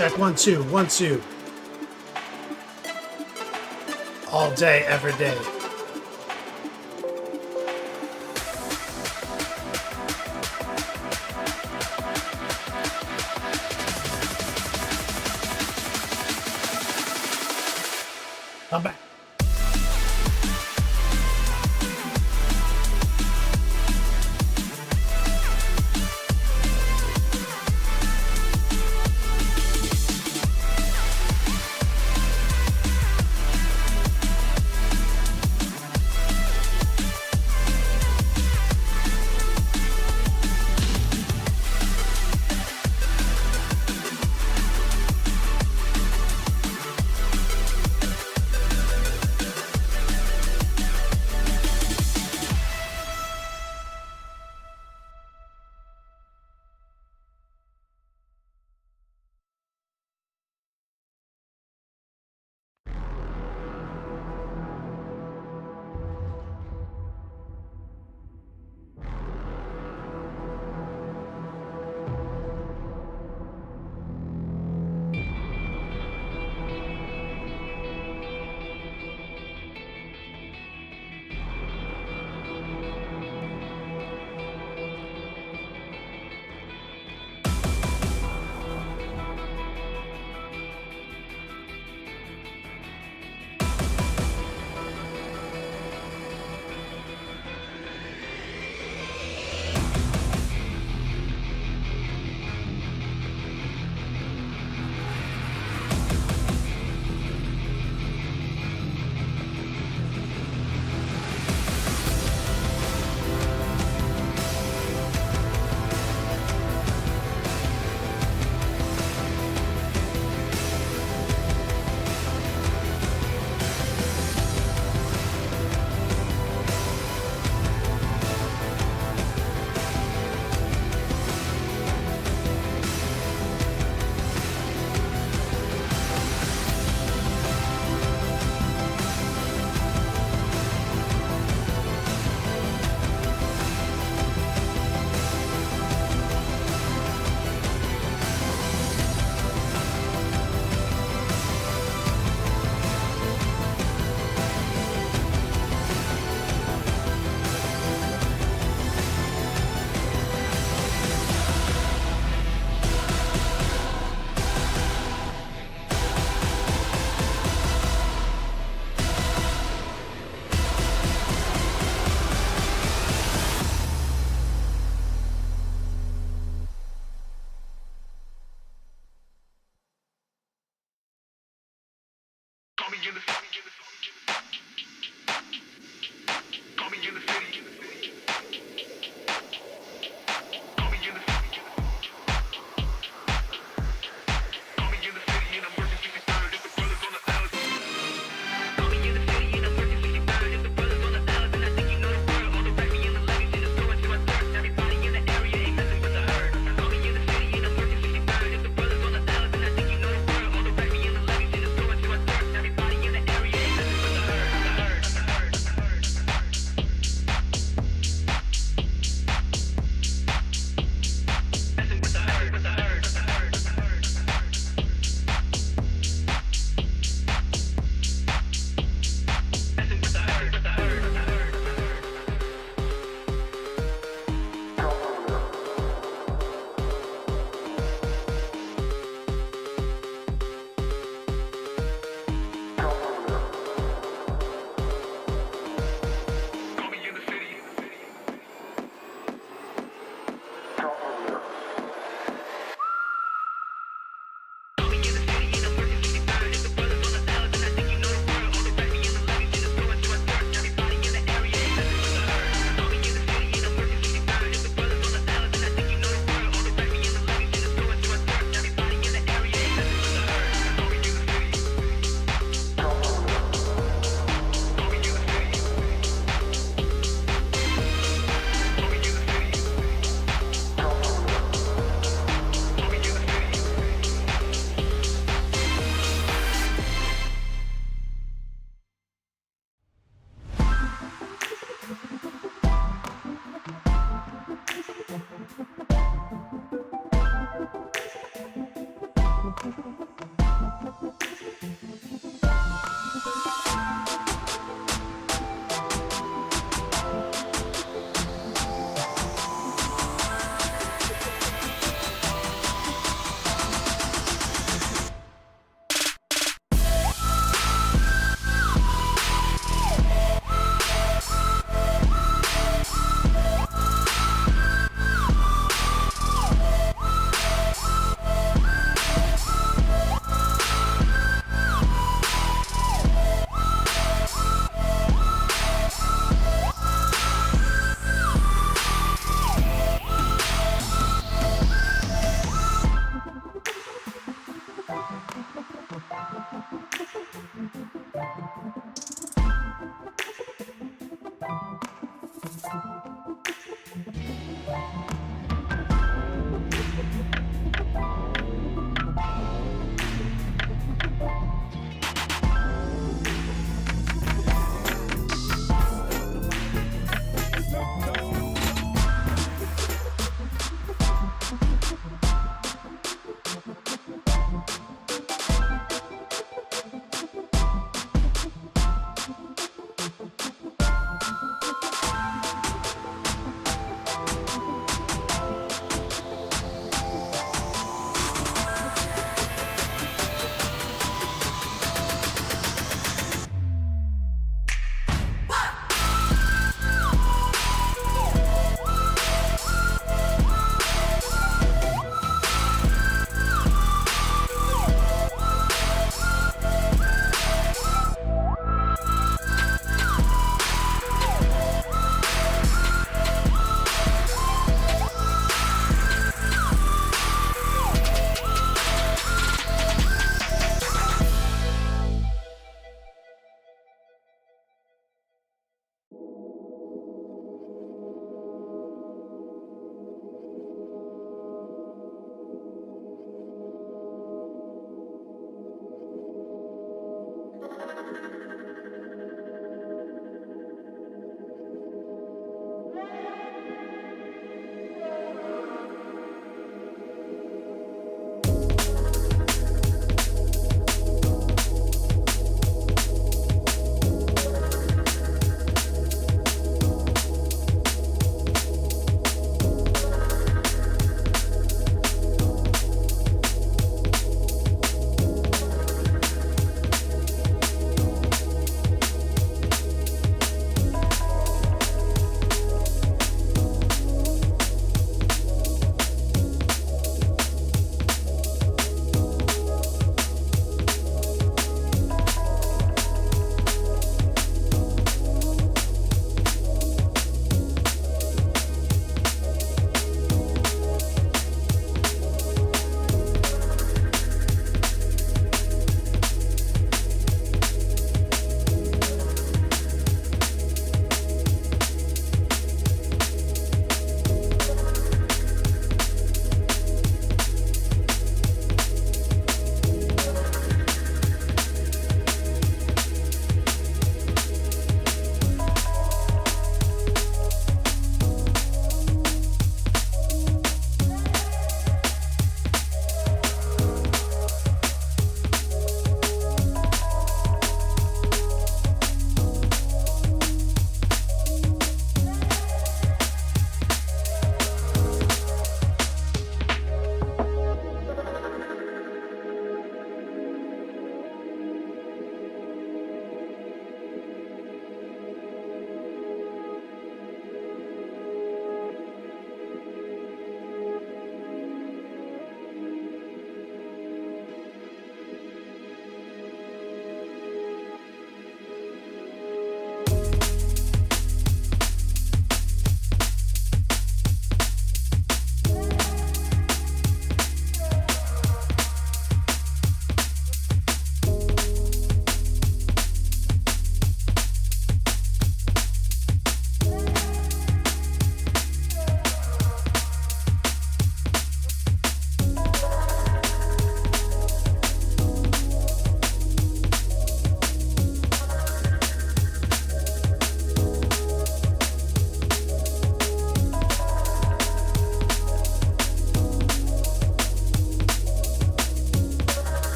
Check 1 2 1 2. All day, every day. Come back.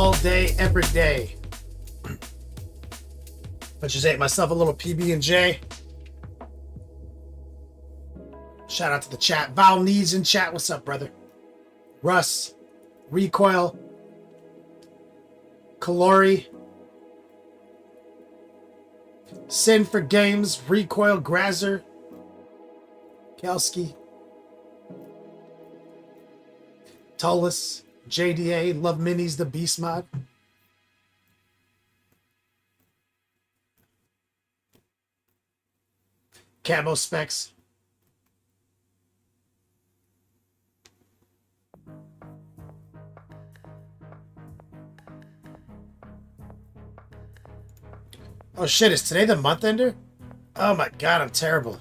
all day, every day. I just ate myself a little PB&J. Shout out to the chat. Val Needs in chat. What's up, brother? Russ, Recoil, Kalori, Sin for Games, Recoil, Grazer, Kelski, Tullus, JDA, Love Minis, the Beast mod. Camo specs. Oh shit, is today the month ender? Oh my god, I'm terrible.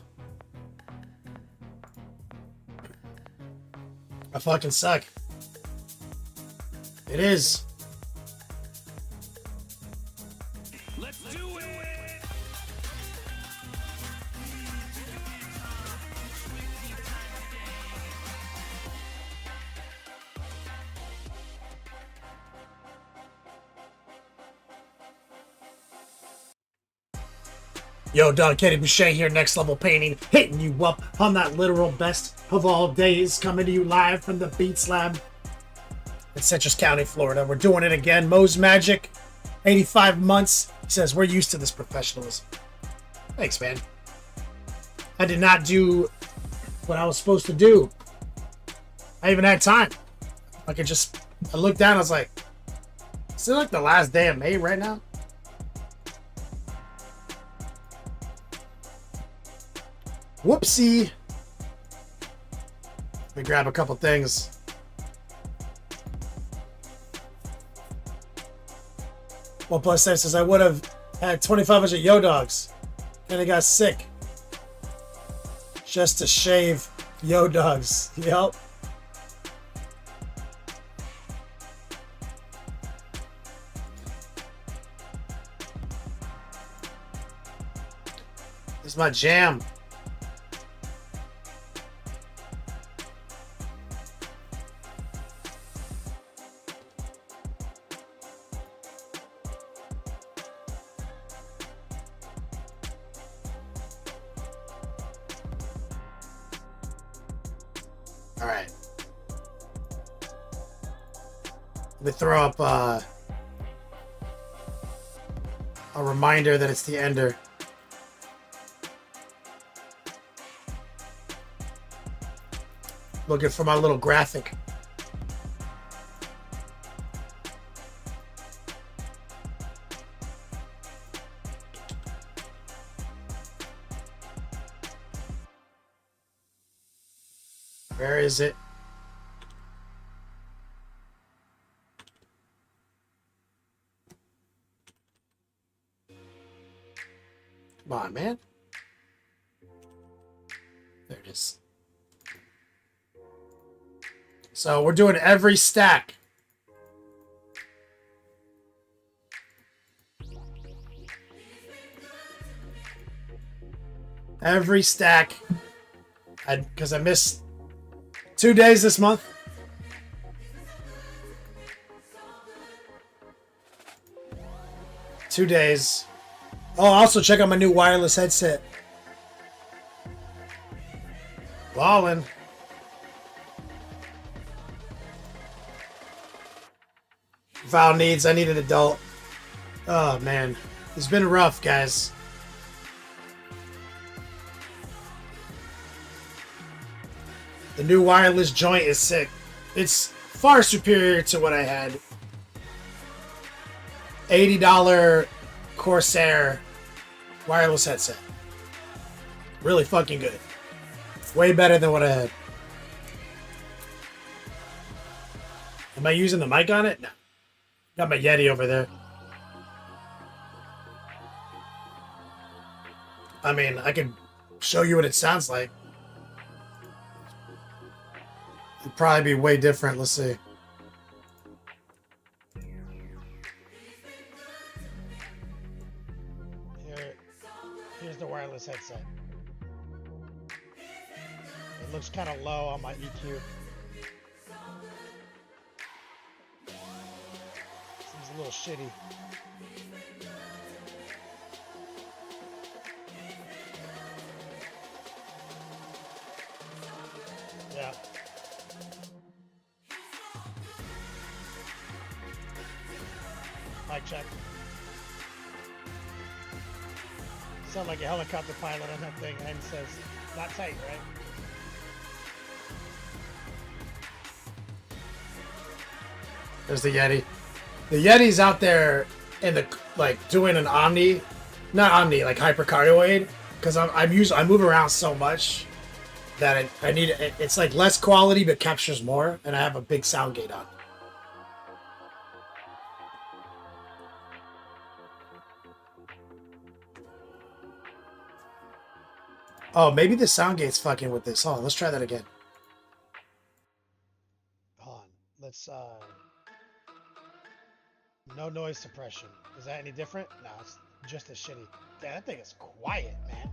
I fucking suck. It is. Let's do it! Yo, Don Kenny Boucher here, Next Level Painting, hitting you up on that literal best of all days, coming to you live from the Beats Lab in Citrus County, Florida. We're doing it again. Mo's Magic, 85 months. He says, we're used to this professionalism. Thanks, man. I did not do what I was supposed to do. I even had time. I looked down, I was like, is it like the last day of May right now? Whoopsie. Let me grab a couple things. Well, plus that says I would have had 2,500 Yo Dogs, and I got sick just to shave Yo Dogs. Yep. This is my jam. All right. Let me throw up a reminder that it's the ender. Looking for my little graphic. Where is it? Come on, man. There it is. So we're doing every stack. Every stack. Because I missed 2 days this month. Two days. Oh, also check out my new wireless headset. Ballin'. Val needs. I need an adult. Oh, man. It's been rough, guys. The new wireless joint is sick. It's far superior to what I had. $80 Corsair wireless headset. Really fucking good. Way better than what I had. Am I using the mic on it? No. Got my Yeti over there. I mean, I could show you what it sounds like. It'd probably be way different. Let's see. Here's the wireless headset. It looks kind of low on my EQ. Seems a little shitty. Yeah. Mic check. Sound like a helicopter pilot on that thing, and it says, not tight, right? There's the Yeti. The Yeti's out there in the like doing an not omni, like hypercardioid, because I move around so much that I need it. It's like less quality but captures more, and I have a big sound gate on. Oh, maybe the sound gate's fucking with this. Hold on, let's try that again. Hold on. Let's no noise suppression. Is that any different? No, it's just as shitty. Damn, that thing is quiet, man.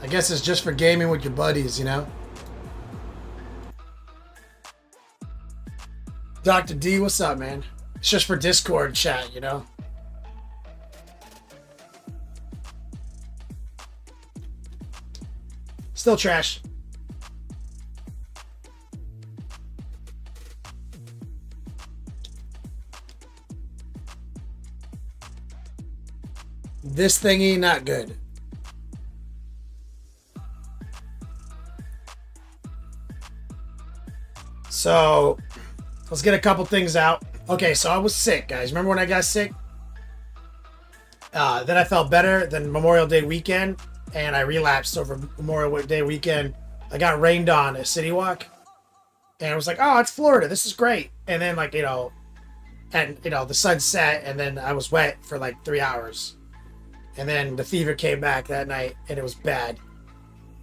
I guess it's just for gaming with your buddies, you know? Dr. D, what's up, man? It's just for Discord chat, you know? Still trash. This thingy, not good. So, let's get a couple things out. Okay, so I was sick, guys. Remember when I got sick? Then I felt better than Memorial Day weekend, and I relapsed over Memorial Day weekend. I got rained on at City Walk, and I was like, oh, it's Florida. This is great. And then, like, the sun set, and then I was wet for like 3 hours. And then the fever came back that night, and it was bad.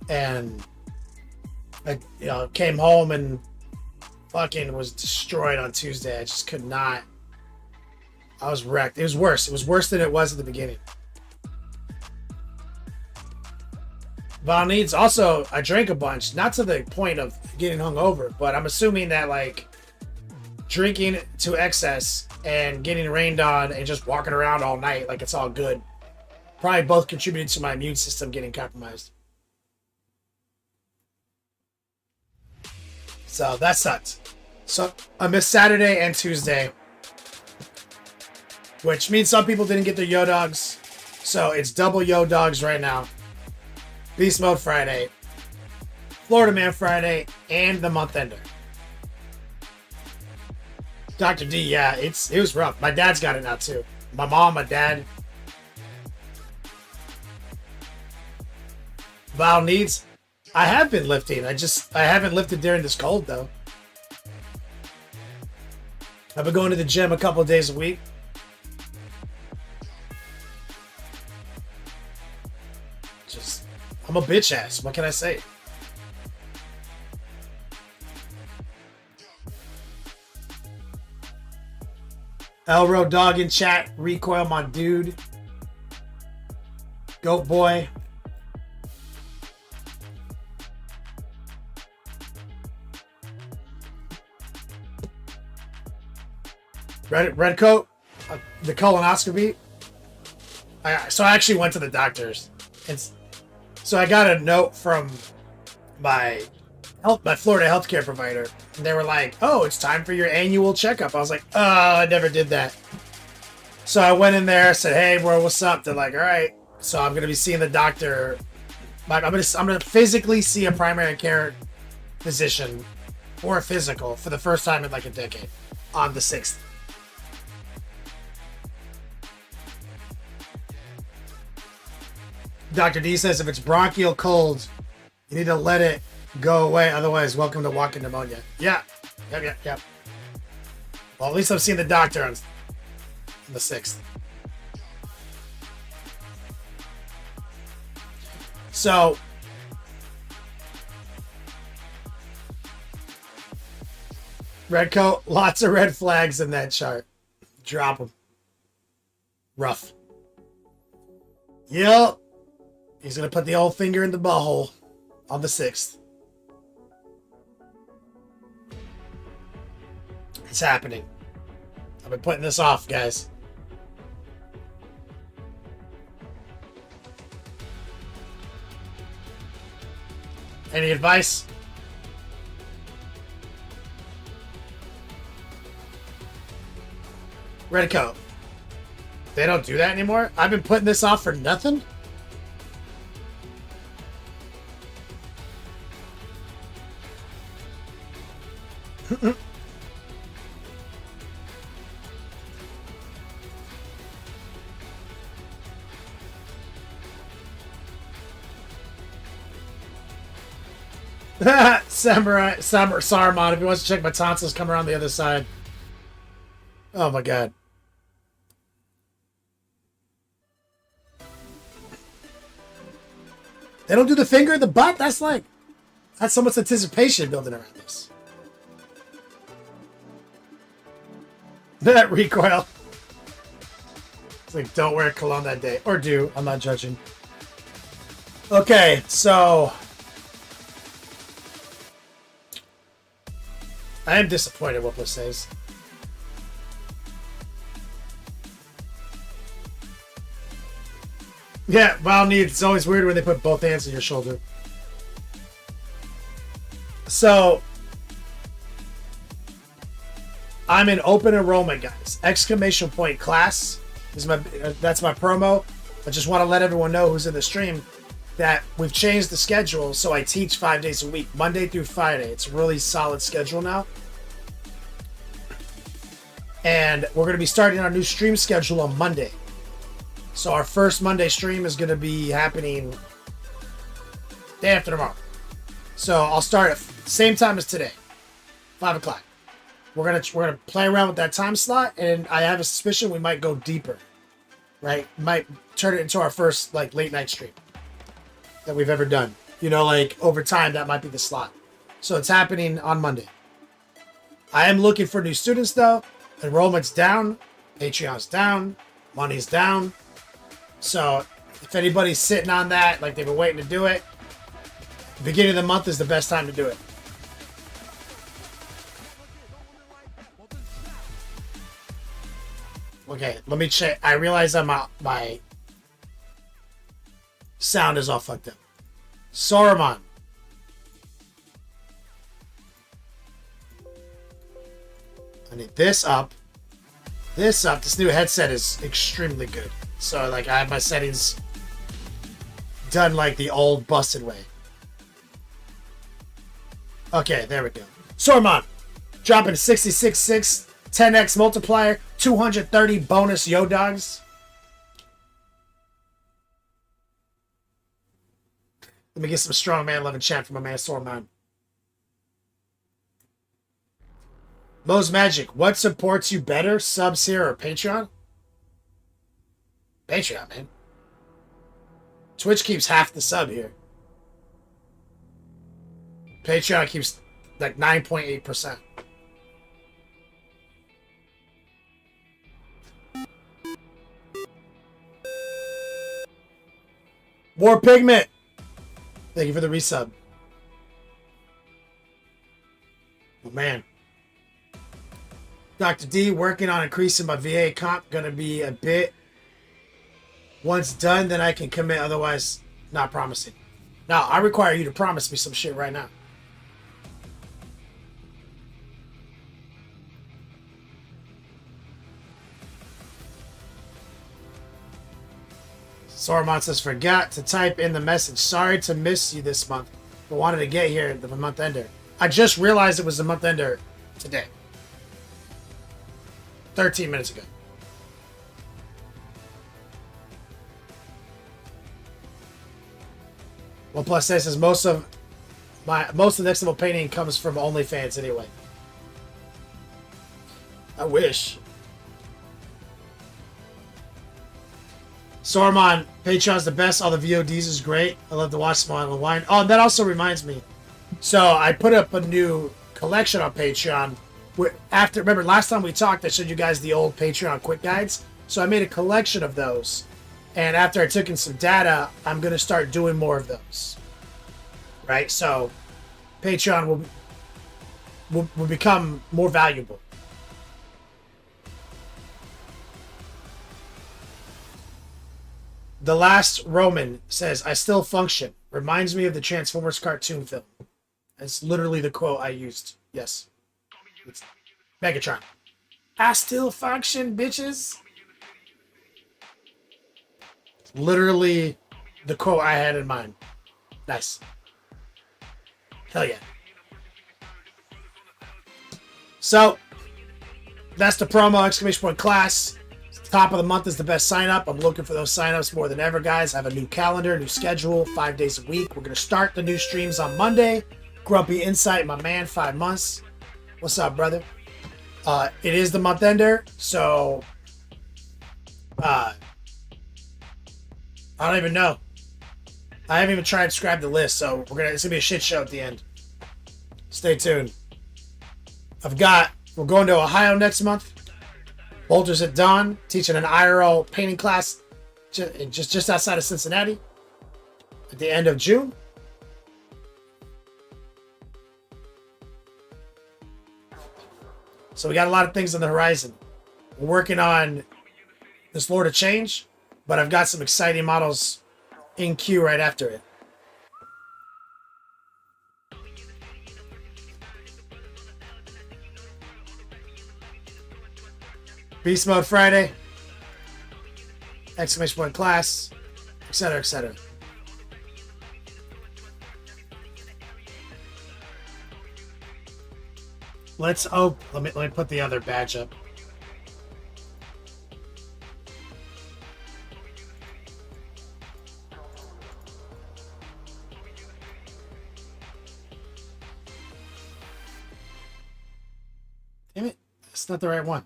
And I, came home and fucking was destroyed on Tuesday. I just could not. I was wrecked. It was worse. It was worse than it was at the beginning. Val needs also, I drank a bunch, not to the point of getting hungover, but I'm assuming that like drinking to excess and getting rained on and just walking around all night like it's all good probably both contributed to my immune system getting compromised. So that sucked. So I missed Saturday and Tuesday, which means some people didn't get their Yo Dogs. So it's double Yo Dogs right now. Beast Mode Friday, Florida Man Friday, and the Month Ender. Dr. D, yeah, it was rough. My dad's got it now too. My mom, my dad. Val needs. I have been lifting. I haven't lifted during this cold though. I've been going to the gym a couple of days a week. I'm a bitch ass. What can I say? Elro Dog in chat. Recoil my dude. Goat boy. Red coat. The colonoscopy. So I actually went to the doctors. So I got a note from my Florida healthcare provider. And they were like, oh, it's time for your annual checkup. I was like, oh, I never did that. So I went in there, said, hey, bro, what's up? They're like, all right. So I'm going to be seeing the doctor. I'm going to physically see a primary care physician or a physical for the first time in like a decade on the 6th. Dr. D says if it's bronchial cold, you need to let it go away. Otherwise, welcome to walking pneumonia. Yeah. Yep. Well, at least I've seen the doctor on the 6th. So, red coat, lots of red flags in that chart. Drop them. Rough. Yep. He's going to put the old finger in the butthole on the 6th. It's happening. I've been putting this off, guys. Any advice? Red coat. They don't do that anymore? I've been putting this off for nothing? Saruman, if he wants to check my tonsils, come around the other side. Oh my god. They don't do the finger in the butt? That's so much anticipation building around this. That recoil. It's like, don't wear cologne that day. Or do. I'm not judging. Okay, so I am disappointed what this says. Yeah, Val needs. It's always weird when they put both hands on your shoulder. So I'm in open enrollment, guys. Exclamation point class is that's my promo. I just want to let everyone know who's in the stream that we've changed the schedule, so I teach 5 days a week, Monday through Friday. It's a really solid schedule now. And we're going to be starting our new stream schedule on Monday. So our first Monday stream is going to be happening day after tomorrow. So I'll start at same time as today, 5 o'clock. We're gonna play around with that time slot, and I have a suspicion we might go deeper. Right? Might turn it into our first late night stream that we've ever done. Over time, that might be the slot. So it's happening on Monday. I am looking for new students, though. Enrollment's down. Patreon's down. Money's down. So if anybody's sitting on that, they've been waiting to do it, the beginning of the month is the best time to do it. Okay, let me check. I realize my sound is all fucked up. Saruman. I need this up. This up. This new headset is extremely good. So, I have my settings done the old busted way. Okay, there we go. Saruman. Dropping 66.6, 10x multiplier, 230 bonus yo dogs. Let me get some strong man love and chat from my man Saruman. Mo's Magic, what supports you better? Subs here or Patreon? Patreon, man. Twitch keeps half the sub here. Patreon keeps 9.8%. War Pigment. Thank you for the resub. Oh, man. Dr. D, working on increasing my VA comp. Gonna be a bit. Once done, then I can commit. Otherwise, not promising. Now, I require you to promise me some shit right now. Saruman says, forgot to type in the message. Sorry to miss you this month, but wanted to get here the month ender. I just realized it was the month ender today. 13 minutes ago. OnePlus says most of the next level painting comes from OnlyFans anyway. I wish. Saruman, Patreon's the best. All the VODs is great. I love to watch Smile and Wine. Oh, and that also reminds me. So I put up a new collection on Patreon. Remember last time we talked, I showed you guys the old Patreon quick guides. So I made a collection of those. And after I took in some data, I'm going to start doing more of those. Right? So Patreon will become more valuable. The Last Roman says, I still function. Reminds me of the Transformers cartoon film. That's literally the quote I used. Yes. It's Megatron. I still function, bitches. Literally the quote I had in mind. Nice. Hell yeah. So that's the promo, exclamation point class. Top of the month is the best sign up. I'm looking for those signups more than ever, guys. I have a new calendar, new schedule, 5 days a week. We're going to start the new streams on Monday. Grumpy Insight, my man, 5 months. What's up, brother? It is the month ender, so I don't even know. I haven't even transcribed the list, so it's gonna be a shit show at the end. Stay tuned. We're going to Ohio next month. Bolters at Dawn, teaching an IRL painting class just outside of Cincinnati at the end of June. So we got a lot of things on the horizon. We're working on this Lord of Change, but I've got some exciting models in queue right after it. Beast Mode Friday, exclamation point class, etc., etc. Let me put the other badge up. Damn it, that's not the right one.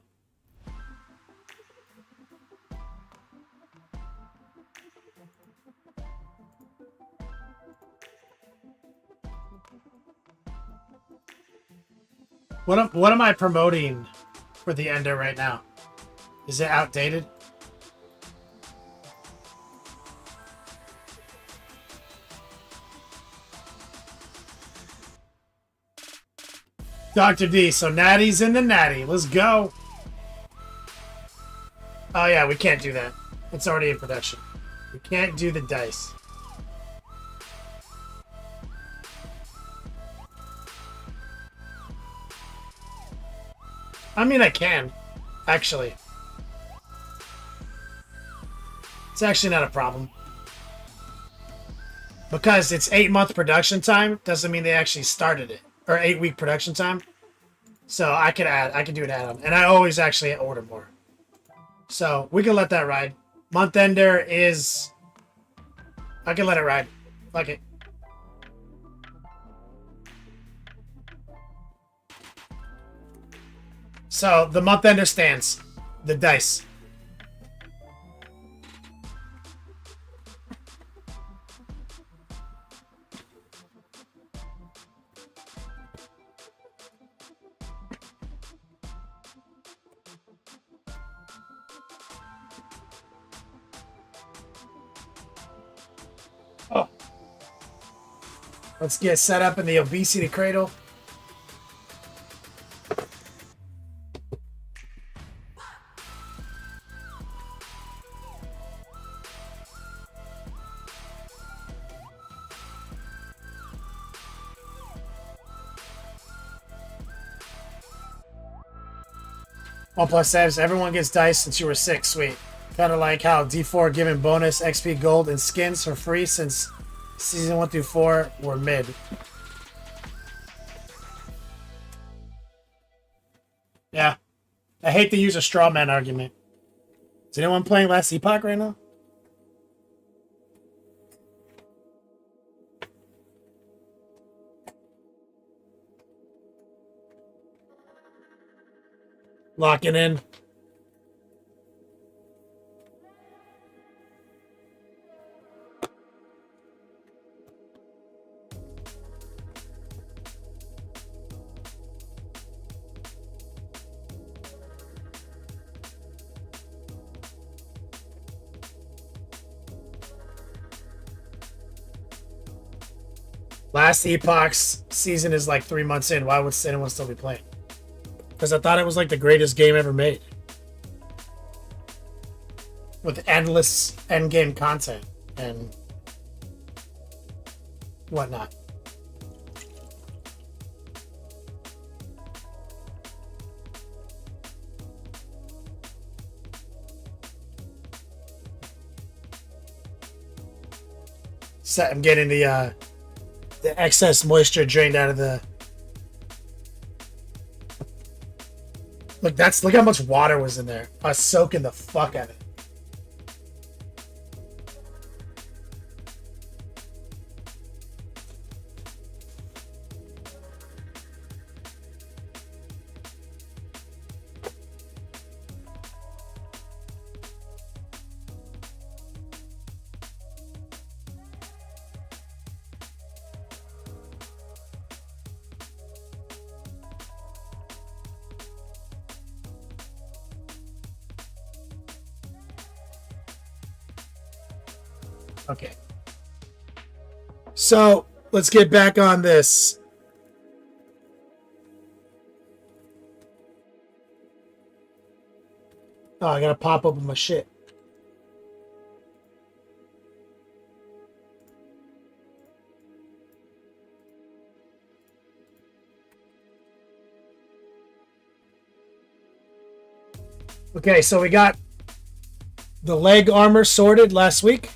What am I promoting for the ender right now? Is it outdated? Dr. D, so Natty's in the Natty. Let's go. Oh yeah, we can't do that. It's already in production. We can't do the dice. I mean, I can, actually. It's actually not a problem. Because it's 8-month production time, doesn't mean they actually started it. Or 8-week production time. So I can do an add-on. And I always actually order more. So we can let that ride. Month ender is... I can let it ride. Fuck it. So the month ender stands. The dice. Oh. Let's get set up in the obesity cradle. One plus saves. Everyone gets dice since you were 6. Sweet. Kind of like how D4 given bonus XP gold and skins for free since season 1 through 4 were mid. Yeah. I hate to use a straw man argument. Is anyone playing Last Epoch right now? Locking in. Last Epoch's season is like 3 months in. Why would anyone still be playing? Because I thought it was like the greatest game ever made. With endless endgame content and whatnot. So I'm getting the excess moisture drained out of the look how much water was in there. I was soaking the fuck out of it. Okay. So let's get back on this. Oh, I gotta pop open my shit. Okay, so we got the leg armor sorted last week.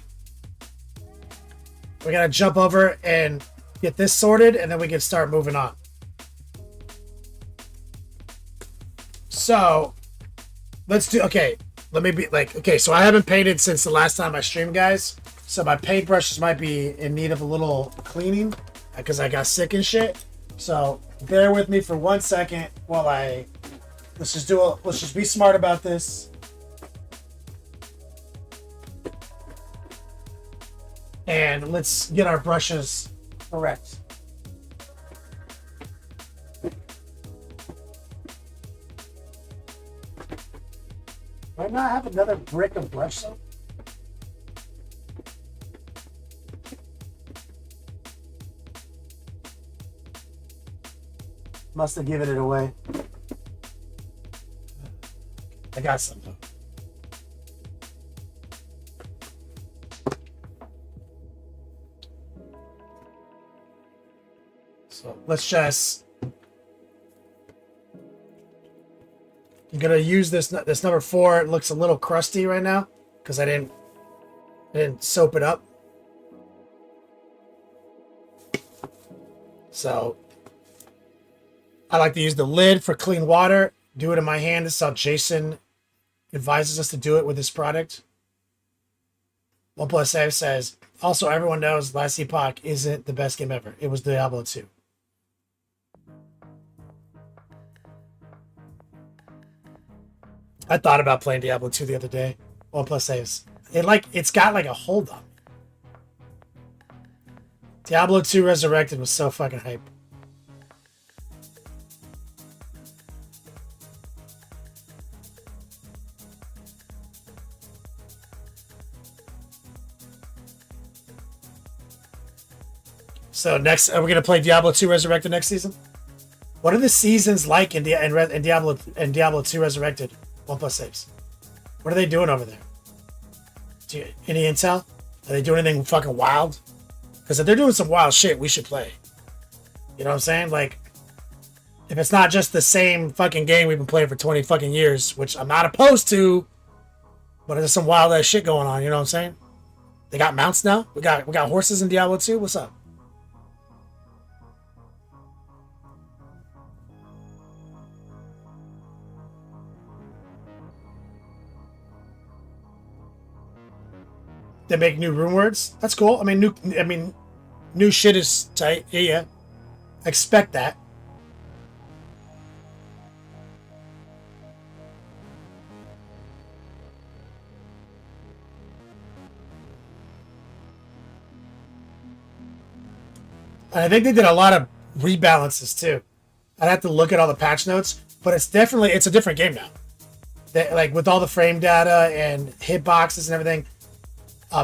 We gotta jump over and get this sorted, and then we can start moving on. So let's do. Okay, let me be like. Okay, so I haven't painted since the last time I streamed, guys. So my paintbrushes might be in need of a little cleaning because I got sick and shit. So bear with me for 1 second while I. Let's just be smart about this. And let's get our brushes correct. Might not have another brick of brush soap. Must have given it away. I got some though. So let's just. I'm gonna use this number 4. It looks a little crusty right now because I didn't soap it up. So I like to use the lid for clean water. Do it in my hand. This is how Jason advises us to do it with this product. OnePlus says, also everyone knows Last Epoch isn't the best game ever. It was Diablo 2. I thought about playing Diablo 2 the other day. OnePlus saves. It's got like a hold on me. Diablo 2 Resurrected was so fucking hype. So next, are we gonna play Diablo 2 Resurrected next season? What are the seasons like in Diablo 2 Resurrected? OnePlus saves. What are they doing over there? Any intel? Are they doing anything fucking wild? Because if they're doing some wild shit, we should play. You know what I'm saying? Like, if it's not just the same fucking game we've been playing for 20 fucking years, which I'm not opposed to, but there's some wild ass shit going on. You know what I'm saying? They got mounts now. We got horses in Diablo 2. What's up? They make new rune words. That's cool. I mean, new shit is tight. Yeah. I expect that. And I think they did a lot of rebalances too. I'd have to look at all the patch notes, but it's a different game now. Like with all the frame data and hitboxes and everything.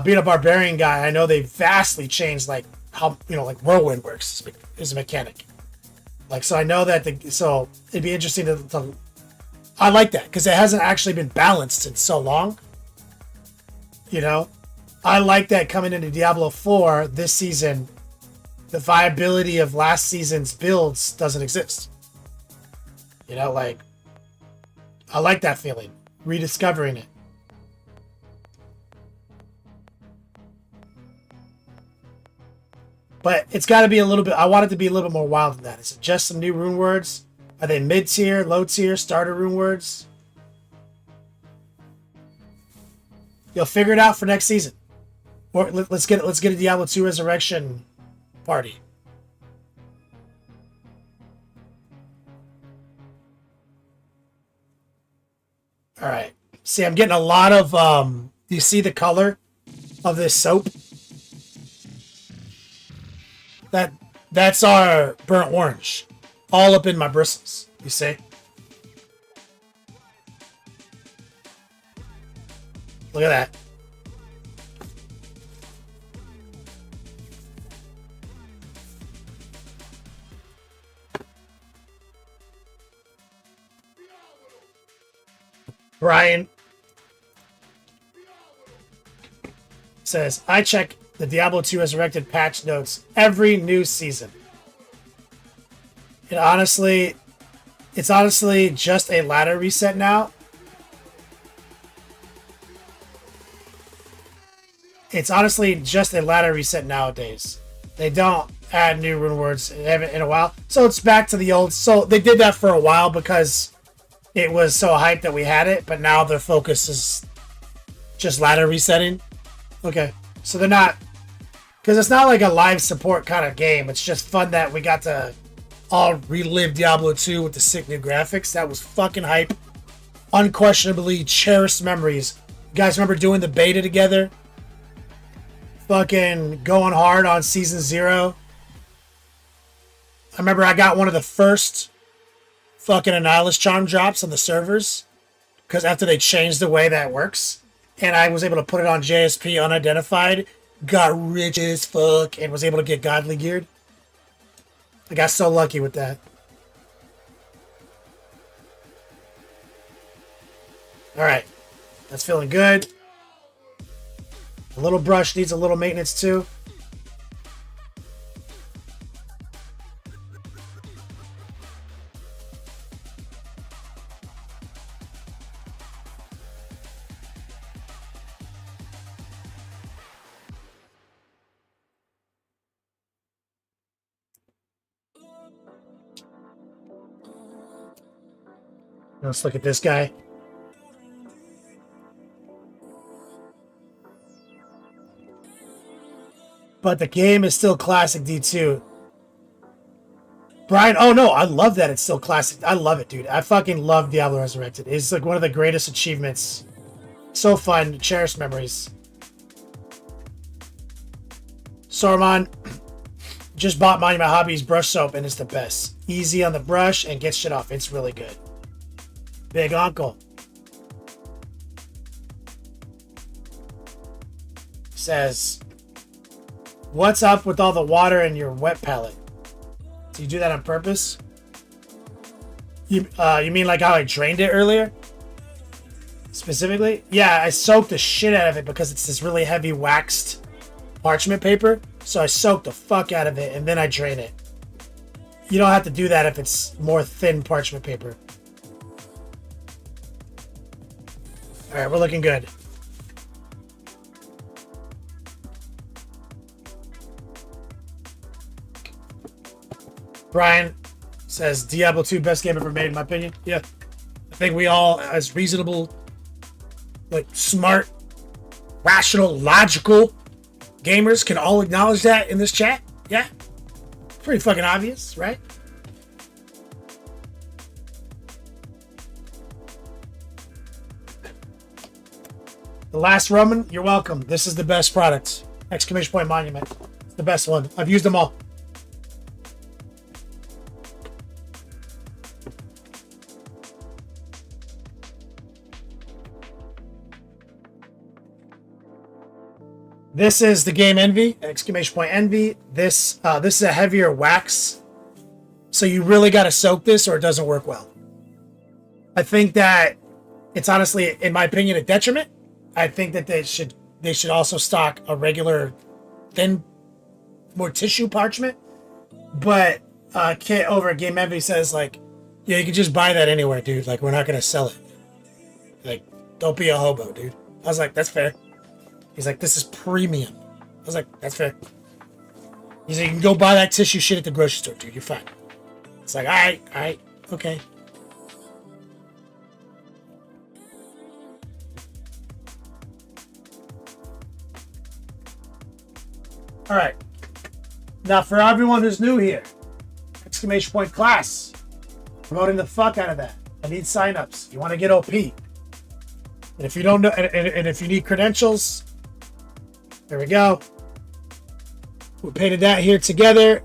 Being a barbarian guy, I know they vastly changed like how like whirlwind works as a mechanic. Like, so I know that so it'd be interesting to I like that because it hasn't actually been balanced in so long. I like that coming into Diablo 4 this season, the viability of last season's builds doesn't exist. Like, I like that feeling, rediscovering it. But it's got to be a little bit. I want it to be a little bit more wild than that. Is it just some new rune words? Are they mid tier, low tier, starter rune words? You'll figure it out for next season. Or let's get a Diablo 2 Resurrection party. All right. See, I'm getting a lot of do you see the color of this soap? That's our burnt orange. All up in my bristles, you see? Look at that. Brian says, I check the Diablo 2 Resurrected patch notes every new season. It's honestly just a ladder reset now. It's honestly just a ladder reset nowadays. They don't add new rune words in a while. So it's back to the old. So they did that for a while because it was so hyped that we had it, but now their focus is just ladder resetting. Okay. So they're not, because it's not like a live support kind of game. It's just fun that we got to all relive Diablo 2 with the sick new graphics. That was fucking hype. Unquestionably cherished memories. You guys remember doing the beta together? Fucking going hard on season 0. I remember I got one of the first fucking Annihilus Charm drops on the servers because after they changed the way that works, and I was able to put it on JSP unidentified, got rich as fuck, and was able to get godly geared. I got so lucky with that. Alright. That's feeling good. The little brush needs a little maintenance too. Let's look at this guy. But the game is still classic D2. Brian, oh no, I love that it's still classic. I love it, dude. I fucking love Diablo Resurrected. It's like one of the greatest achievements. So fun, cherished memories. Sormon, just bought Monument Hobbies brush soap and it's the best. Easy on the brush and gets shit off. It's really good. Big Uncle says, what's up with all the water in your wet palette? Do you do that on purpose? You mean like how I drained it earlier? Specifically? Yeah, I soaked the shit out of it because it's this really heavy waxed parchment paper. So I soaked the fuck out of it and then I drain it. You don't have to do that if it's more thin parchment paper. Alright, we're looking good. Brian says, Diablo 2, best game ever made, in my opinion. Yeah. I think we all, as reasonable, like, smart, rational, logical gamers can all acknowledge that in this chat. Yeah. Pretty fucking obvious, right? The Last Roman, you're welcome. This is the best product. Exclamation point Monument. It's the best one. I've used them all. This is the game Envy. Exclamation point Envy. This is a heavier wax. So you really got to soak this or it doesn't work well. I think that it's honestly, in my opinion, a detriment. I think that they should also stock a regular thin, more tissue parchment. But Kit over at Game Envy says, like, yeah, you can just buy that anywhere, dude. Like, we're not gonna sell it. Like, don't be a hobo, dude. I was like, that's fair. He's like, this is premium. I was like, that's fair. He's like, you can go buy that tissue shit at the grocery store, dude. You're fine. It's like, all right. Okay. All right. Now, for everyone who's new here, exclamation point class, promoting the fuck out of that. I need signups. You want to get OP. And if you don't know, and if you need credentials, there we go. We painted that here together.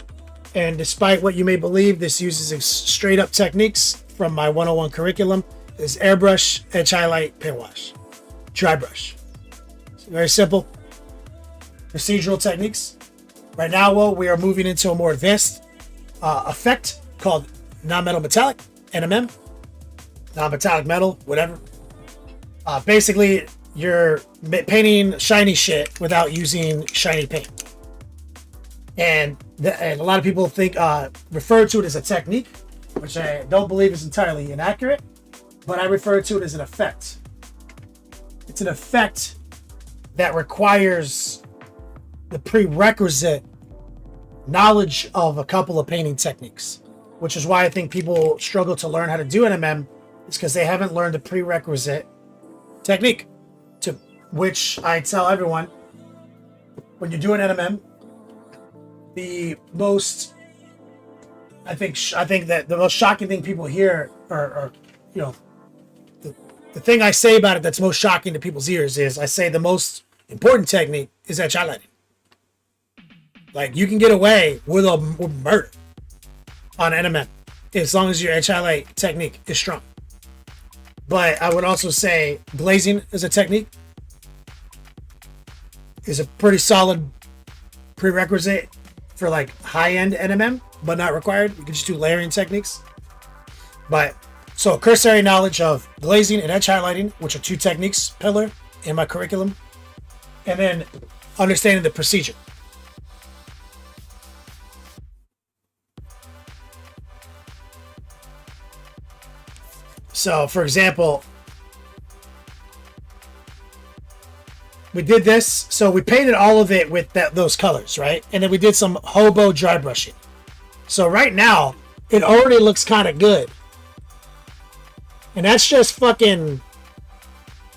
And despite what you may believe, this uses straight up techniques from my 101 curriculum. Is airbrush, edge highlight, paint wash, dry brush. So very simple. Procedural techniques. Right now, well, we are moving into a more advanced effect called non-metal metallic, NMM, non-metallic metal, whatever. Basically, you're painting shiny shit without using shiny paint. And a lot of people think, refer to it as a technique, which I don't believe is entirely inaccurate, but I refer to it as an effect. It's an effect that requires the prerequisite knowledge of a couple of painting techniques, which is why I think people struggle to learn how to do NMM, is because they haven't learned the prerequisite technique, to which I tell everyone, when you're doing NMM, the most, I think that the most shocking thing people hear, or you know, the thing I say about it that's most shocking to people's ears is I say the most important technique is edge highlighting. Like, you can get away with a murder on NMM as long as your edge highlight technique is strong. But I would also say glazing as a technique is a pretty solid prerequisite for like high-end NMM, but not required. You can just do layering techniques. But so cursory knowledge of glazing and edge highlighting, which are two techniques pillar in my curriculum, and then understanding the procedure. So, for example, we did this. So we painted all of it with those colors, right? And then we did some hobo dry brushing. So right now, it already looks kind of good. And that's just fucking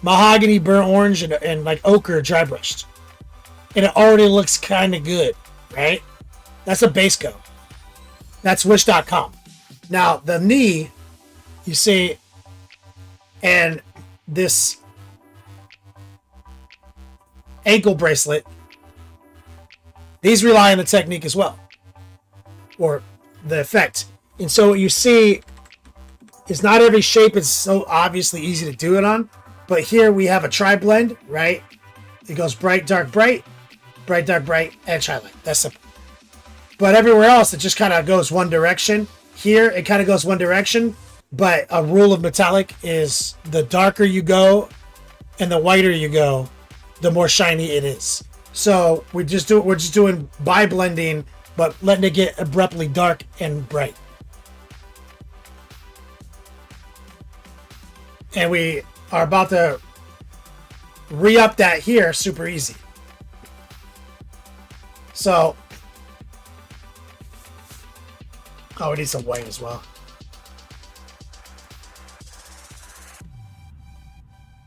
mahogany, burnt orange, and like ochre dry brushed. And it already looks kind of good, right? That's a base coat. That's wish.com. Now, the knee, you see, and this ankle bracelet, these rely on the technique as well, or the effect. And so what you see is not every shape is so obviously easy to do it on, but here we have a tri-blend, right? It goes bright, dark, bright, bright, dark, bright, edge highlight. That's simple. But everywhere else, it just kind of goes one direction. Here, it kind of goes one direction, but a rule of metallic is the darker you go and the whiter you go, the more shiny it is. So we're just doing by blending, but letting it get abruptly dark and bright. And we are about to re-up that here super easy. So, oh, we need some white as well.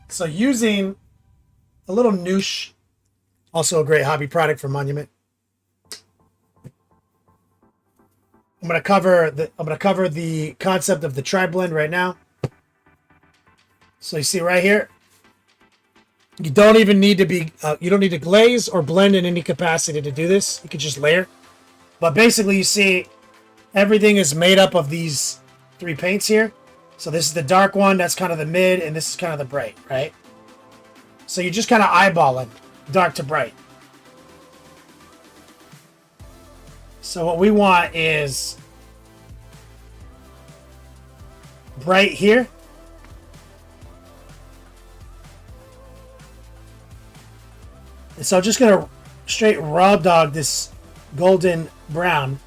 So using a little noosh, also a great hobby product from Monument. I'm gonna cover the concept of the tri-blend right now. So you see right here, you don't even need to be you don't need to glaze or blend in any capacity to do this. You can just layer. But basically, you see everything is made up of these three paints here. So this is the dark one, that's kind of the mid, and this is kind of the bright, right? So you're just kind of eyeballing dark to bright. So what we want is bright here. And so I'm just going to straight raw dog this golden brown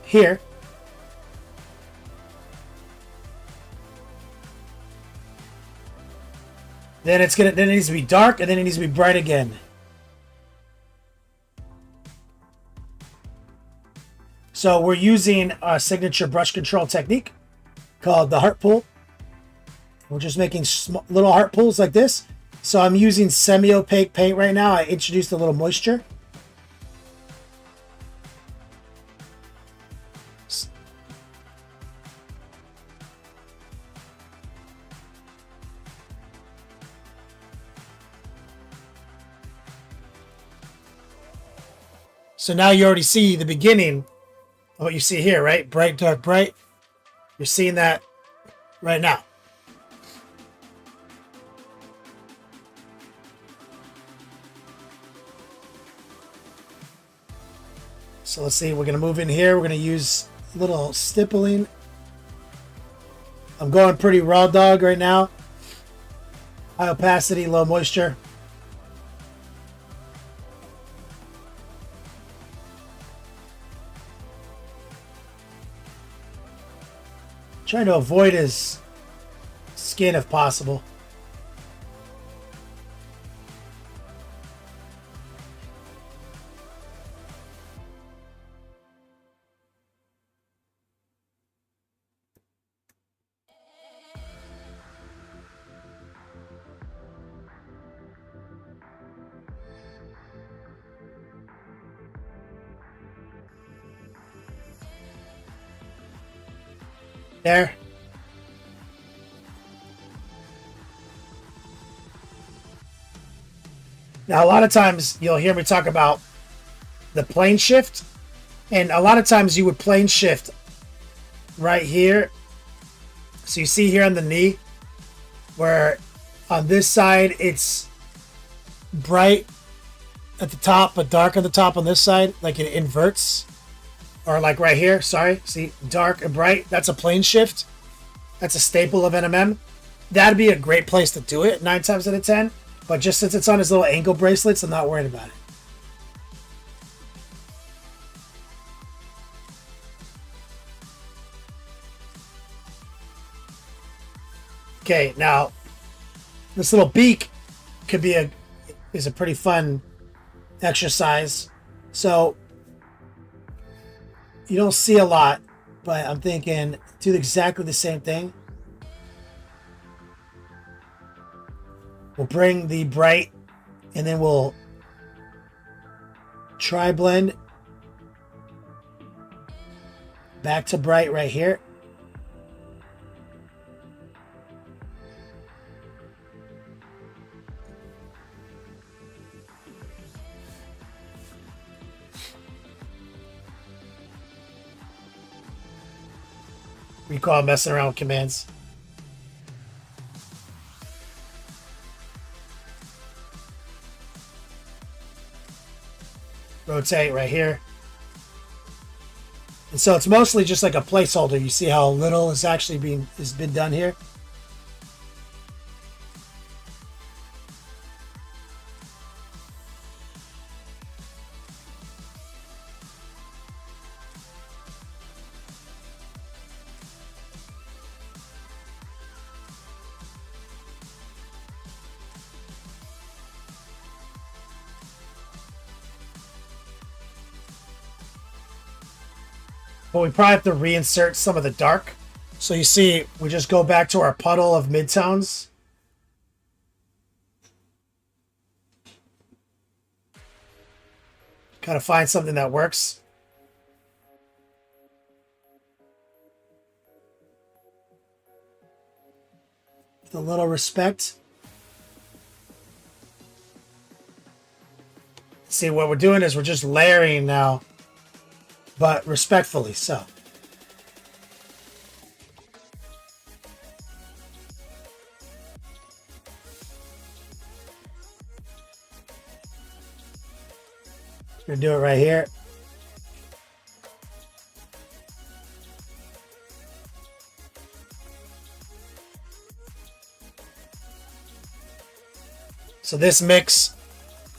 here. Then it needs to be dark, and then it needs to be bright again. So we're using a signature brush control technique called the heart pull. We're just making little heart pulls like this. So I'm using semi-opaque paint right now. I introduced a little moisture. So now you already see the beginning of what you see here, right? Bright, dark, bright. You're seeing that right now. So let's see, we're going to move in here. We're going to use a little stippling. I'm going pretty raw dog right now. High opacity, low moisture. Trying to avoid his skin if possible. There. Now, a lot of times you'll hear me talk about the plane shift, and a lot of times you would plane shift right here. So you see here on the knee, where on this side it's bright at the top, but dark at the top on this side, like it inverts. Or like right here, sorry. See, dark and bright. That's a plane shift. That's a staple of NMM. That'd be a great place to do it 9 times out of 10. But just since it's on his little ankle bracelets, I'm not worried about it. Okay, now this little beak could be is a pretty fun exercise. So you don't see a lot, but I'm thinking do exactly the same thing. We'll bring the bright, and then we'll try blend back to bright right here. We call it messing around with commands. Rotate right here. And so it's mostly just like a placeholder. You see how little is actually been done here? But we probably have to reinsert some of the dark. So you see, we just go back to our puddle of midtones. Kind of find something that works. With a little respect. See, what we're doing is we're just layering now, but respectfully so. We're gonna do it right here. So this mix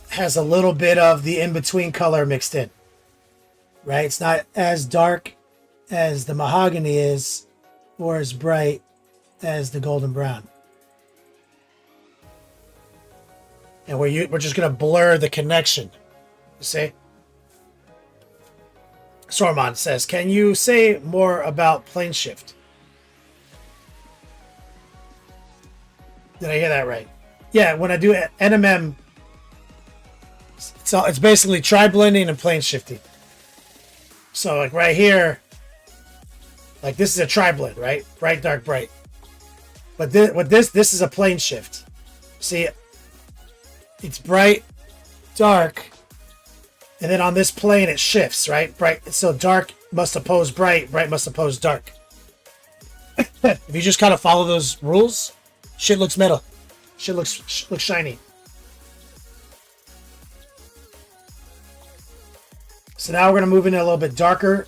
has a little bit of the in-between color mixed in. Right? It's not as dark as the mahogany is, or as bright as the golden brown. And we're just going to blur the connection. You see? Sormon says, can you say more about plane shift? Did I hear that right? Yeah, when I do NMM, it's basically tri-blending and plane shifting. So like right here, like this is a tri-blend, right? Bright, dark, bright. But this is a plane shift. See, it's bright, dark, and then on this plane it shifts, right? Bright, so dark must oppose bright, bright must oppose dark. If you just kind of follow those rules, shit looks metal. Shit looks shiny. So now we're gonna move into a little bit darker.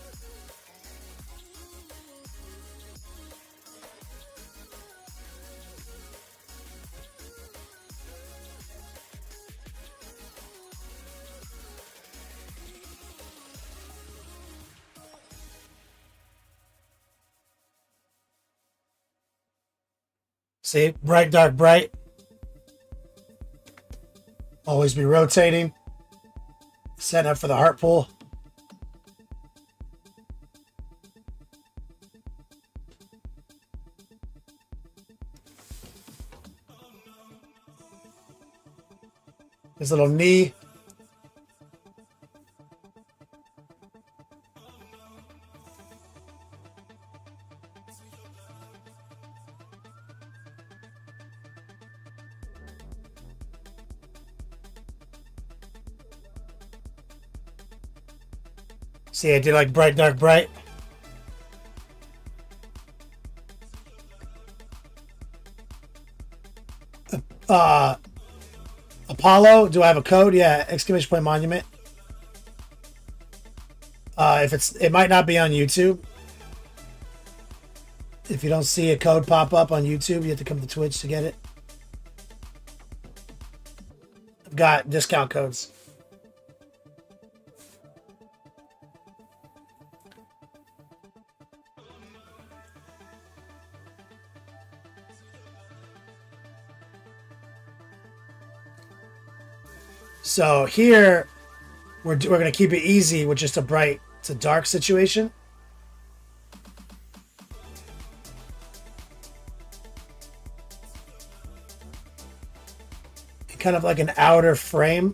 See, bright, dark, bright. Always be rotating. Set up for the heart pull. His little knee. See, I did like bright, dark, bright. Apollo, do I have a code? Yeah, exclamation point monument. It might not be on YouTube. If you don't see a code pop up on YouTube, you have to come to Twitch to get it. I've got discount codes. So here, we're going to keep it easy with just a bright to dark situation. Kind of like an outer frame.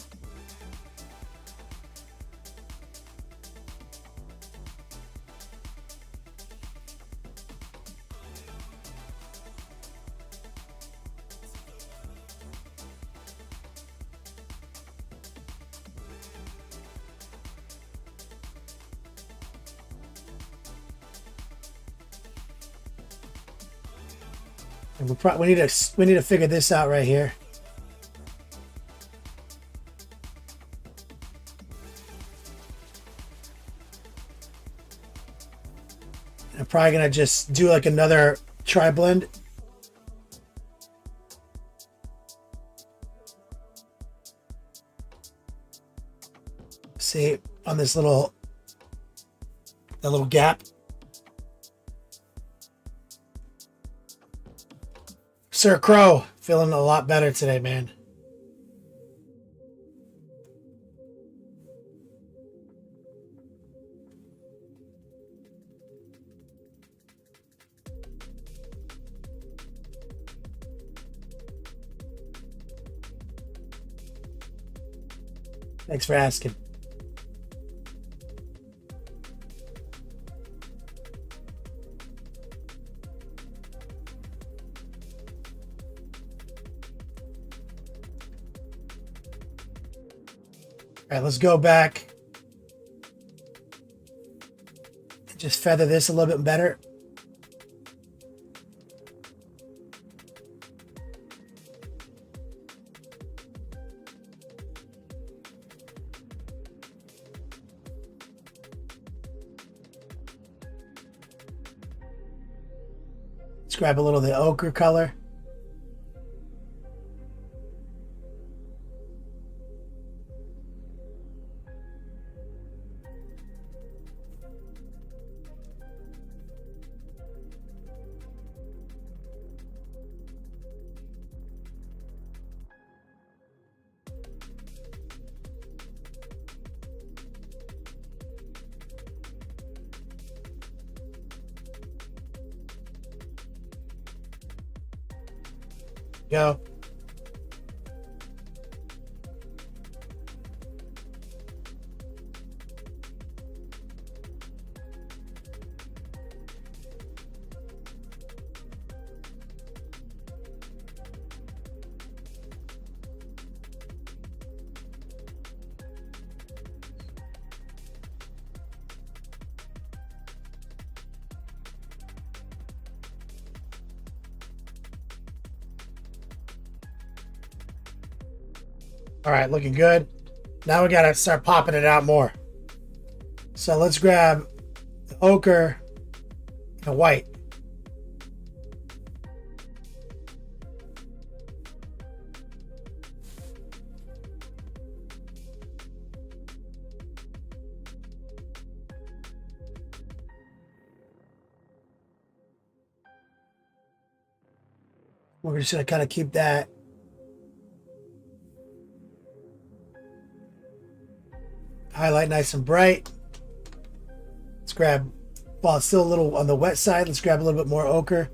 And we need to figure this out right here. I'm probably gonna just do like another tri-blend. See on this little gap. Sir Crow, feeling a lot better today, man. Thanks for asking. All right, let's go back. Just feather this a little bit better. Let's grab a little of the ochre color. Go. All right, looking good. Now we gotta start popping it out more. So let's grab the ochre and white. We're just gonna kind of keep that. Highlight nice and bright. Let's grab, while it's still a little on the wet side, let's grab a little bit more ochre.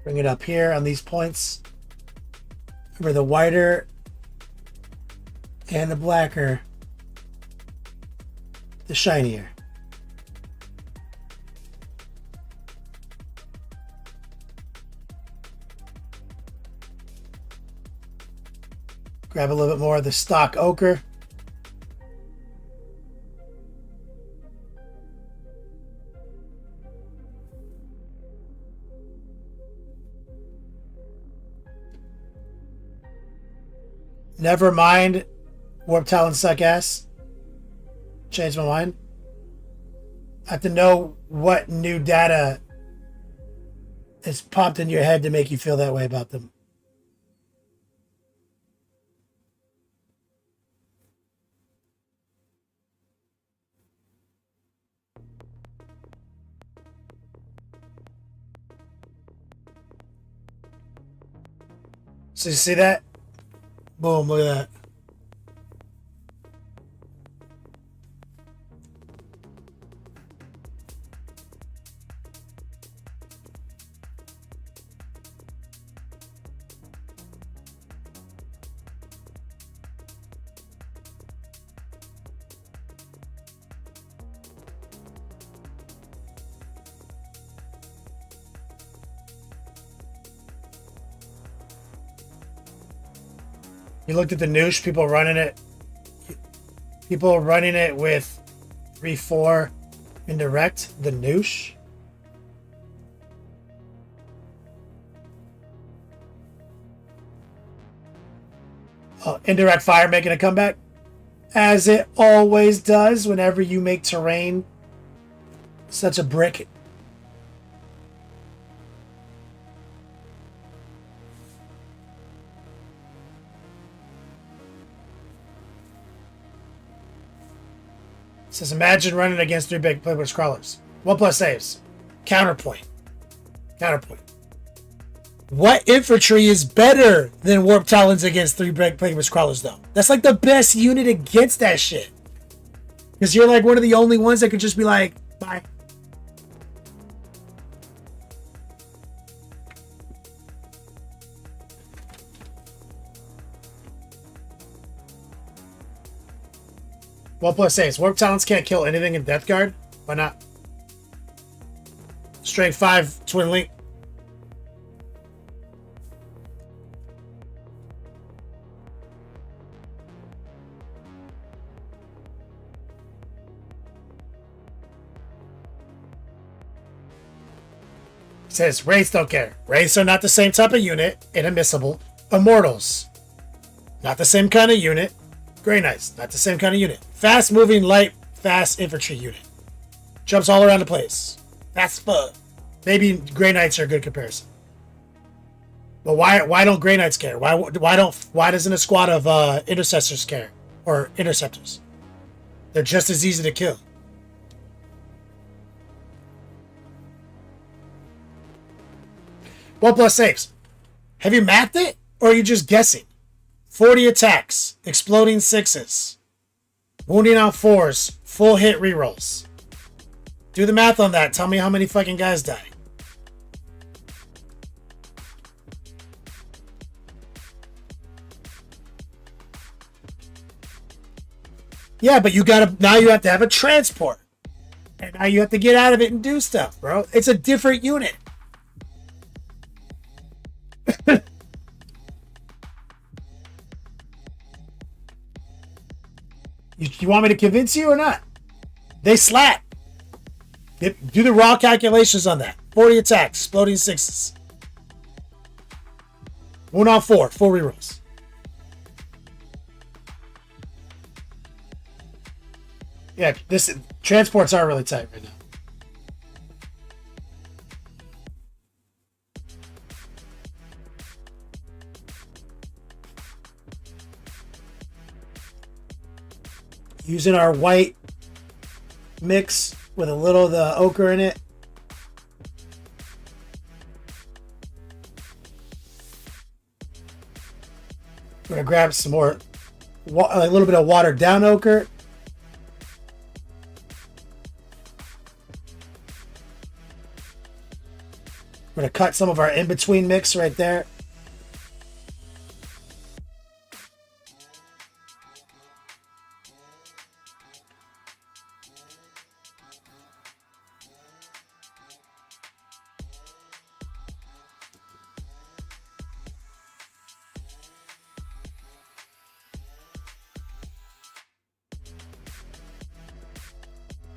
Bring it up here on these points. Remember, the whiter and the blacker, the shinier. Grab a little bit more of the stock ochre. Never mind. Warp Talon suck ass. Changed my mind. I have to know what new data has popped in your head to make you feel that way about them. So you see that? Boom, look at that. You looked at the noosh, people running it. People running it with 3-4 indirect, the noosh. Oh, indirect fire making a comeback. As it always does whenever you make terrain such a brick. Says, imagine running against 3 big playbook crawlers. 1+ saves. Counterpoint. Counterpoint. What infantry is better than Warp Talons against 3 big playbook crawlers, though? That's like the best unit against that shit. Because you're like one of the only ones that could just be like, bye. Well, plus saves. Warp Talons can't kill anything in Death Guard. Why not? Strength 5 Twin Link. Says Wraiths don't care. Wraiths are not the same type of unit. Inadmissible. Immortals. Not the same kind of unit. Grey Knights. Not the same kind of unit. Fast moving, light, fast infantry unit. Jumps all around the place. That's fuck. Maybe Grey Knights are a good comparison. But why don't Grey Knights care? Why doesn't a squad of intercessors care? or interceptors. They're just as easy to kill. One plus saves. Have you mathed it, or are you just guessing? 40 attacks, exploding 6s, wounding on 4s, full hit rerolls. Do the math on that. Tell me how many fucking guys die. Yeah, but now you have to have a transport. And now you have to get out of it and do stuff, bro. It's a different unit. You want me to convince you or not? They slap. Do the raw calculations on that. 40 attacks, exploding 6s. 1 on 4, full rerolls. Yeah, transports are really tight right now. Using our white mix with a little of the ochre in it. We're gonna grab some more, a little bit of watered down ochre. We're gonna cut some of our in-between mix right there.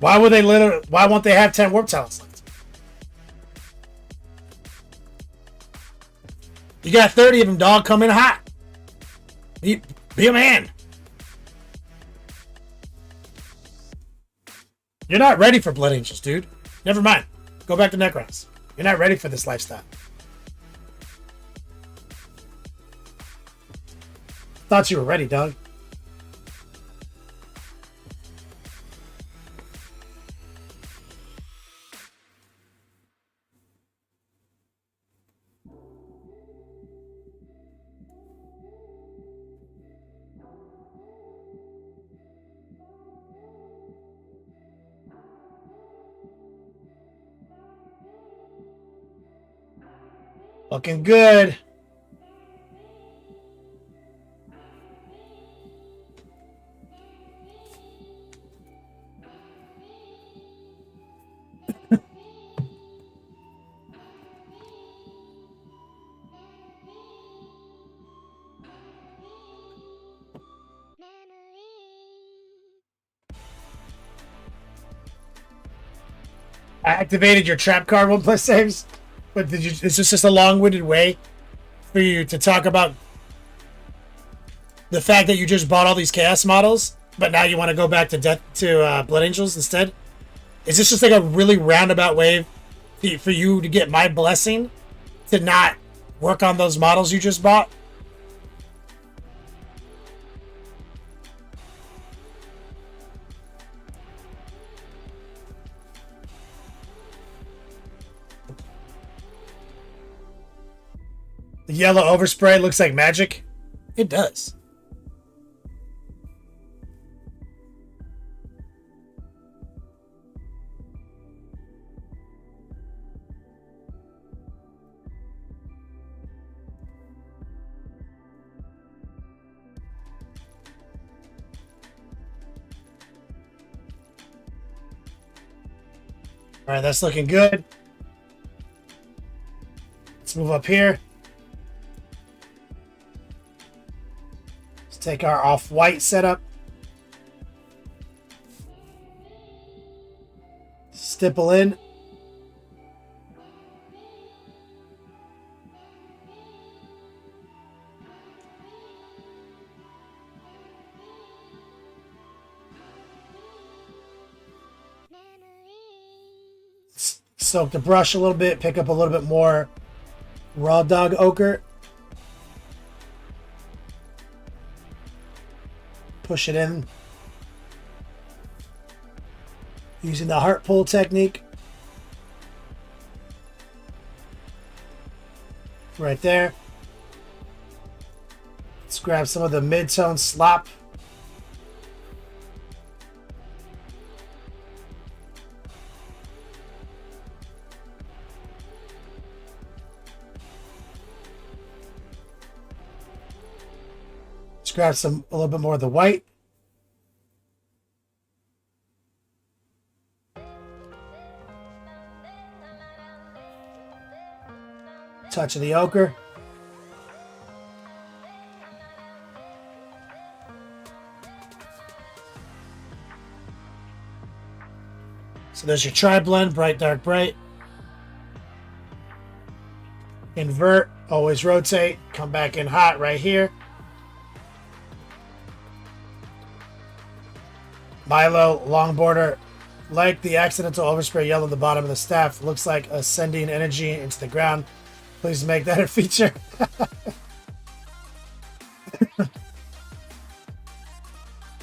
Why won't they have 10 warp talents left? You got 30 of them, dog. Come in hot. Be a man. You're not ready for Blood Angels, dude. Never mind. Go back to Necrons. You're not ready for this lifestyle. Thought you were ready, dog. Looking good. I activated your trap card 1+ saves. But is this just a long-winded way for you to talk about the fact that you just bought all these chaos models, but now you want to go back to Blood Angels instead? Is this just like a really roundabout way for you to get my blessing to not work on those models you just bought? The yellow overspray looks like magic. It does. All right, that's looking good. Let's move up here. Take our off-white setup. Stipple in. Soak the brush a little bit, pick up a little bit more raw dog ochre. push it in using the heart pull technique. Right there. Let's grab some of the mid-tone slop. Let's grab a little bit more of the white. Touch of the ochre. So there's your tri-blend, bright, dark, bright. Invert, always rotate, come back in hot right here. Milo, long border. Like the accidental overspray yellow at the bottom of the staff, looks like ascending energy into the ground. Please make that a feature.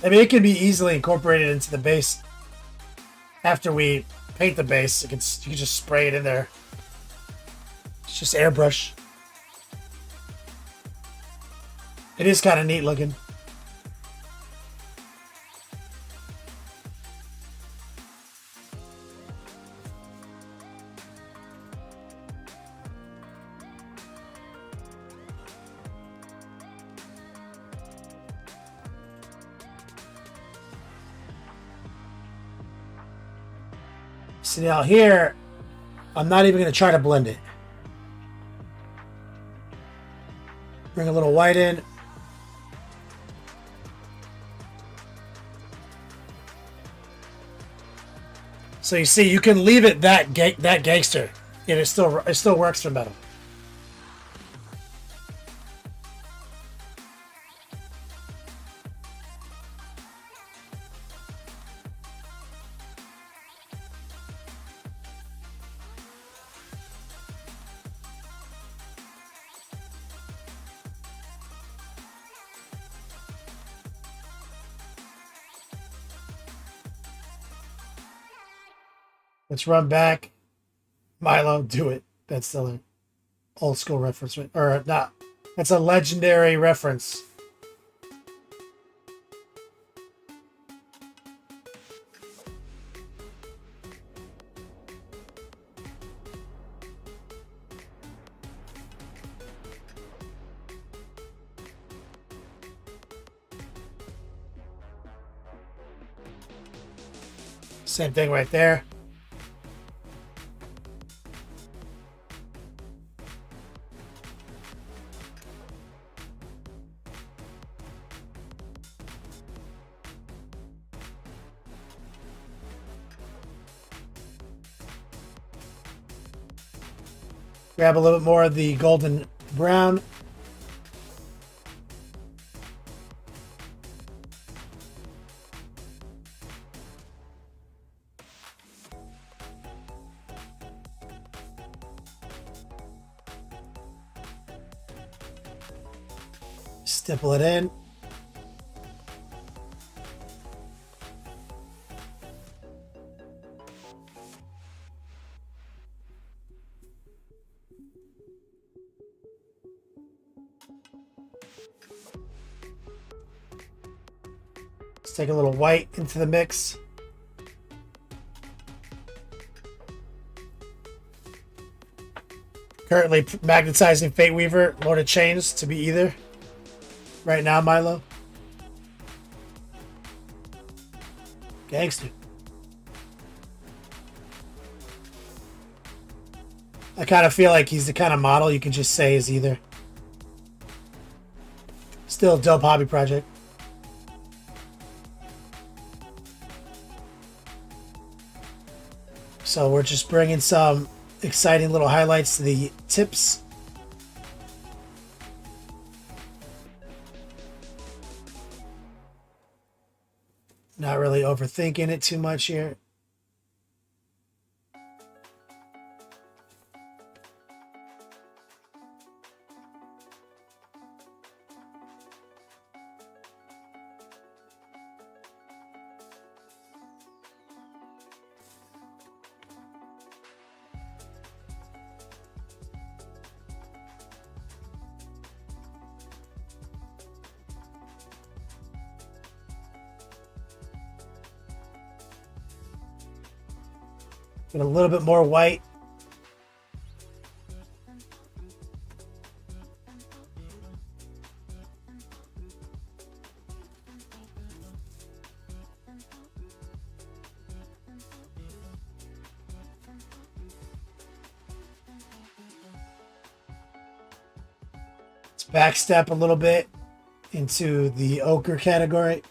I mean, it can be easily incorporated into the base. After we paint the base, you can just spray it in there. It's just airbrush. It is kind of neat looking. See, now here, I'm not even going to try to blend it. Bring a little white in. So you see, you can leave it that gangster, and it still works for metal. Let's run back. Milo, do it. That's still an old school reference, right? Or not. That's a legendary reference. Same thing right there. Grab a little bit more of the golden brown. Stipple it in. Let's take a little white into the mix. Currently magnetizing Fate Weaver, Lord of Chains to be either. Right now, Milo. Gangster. I kind of feel like he's the kind of model you can just say is either. Still a dope hobby project. So we're just bringing some exciting little highlights to the tips. Not really overthinking it too much here. Get a little bit more white. Let's backstep a little bit into the ochre category.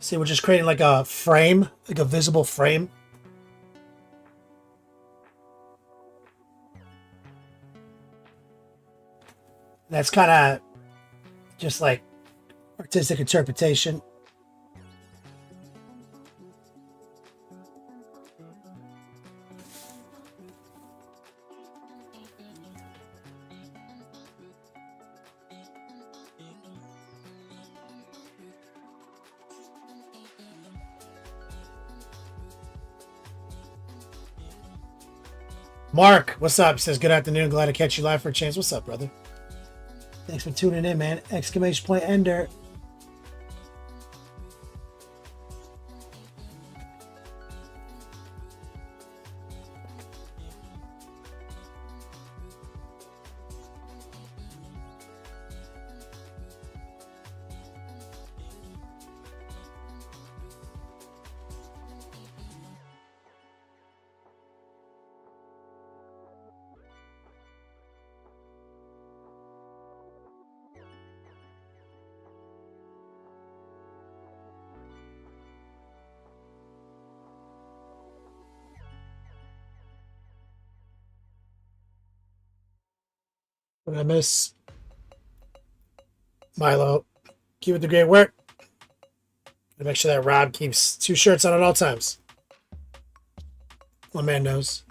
See, we're just creating like a frame, like a visible frame. That's kind of just like artistic interpretation. Mark, what's up? Says, good afternoon. Glad to catch you live for a chance. What's up, brother? Thanks for tuning in, man. Exclamation point Ender. What did I miss? Milo, keep it the great work. Gotta make sure that Rob keeps 2 shirts on at all times. My man knows.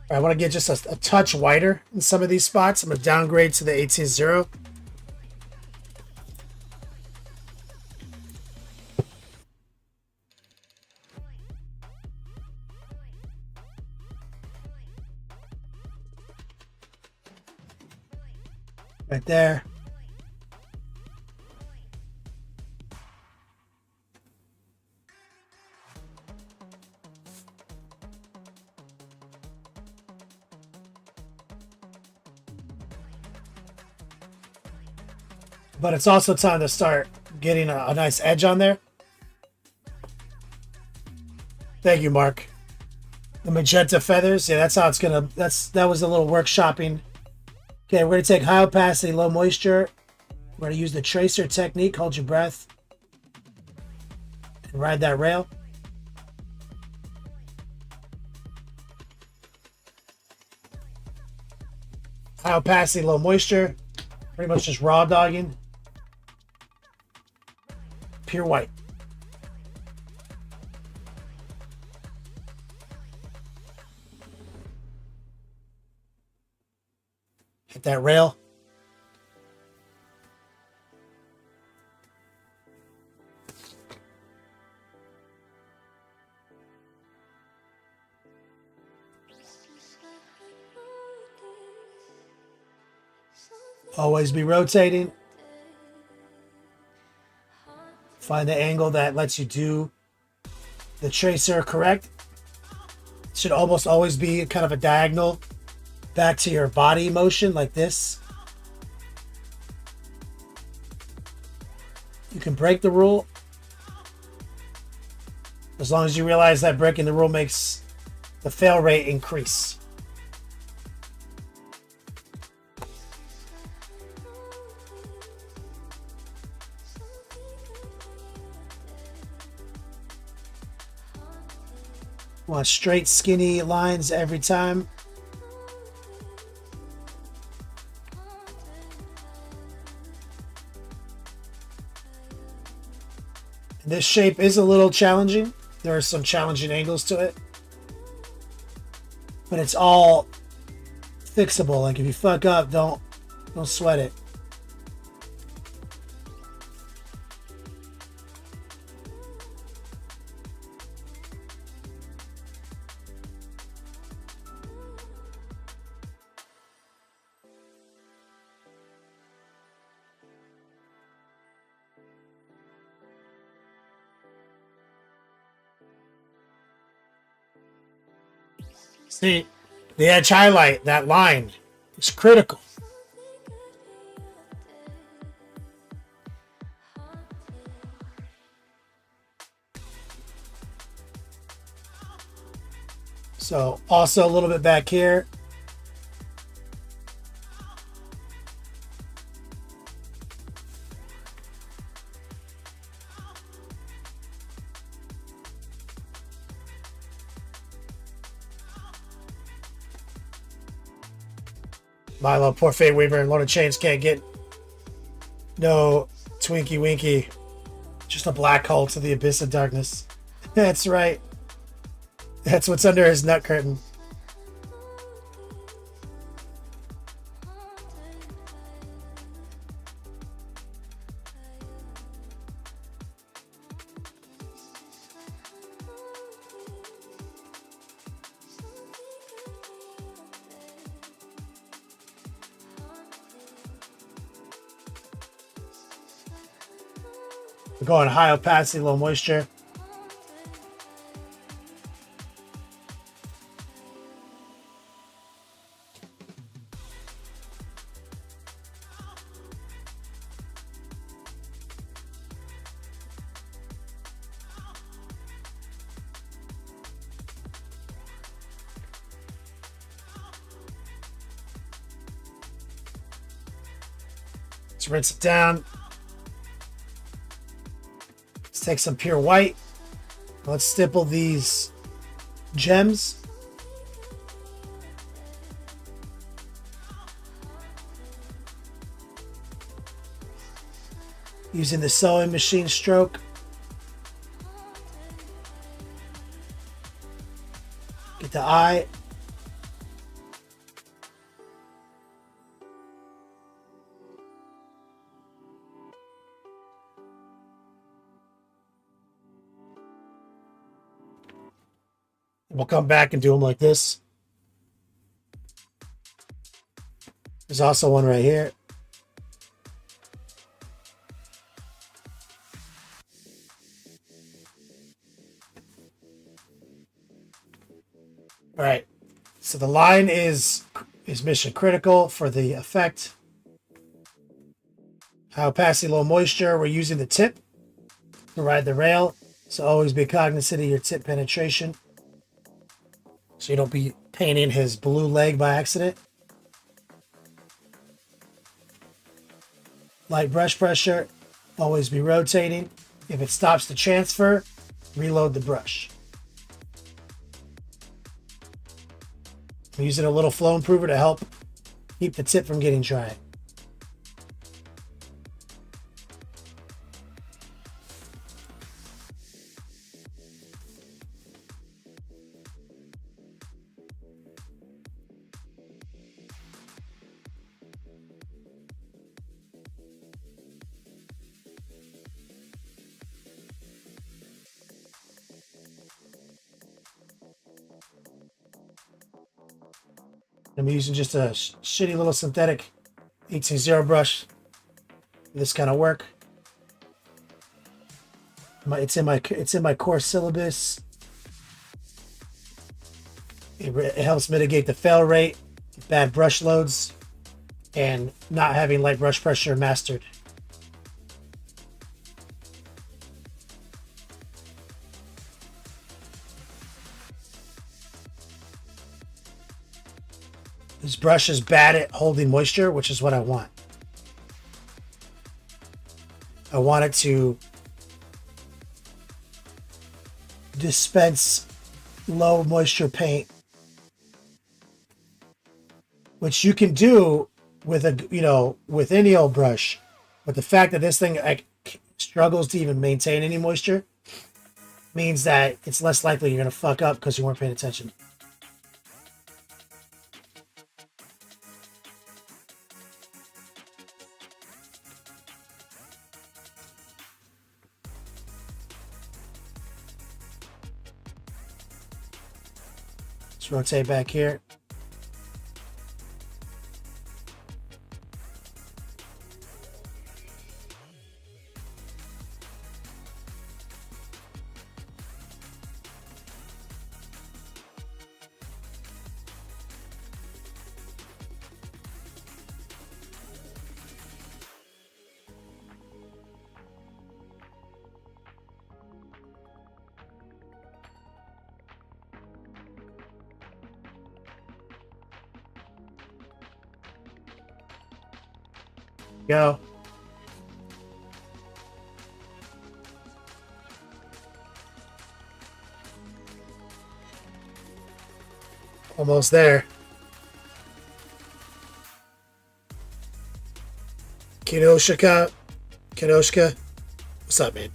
I want to get just a touch whiter in some of these spots. I'm going to downgrade to the 18-0. Right there. But it's also time to start getting a nice edge on there. Thank you, Mark. The magenta feathers. Yeah, that's how it's gonna. That was a little workshopping. Okay, we're gonna take high opacity, low moisture. We're gonna use the tracer technique. Hold your breath and ride that rail. High opacity, low moisture. Pretty much just raw dogging. Pure white. Hit that rail. Always be rotating. Find the angle that lets you do the tracer correct. It should almost always be kind of a diagonal back to your body motion like this. You can break the rule as long as you realize that breaking the rule makes the fail rate increase. Want straight, skinny lines every time. This shape is a little challenging. There are some challenging angles to it. But it's all fixable. Like if you fuck up, don't sweat it. See, the edge highlight, that line, is critical. So also a little bit back here. Milo, poor Fate Weaver and Lord of Chains can't get no Twinkie Winky. Just a black hole to the abyss of darkness. That's right. That's what's under his nut curtain. We're going high opacity, low moisture. Let's rinse it down. Let's take some pure white. Let's stipple these gems. Using the sewing machine stroke. Get the eye. We'll come back and do them like this. There's also one right here. All right. So the line is mission critical for the effect. High opacity, low moisture. We're using the tip to ride the rail. So always be cognizant of your tip penetration, so you don't be painting his blue leg by accident. Light brush pressure, always be rotating. If it stops the transfer, reload the brush. I'm using a little flow improver to help keep the tip from getting dry. I'm using just a shitty little synthetic 18-0 brush for this kind of work. It's in my core syllabus. It helps mitigate the fail rate, bad brush loads, and not having light brush pressure mastered. This brush is bad at holding moisture, which is what I want. I want it to dispense low moisture paint, which you can do with with any old brush. But the fact that this thing like struggles to even maintain any moisture means that it's less likely you're going to fuck up because you weren't paying attention. Let's rotate back here. Go. Almost there. Kinoshka. What's up, man?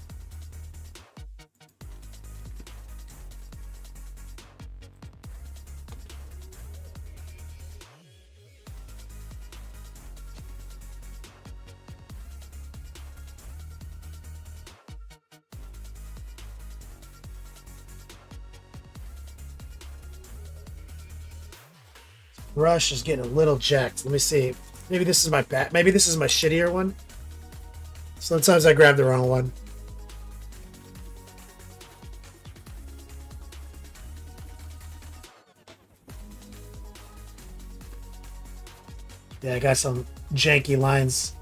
Brush is getting a little jacked. Let me see. Maybe this is my bad. Maybe this is my shittier one. Sometimes I grab the wrong one. Yeah, I got some janky lines.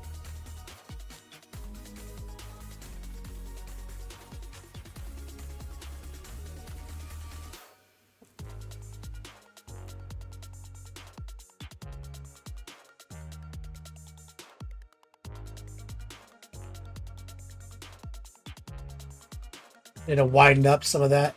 Need to widen up some of that.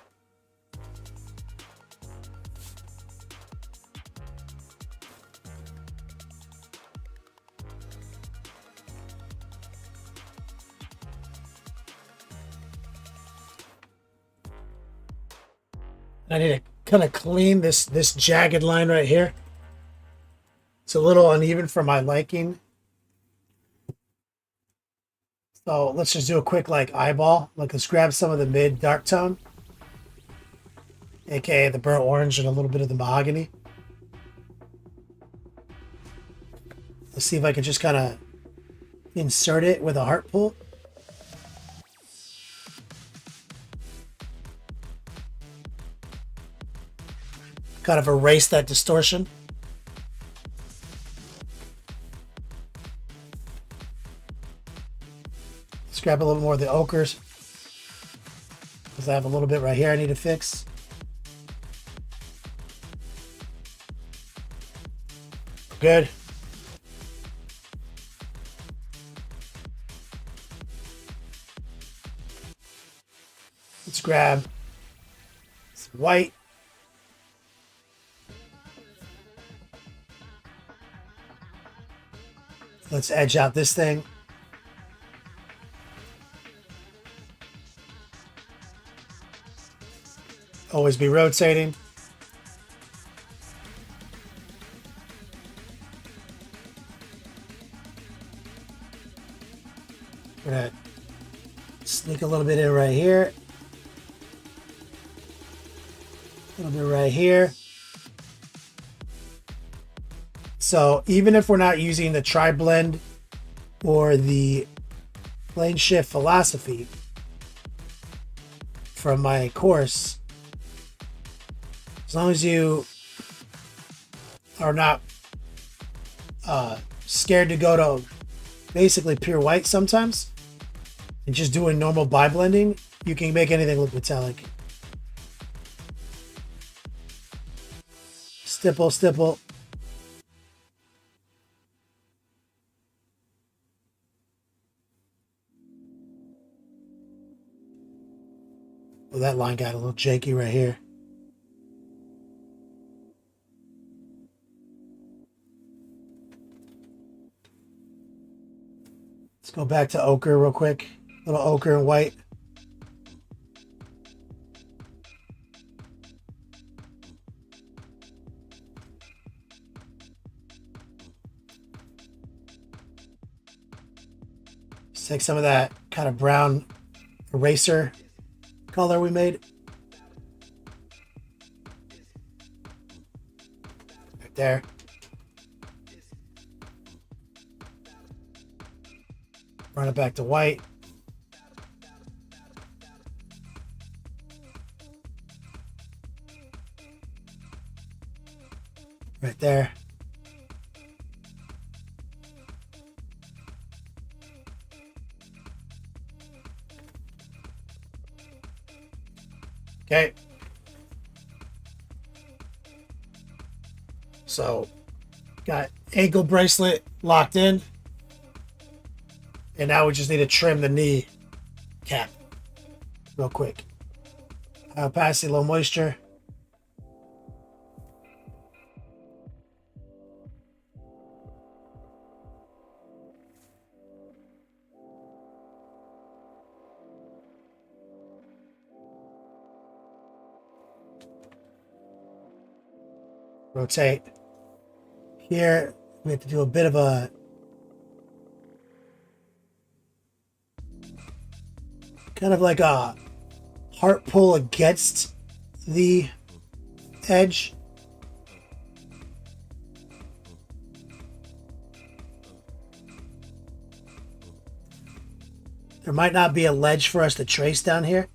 I need to kind of clean this jagged line right here. It's a little uneven for my liking. So let's just do a quick like eyeball. Like let's grab some of the mid dark tone, aka the burnt orange and a little bit of the mahogany. Let's see if I can just kind of insert it with a heart pull. Kind of erase that distortion. Let's grab a little more of the ochres, because I have a little bit right here I need to fix. Good. Let's grab some white. Let's edge out this thing. Always be rotating. We're gonna sneak a little bit in right here. A little bit right here. So even if we're not using the tri-blend or the plane shift philosophy from my course, as long as you are not scared to go to basically pure white sometimes and just doing normal bi-blending, you can make anything look metallic. Stipple, stipple. Well, that line got a little janky right here. Let's go back to ochre real quick. Little ochre and white. Let's take some of that kind of brown eraser color we made. Right there. Run it back to white. Right there. Okay. So, got ankle bracelet locked in. And now we just need to trim the knee cap real quick. High opacity, low moisture. Rotate. Here, we have to do a bit of a kind of like a heart pull against the edge. There might not be a ledge for us to trace down here.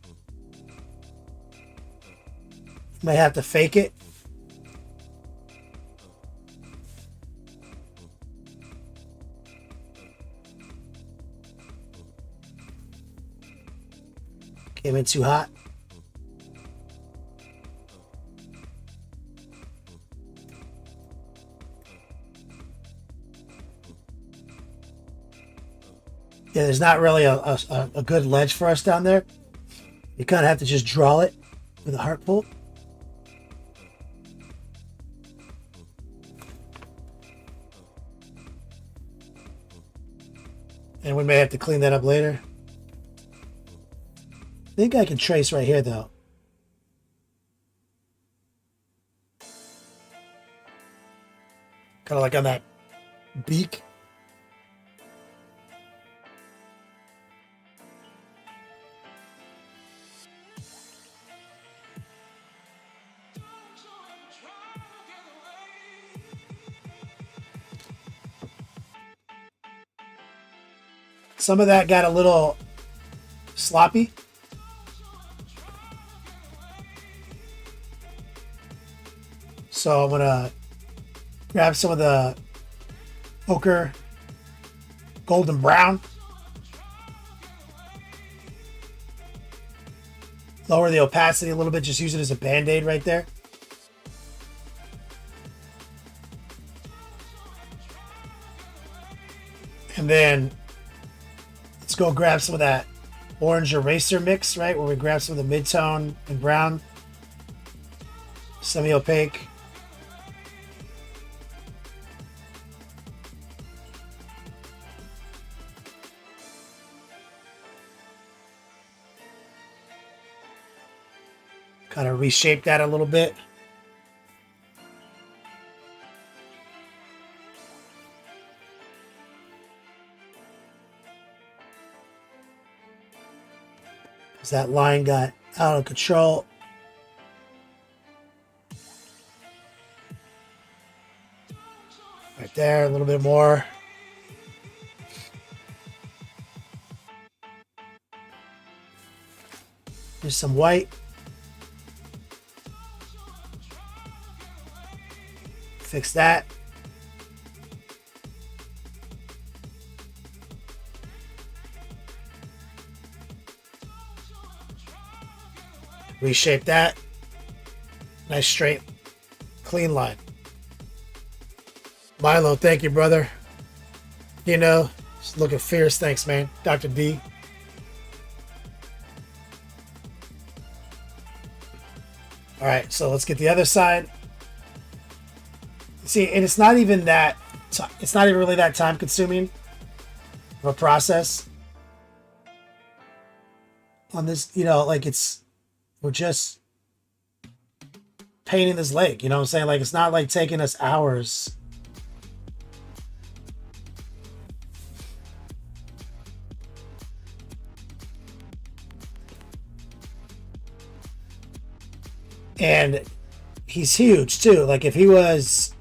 Might have to fake it. Came in too hot. Yeah, there's not really a good ledge for us down there. You kind of have to just draw it with a heart pull. And we may have to clean that up later. I think I can trace right here, though. Kind of like on that beak. Some of that got a little sloppy. So I'm gonna grab some of the ochre golden brown. Lower the opacity a little bit, just use it as a band-aid right there. And then let's go grab some of that orange eraser mix, right? Where we grab some of the mid-tone and brown. Semi-opaque. Kind of reshape that a little bit. Because that line got out of control. Right there, a little bit more. Here's some white. Fix that. Reshape that. Nice straight, clean line. Milo, thank you, brother. You know, just looking fierce. Thanks, man. Dr. D. All right, so let's get the other side. See, and it's not even that. It's not even really that time consuming. of a process on this, you know, like we're just painting this lake, you know what I'm saying? Like, it's not like taking us hours. And he's huge too. Like, if he was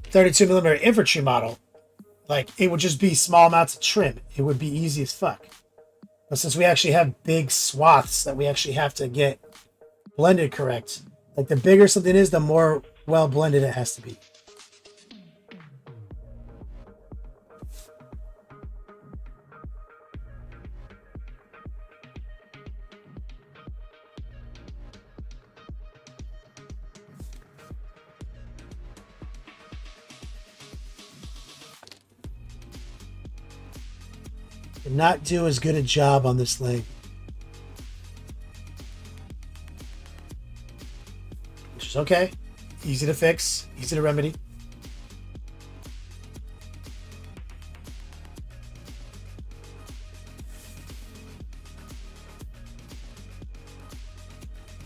32 millimeter infantry model, like, it would just be small amounts of trim. It would be easy as fuck. But since we actually have big swaths that we actually have to get blended correct, like, the bigger something is, the more well blended it has to be. Did not do as good a job on this leg. Which is okay. Easy to fix, easy to remedy.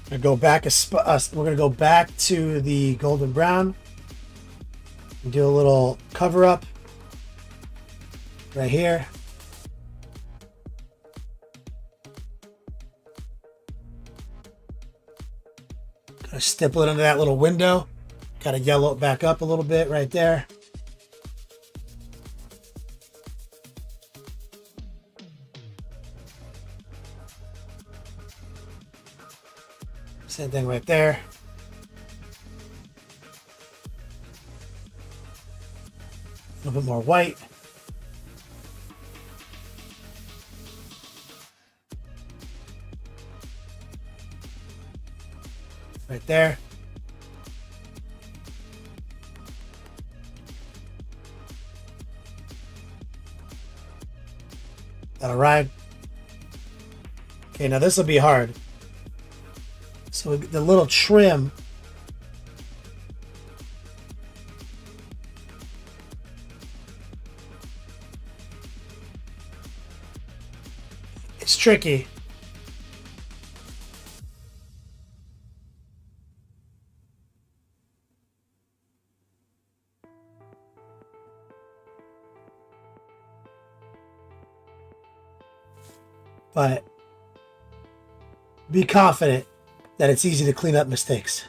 We're gonna go back to the golden brown and do a little cover up right here. Gotta stipple it under that little window. Gotta yellow it back up a little bit right there. Same thing right there. A little bit more white. Right there. That'll ride. Okay, now this will be hard. So the little trim, it's tricky. But be confident that it's easy to clean up mistakes.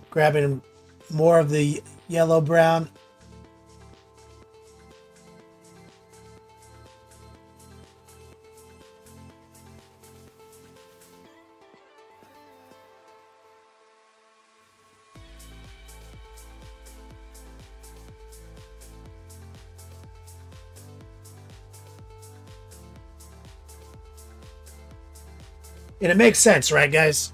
Grabbing more of the yellow brown. And it makes sense, right, guys?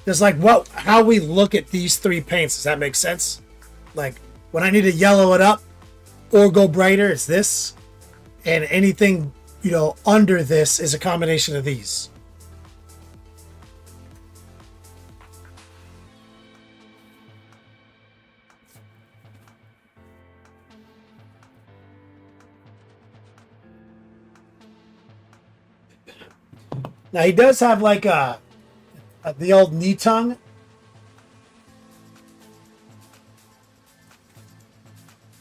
Does like how we look at these three paints, does that make sense? Like, when I need to yellow it up or go brighter, it's this. And anything, you know, under this is a combination of these. Now he does have like the old knee tongue.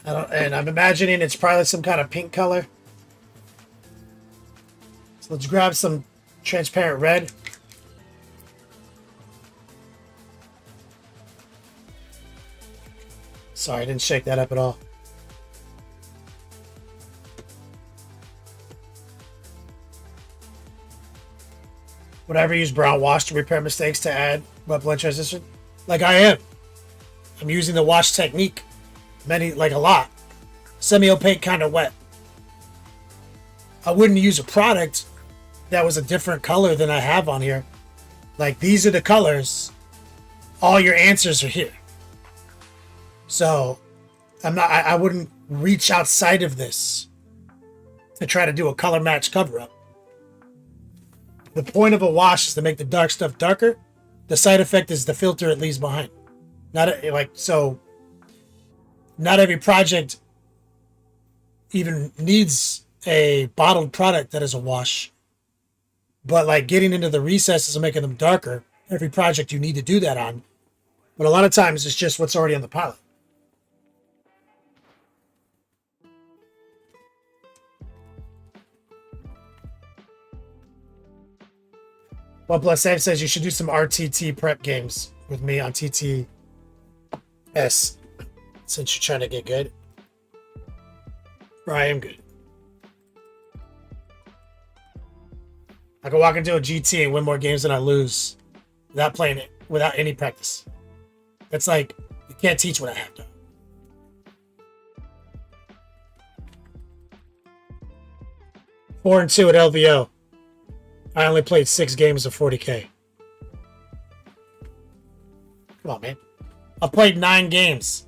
And I'm imagining it's probably some kind of pink color. So let's grab some transparent red. Sorry, I didn't shake that up at all. Would I ever use brown wash to repair mistakes to add wet blend transition? Like, I am. I'm using the wash technique. Like a lot. Semi-opaque, kind of wet. I wouldn't use a product that was a different color than I have on here. Like, these are the colors. All your answers are here. So, I wouldn't reach outside of this to try to do a color match cover up. The point of a wash is to make the dark stuff darker. The side effect is the filter it leaves behind. So. Not every project even needs a bottled product that is a wash. But like getting into the recesses and making them darker, every project you need to do that on. But a lot of times it's just what's already on the palette. OnePlus Sam says you should do some RTT prep games with me on TTS since you're trying to get good. I am good. I can walk into a GT and win more games than I lose without playing it, without any practice. It's like, you can't teach what I have done. Four and 2 at LVO. I only played 6 games of 40K. Come on, man. I've played 9 games.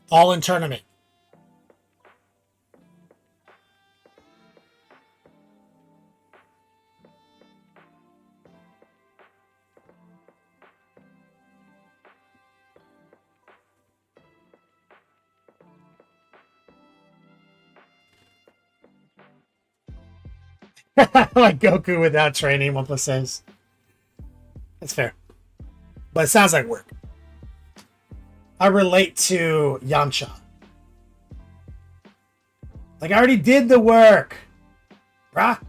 All in tournament. Like Goku without training, OnePlus says. That's fair. But it sounds like work. I relate to Yamcha. Like, I already did the work. Bruh.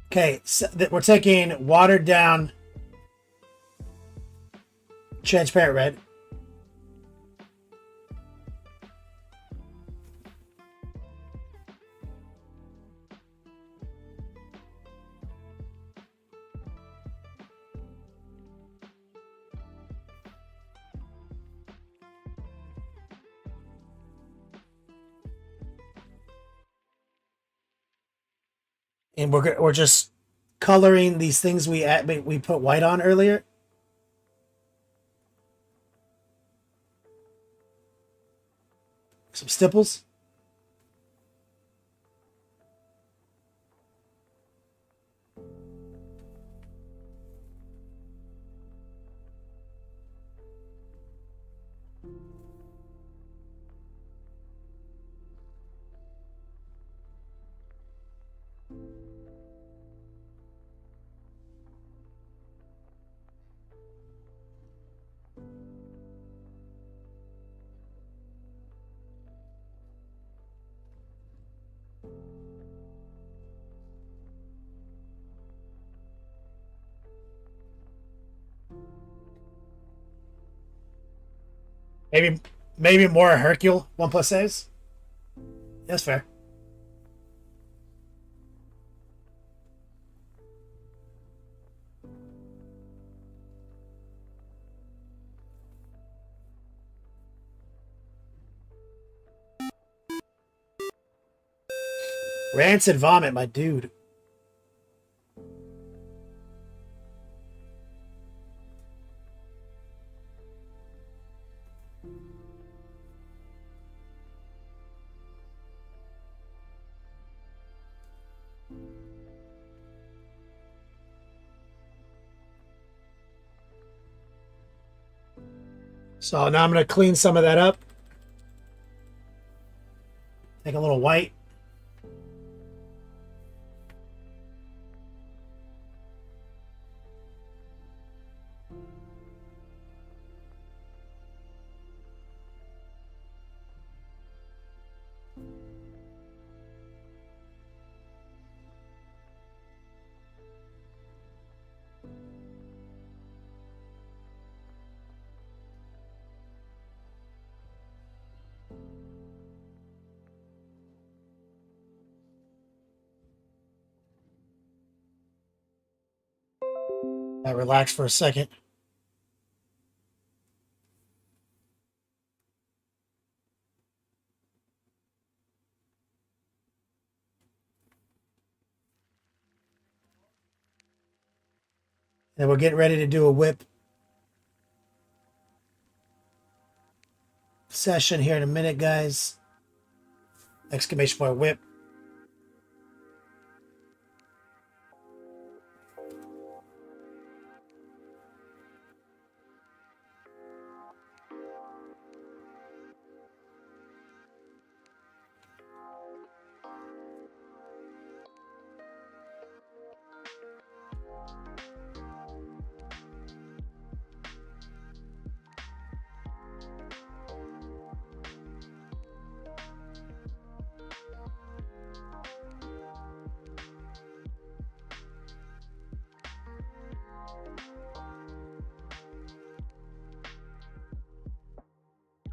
Okay, so we're taking watered down transparent red. And we're just coloring these things we put white on earlier. Some stipples. Maybe more Hercule, OnePlus says. That's fair. Rancid vomit, my dude. So now I'm going to clean some of that up. Take a little white. I relax for a second. And we're getting ready to do a whip. session here in a minute, guys. Exclamation point whip.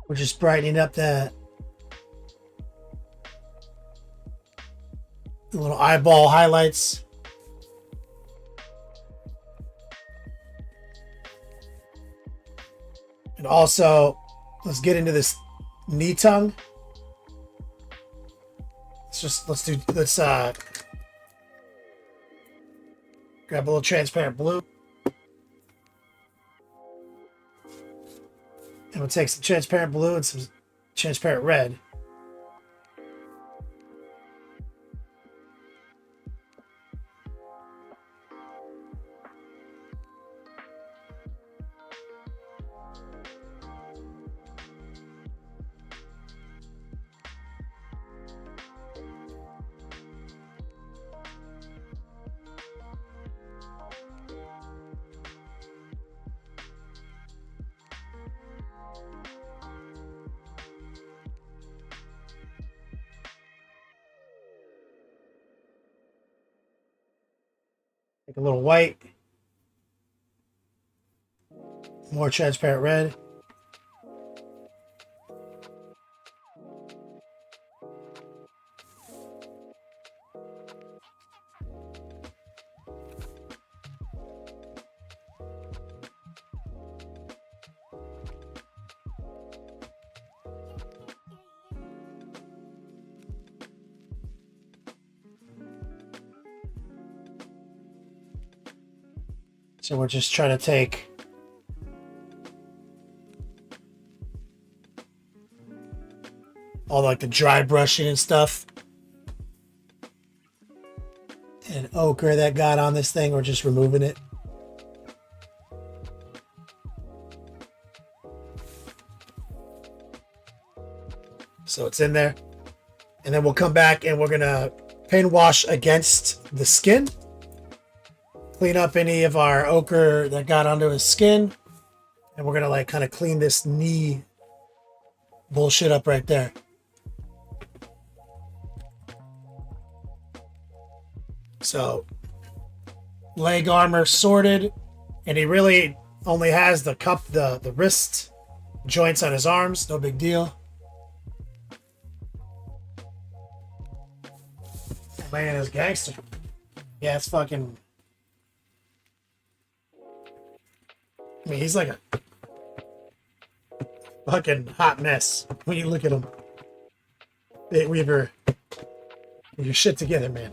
We're just brightening up the little eyeball highlights. And also, let's get into this knee tongue. Let's grab a little transparent blue. And we'll take some transparent blue and some transparent red. Take a little white, more transparent red. So we're just trying to take all like the dry brushing and stuff and ochre that got on this thing. We're just removing it. So it's in there. And then we'll come back and we're gonna paint wash against the skin. Clean up any of our ochre that got onto his skin. And we're gonna like kind of clean this knee bullshit up right there. So leg armor sorted, and he really only has the wrist joints on his arms, no big deal. Man is gangster. Yeah, it's fucking. I mean, he's like a fucking hot mess when you look at him. Hey, Weaver, get your shit together, man.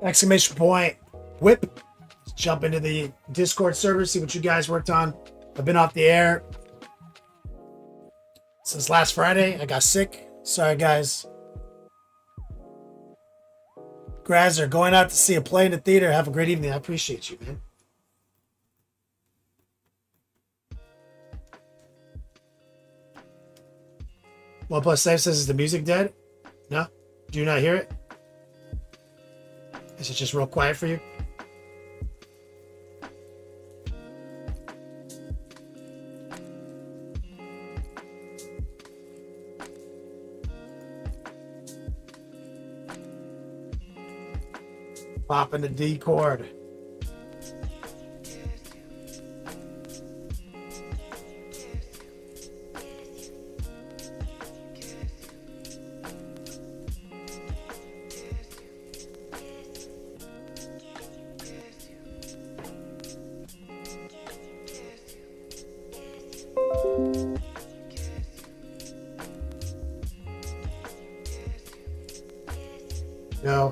Exclamation point, whip. Let's jump into the Discord server, see what you guys worked on. I've been off the air since last Friday. I got sick. Sorry, guys. Grazer, going out to see a play in the theater. Have a great evening. I appreciate you, man. One Plus Safe says, is the music dead? No? Do you not hear it? Is it just real quiet for you? Popping the D chord. No.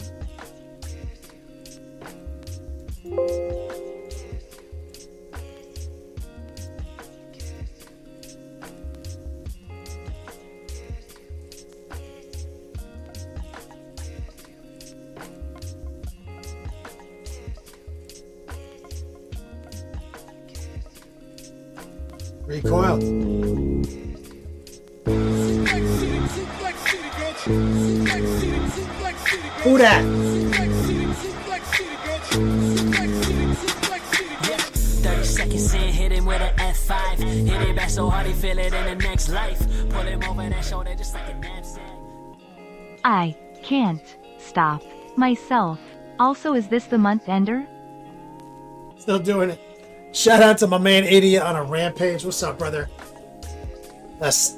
Recoil. Who that? 30 seconds in, hit him with an F5. Hit it back so hard he feel it in the next life. Pull him over that shoulder just like a knapsack. I can't stop myself. Also, is this the month ender? Still doing it. Shout out to my man Idiot on a rampage. What's up, brother? That's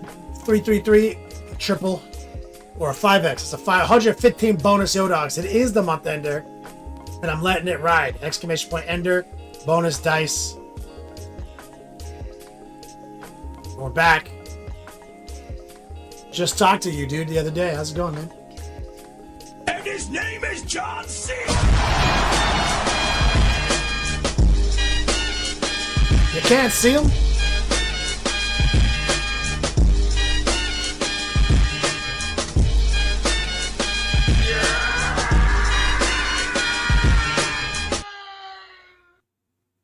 333 triple or a 5x. It's a 515 bonus yo dogs. It is the month ender, and I'm letting it ride. Exclamation point ender, bonus dice. We're back. Just talked to you, dude, the other day. How's it going, man? And his name is John C. You can't see him?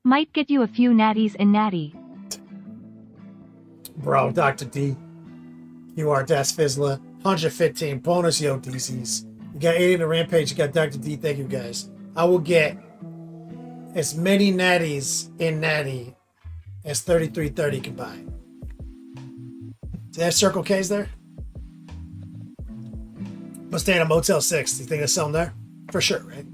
Might get you a few natties and natty. Bro, Dr. D. You are Das Fizzler. 115 bonus yo DCs. You got 80 in the rampage. You got Dr. D. Thank you, guys. I will get as many natties in natty as 3330 can buy. Do they have Circle K's there? I'm staying at Motel 6. Do you think they sell them there? For sure, right?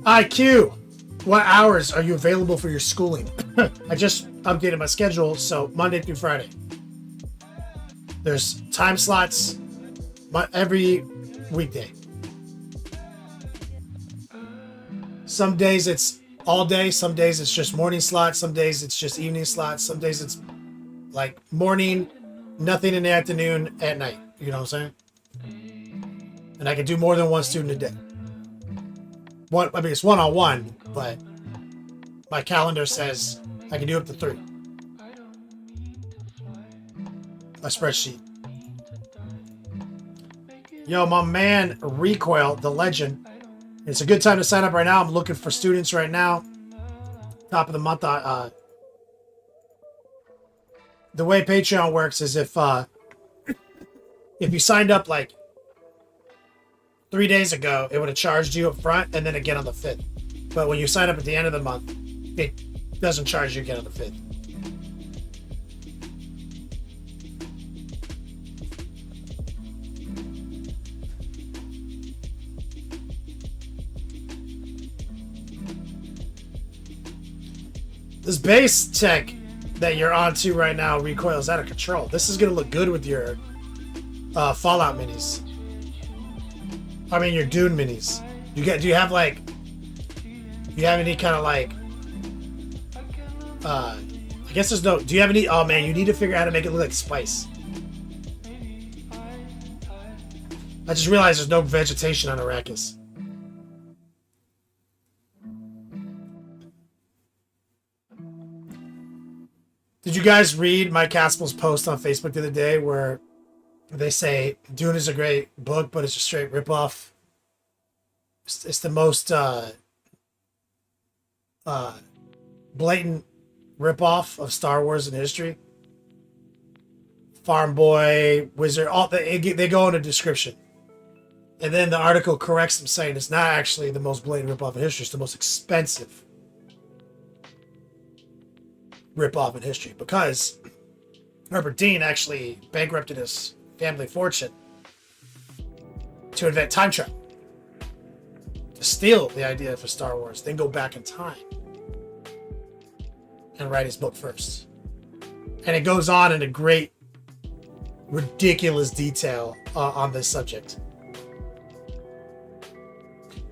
IQ, what hours are you available for your schooling? I just updated my schedule, so Monday through Friday. There's time slots every weekday. Some days it's all day, some days it's just morning slots, some days it's just evening slots, some days it's like morning, nothing in the afternoon, at night. You know what I'm saying? And I can do more than one student a day. It's one-on-one, but my calendar says I can do up to 3. A spreadsheet. Yo, my man Recoil, the legend. It's a good time to sign up right now. I'm looking for students right now. Top of the month. The way Patreon works is if you signed up like 3 days ago, it would have charged you up front and then again on the 5th. But when you sign up at the end of the month, it doesn't charge you again on the 5th. This base tech that you're onto right now, Recoil, is out of control. This is going to look good with your Fallout minis. I mean, your Dune minis. Do you have like, do you have any kind of like, I guess there's no, do you have any, oh man, you need to figure out how to make it look like spice. I just realized there's no vegetation on Arrakis. Did you guys read Mike Caspel's post on Facebook the other day where they say Dune is a great book, but it's a straight ripoff? It's the most blatant ripoff of Star Wars in history. Farm boy, wizard, all they go into description, and then the article corrects them saying it's not actually the most blatant ripoff in history. It's the most expensive ripoff in history because Herbert Dean actually bankrupted his family fortune to invent time travel, to steal the idea for Star Wars, then go back in time and write his book first. And it goes on in a great, ridiculous detail on this subject.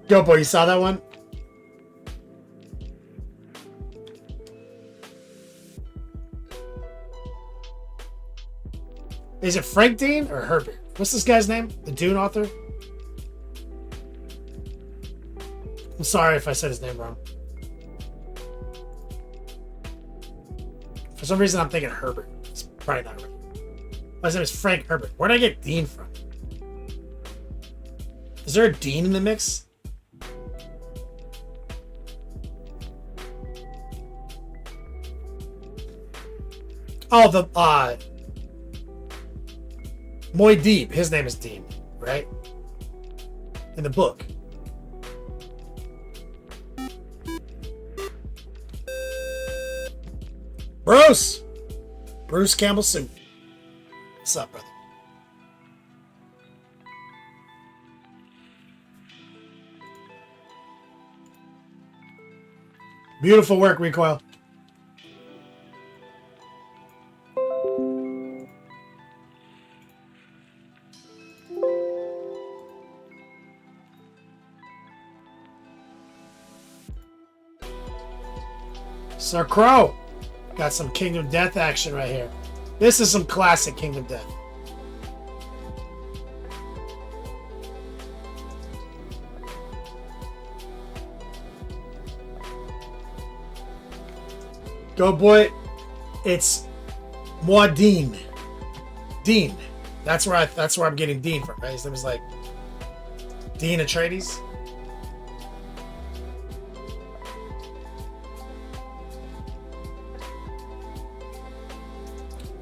Go, boy, you saw that one? Is it Frank Dean or Herbert? What's this guy's name? The Dune author? I'm sorry if I said his name wrong. For some reason, I'm thinking Herbert. It's probably not right. His name is Frank Herbert. Where did I get Dean from? Is there a Dean in the mix? Oh, the Muad'Dib. His name is Dean, right? In the book. Bruce Campbell Soup. What's up, brother? Beautiful work, Recoil. Sir Crow. Got some Kingdom Death action right here. This is some classic Kingdom Death. Go boy. It's Muad'Dib. Dean. That's where I'm getting Dean from, right? His name is like Dean Atreides.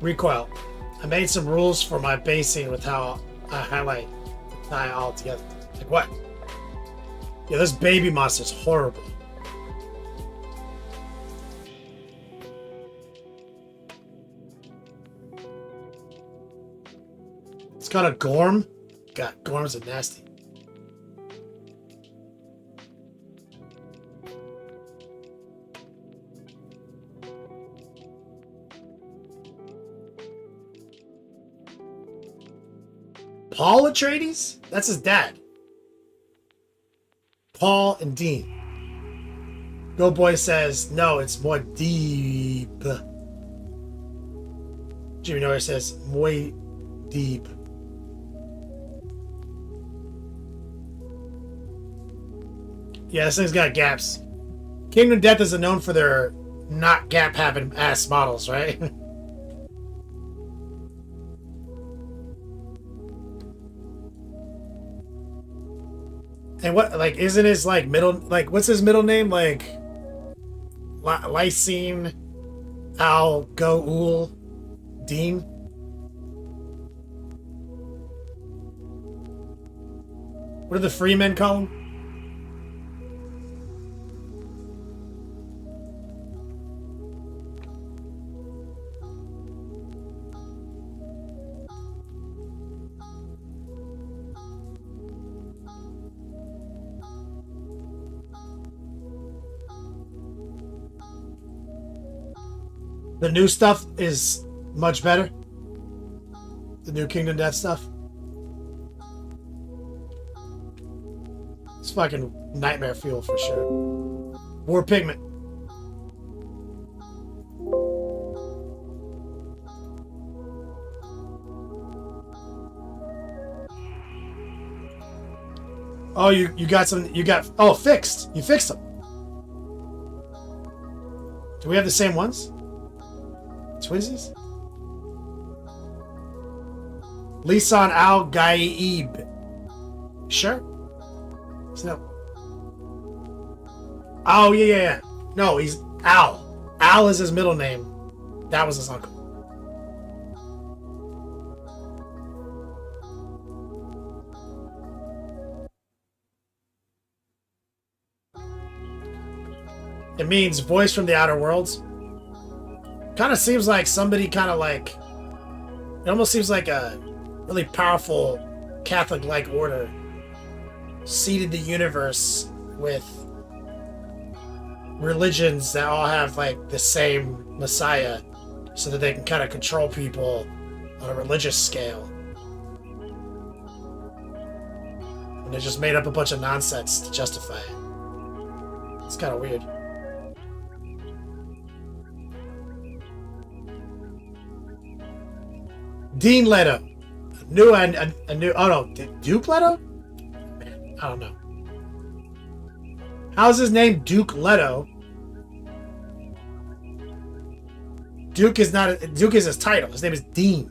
Recoil. I made some rules for my basing with how I highlight the tie all together. Like what? Yeah, this baby monster's horrible. It's got a Gorm. God, Gorms are nasty. Paul Atreides? That's his dad. Paul and Dean. Go Boy says, no, it's Muad'Dib. Jimmy Norris says, Muad'Dib. Yeah, this thing's got gaps. Kingdom Death is known for their not gap having ass models, right? And what, like, isn't his, like, middle, like, what's his middle name? Like, Lysine Al Goul Dean? What do the Freemen call him? The new stuff is much better. The new Kingdom Death stuff. It's fucking nightmare fuel for sure. War Pigment. Oh, you got some, oh, fixed. You fixed them. Do we have the same ones? Twinsies? Lisan Al Gaib. Sure? No. Oh, yeah. No, he's Al. Al is his middle name. That was his uncle. It means voice from the outer worlds. Kind of seems like somebody kind of like... It almost seems like a really powerful Catholic-like order seeded the universe with religions that all have like the same Messiah so that they can kind of control people on a religious scale. And they just made up a bunch of nonsense to justify it. It's kind of weird. Dean Leto. A new. Oh no, Duke Leto. Man, I don't know. How's his name Duke Leto? Duke is not. Duke is his title. His name is Dean.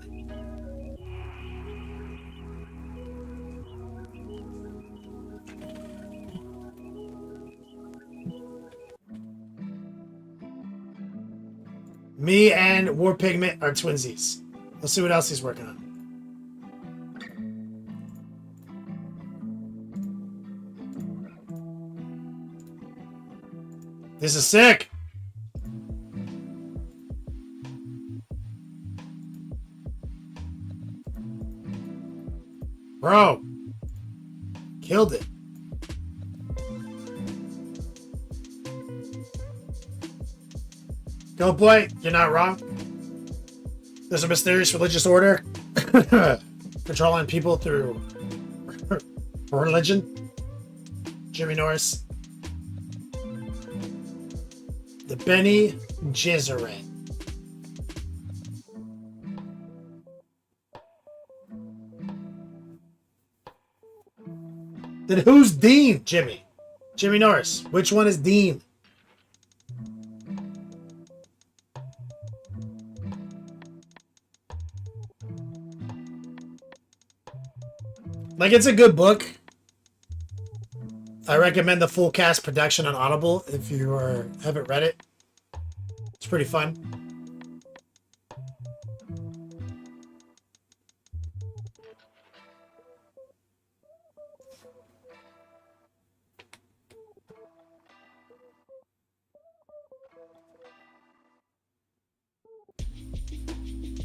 Me and War Pigment are twinsies. Let's see what else he's working on. This is sick. Bro. Killed it. Go boy, you're not wrong. There's a mysterious religious order controlling people through religion. Jimmy Norris. The Bene Gesserit. Then who's Dean, Jimmy? Jimmy Norris. Which one is Dean? Like, it's a good book. I recommend the full cast production on Audible if you haven't read it. It's pretty fun.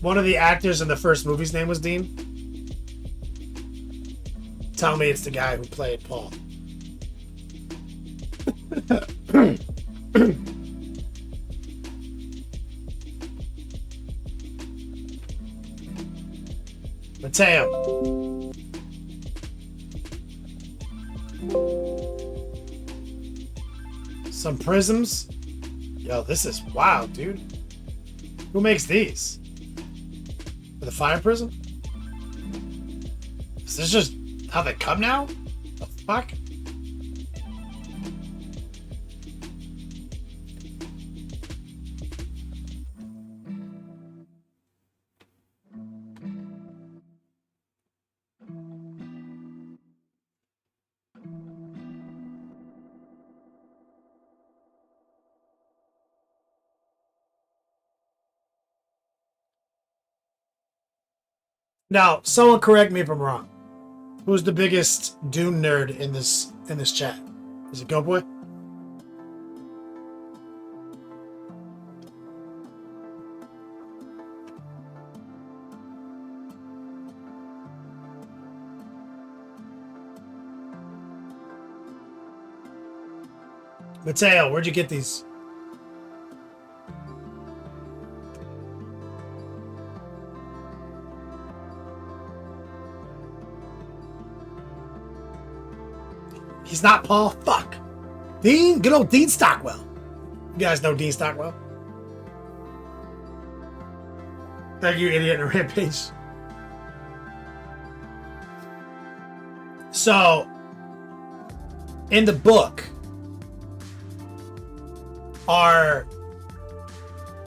One of the actors in the first movie's name was Dean. Tell me it's the guy who played Paul. Mateo. Some prisms. Yo, this is wild, dude. Who makes these? For the fire prism? Is this just how they come now? The fuck? Now, someone correct me if I'm wrong. Who's the biggest Dune nerd in this chat? Is it Go Boy? Mateo, where'd you get these? He's not Paul. Fuck. Dean? Good old Dean Stockwell. You guys know Dean Stockwell? Thank you, idiot, and Rampage. So, in the book,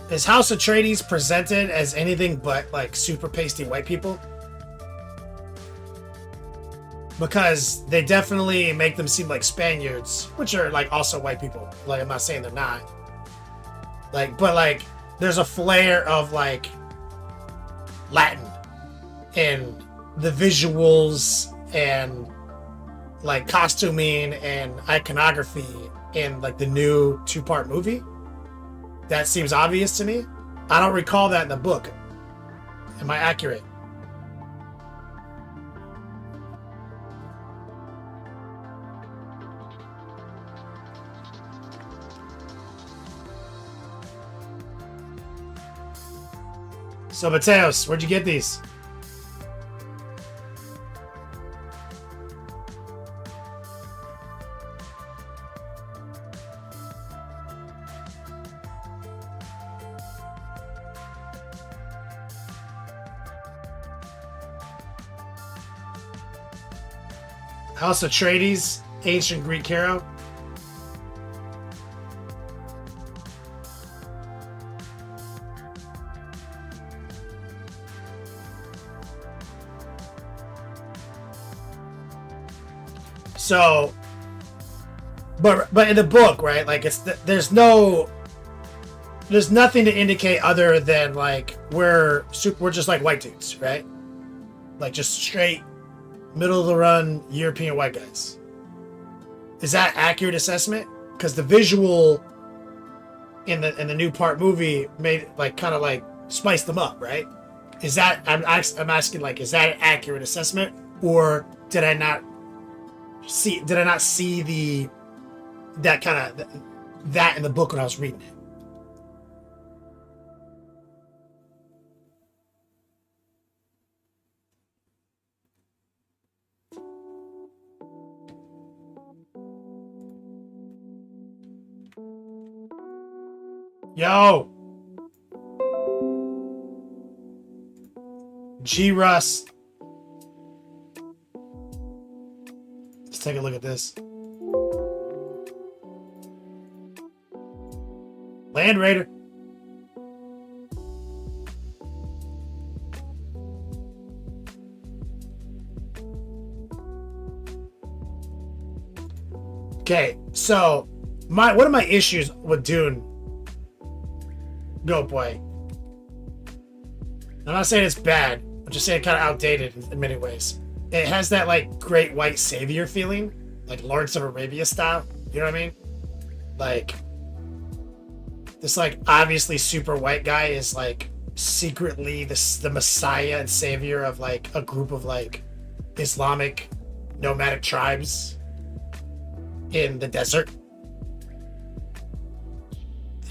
is House Atreides presented as anything but like super pasty white people? Because they definitely make them seem like Spaniards, which are like also white people. Like, I'm not saying they're not. Like, but like, there's a flair of like Latin in the visuals and like costuming and iconography in like the new 2-part movie. That seems obvious to me. I don't recall that in the book. Am I accurate? So, Mateos, where'd you get these? House Atreides, ancient Greek hero. So, but in the book, right? Like there's nothing to indicate other than like we're just like white dudes, right? Like just straight middle of the run European white guys. Is that accurate assessment? Because the visual in the new part movie made like kind of like spiced them up, right? Is that I'm asking like, is that an accurate assessment, or did I not see that kind of that in the book when I was reading it? Yo, G Russ. Let's take a look at this. Land Raider. Okay, so one of my issues with Dune, Goat Boy. I'm not saying it's bad. I'm just saying it's kind of outdated in many ways. It has that like great white savior feeling, like Lawrence of Arabia style. You know what I mean? Like this like obviously super white guy is like secretly the messiah and savior of like a group of like Islamic nomadic tribes in the desert.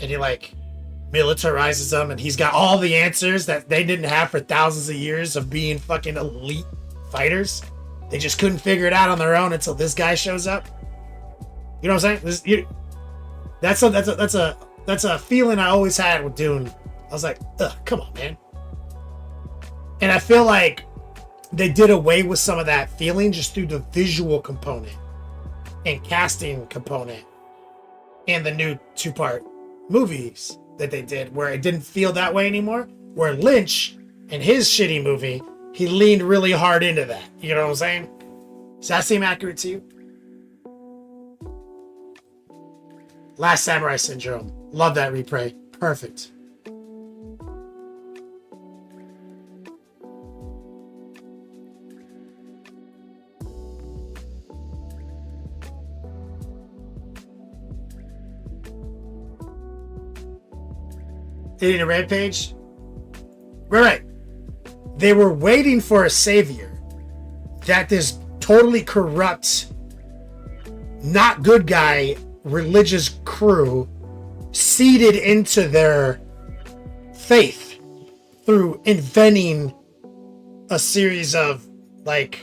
And he like militarizes them, and he's got all the answers that they didn't have for thousands of years of being fucking elite fighters. They just couldn't figure it out on their own until this guy shows up. You know what I'm saying? That's a feeling I always had with Dune. I was like, ugh, come on, man. And I feel like they did away with some of that feeling just through the visual component and casting component in the new 2-part movies that they did, where it didn't feel that way anymore. Where Lynch, in his shitty movie, he leaned really hard into that. You know what I'm saying? Does that seem accurate to you? Last Samurai Syndrome. Love that replay. Perfect. Hitting a rampage? Right. They were waiting for a savior that this totally corrupt, not good guy religious crew seeded into their faith through inventing a series of like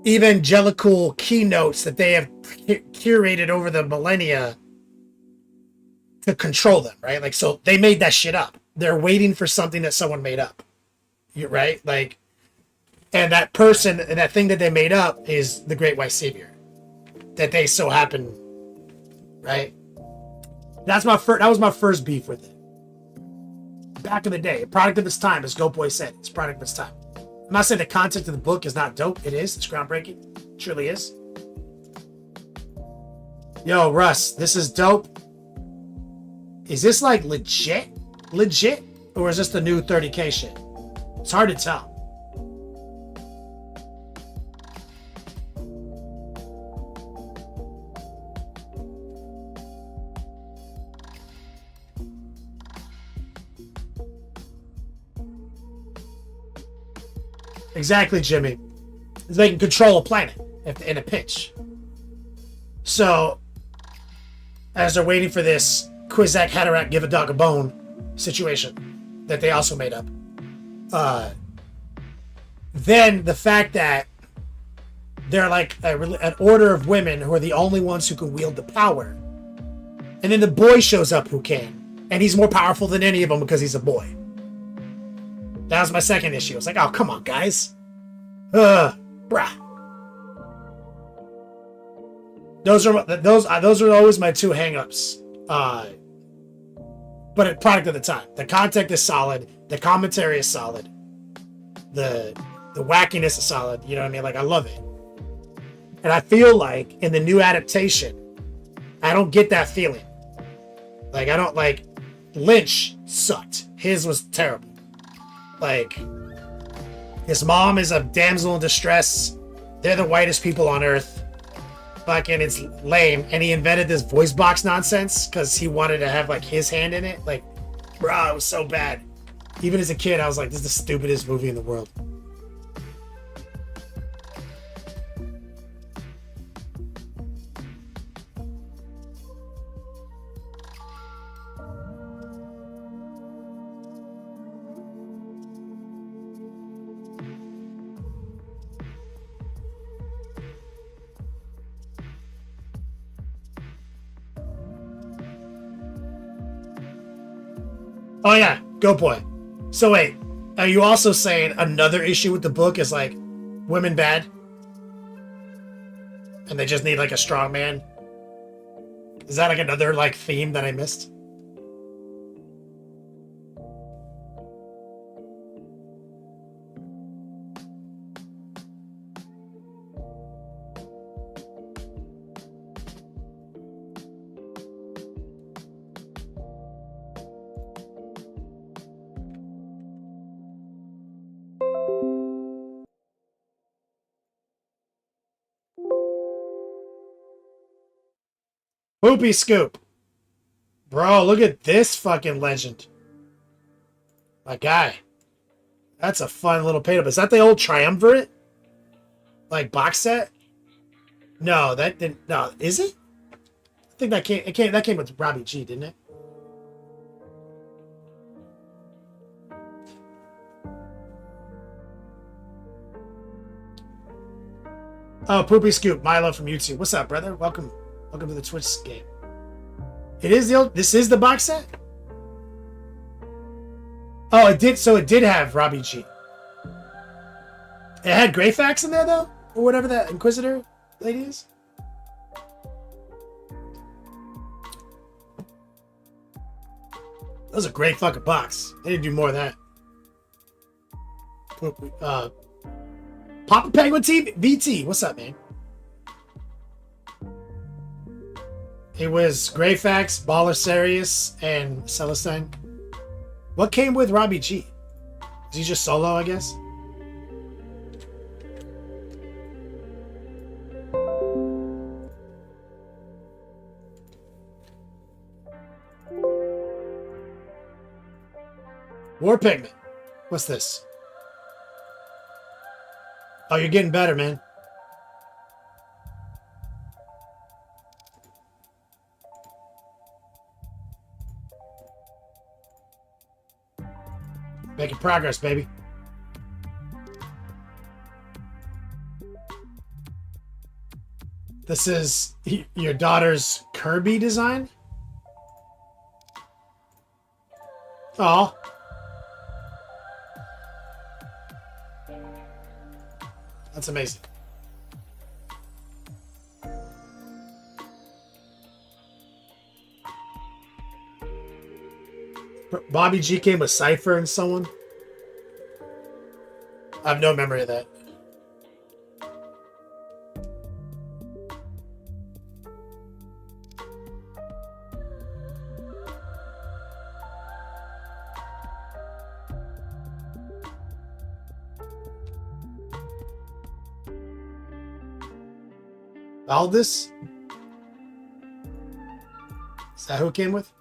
evangelical keynotes that they have curated over the millennia to control them, right? Like, so they made that shit up. They're waiting for something that someone made up. You're right? Like, and that person and that thing that they made up is the Great White Savior that they so happen, right? That was my first beef with it. Back in the day, a product of its time, as Goat Boy said, it's a product of its time. I'm not saying the content of the book is not dope. It is. It's groundbreaking. It truly is. Yo, Russ, this is dope. Is this like legit? Or is this the new 30K shit? It's hard to tell. Exactly, Jimmy. They can control a planet in a pinch. So, as they're waiting for this Quizak Haderach give a dog a bone situation that they also made up. Then the fact that they're like an order of women who are the only ones who can wield the power. And then the boy shows up who can. And he's more powerful than any of them because he's a boy. That was my second issue. I was like, oh, come on, guys. Bruh. Those are always my two hangups. But a product of the time. The content is solid. The commentary is solid. The wackiness is solid. You know what I mean? Like, I love it. And I feel like in the new adaptation, I don't get that feeling. Like, I don't like Lynch sucked. His was terrible. Like, his mom is a damsel in distress. They're the whitest people on earth. Fucking, it's lame. And he invented this voice box nonsense because he wanted to have like his hand in it. Like, bro, it was so bad. Even as a kid, I was like, this is the stupidest movie in the world. Oh yeah, go boy. So wait, are you also saying another issue with the book is like women bad? And they just need like a strong man? Is that like another like theme that I missed? Poopy Scoop. Bro, look at this fucking legend. My guy. That's a fun little paint up. Is that the old Triumvirate? Like box set? No, that didn't. No, is it? I think that came with Robbie G, didn't it? Oh, Poopy Scoop, Milo from YouTube. What's up, brother? Welcome to the Twitch game. It is the old. This is the box set. Oh, it did. So it did have Robbie G. It had Greyfax in there though, or whatever that Inquisitor lady is. That was a great fucking box. They didn't do more of that. Papa Penguin TV VT. What's up, man? It was Greyfax, Baller Sirius, and Celestine. What came with Robbie G? Is he just solo, I guess? War Pigment. What's this? Oh, you're getting better, man. Making progress, baby. This is your daughter's Kirby design? Oh. That's amazing. Bobby G came with Cypher and someone. I have no memory of that. Aldous? Is that who it came with?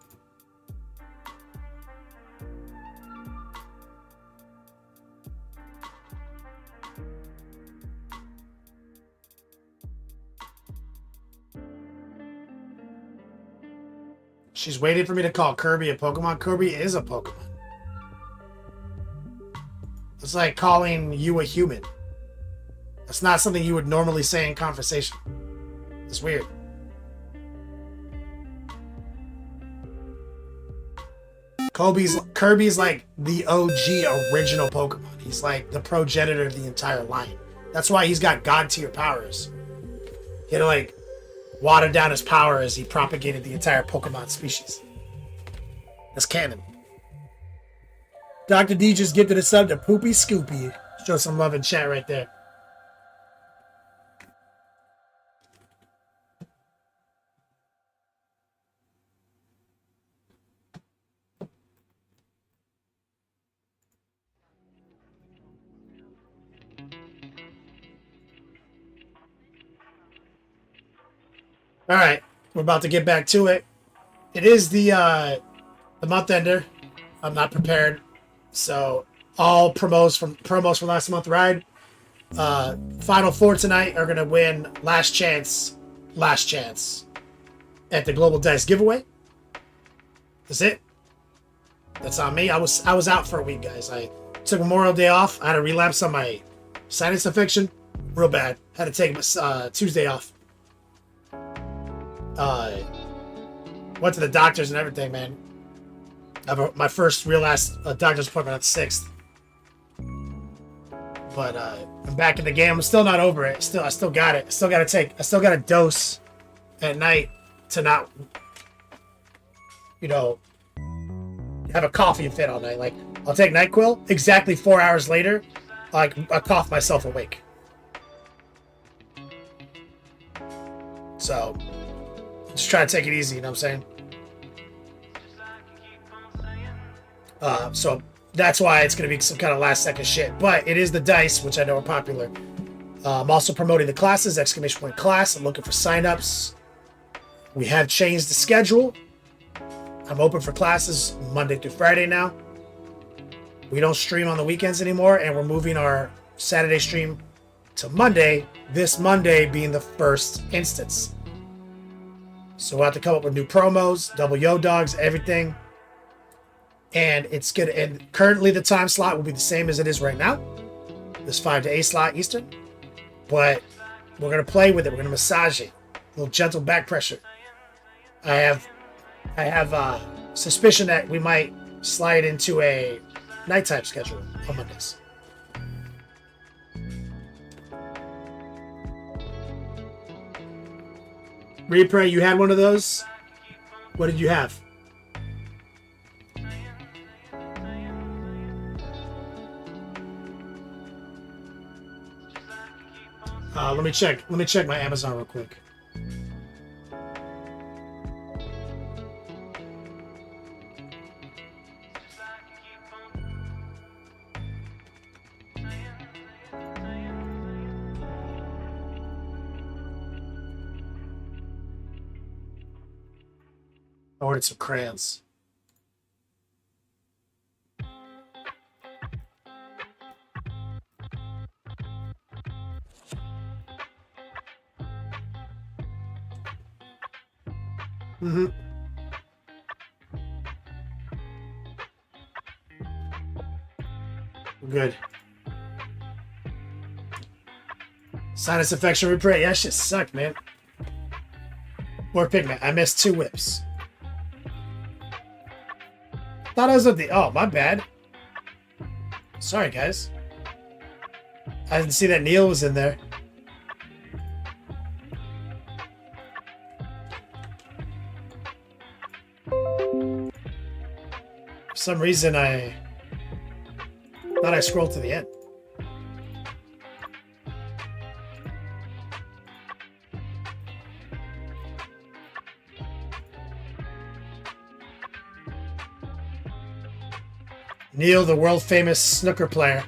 She's waiting for me to call Kirby a Pokemon. Kirby is a Pokemon. It's like calling you a human. That's not something you would normally say in conversation. It's weird. Kirby's like the OG original Pokemon. He's like the progenitor of the entire line. That's why he's got god tier powers. He had to like water down his power as he propagated the entire Pokemon species. That's canon. Dr. D just gifted a sub to Poopy Scoopy. Show some love in chat right there. All right, we're about to get back to it. It is the month ender. I'm not prepared, so all promos from last month ride. Final four tonight are gonna win last chance at the Global Dice giveaway. That's it. That's on me. I was out for a week, guys. I took Memorial Day off. I had a relapse on my sinus infection, real bad. Had to take Tuesday off. Went to the doctors and everything, man. I have my first real last doctor's appointment on the 6th. But I'm back in the game. I'm still not over it. I still got it. I still got a dose at night to not, have a coughing fit all night. Like, I'll take NyQuil. Exactly 4 hours later, I cough myself awake. So, just try to take it easy, you know what I'm saying? So that's why it's going to be some kind of last second shit. But it is the dice, which I know are popular. I'm also promoting the classes, ! Class. I'm looking for signups. We have changed the schedule. I'm open for classes Monday through Friday now. We don't stream on the weekends anymore, and we're moving our Saturday stream to Monday, this Monday being the first instance. So we'll have to come up with new promos, double yo dogs, everything. And it's good. And currently the time slot will be the same as it is right now. This 5 to 8 slot Eastern. But we're going to play with it. We're going to massage it. A little gentle back pressure. I have suspicion that we might slide into a nighttime schedule on Mondays. Repray, you had one of those? What did you have? Let me check my Amazon real quick. I ordered some crayons. Mm-hmm. Good. Sinus infection repair. Yeah, that shit sucked, man. More pigment. I missed 2 whips. Thought I was at the... Oh, my bad. Sorry, guys. I didn't see that Neil was in there. For some reason, I thought I scrolled to the end. Neil, the world famous snooker player.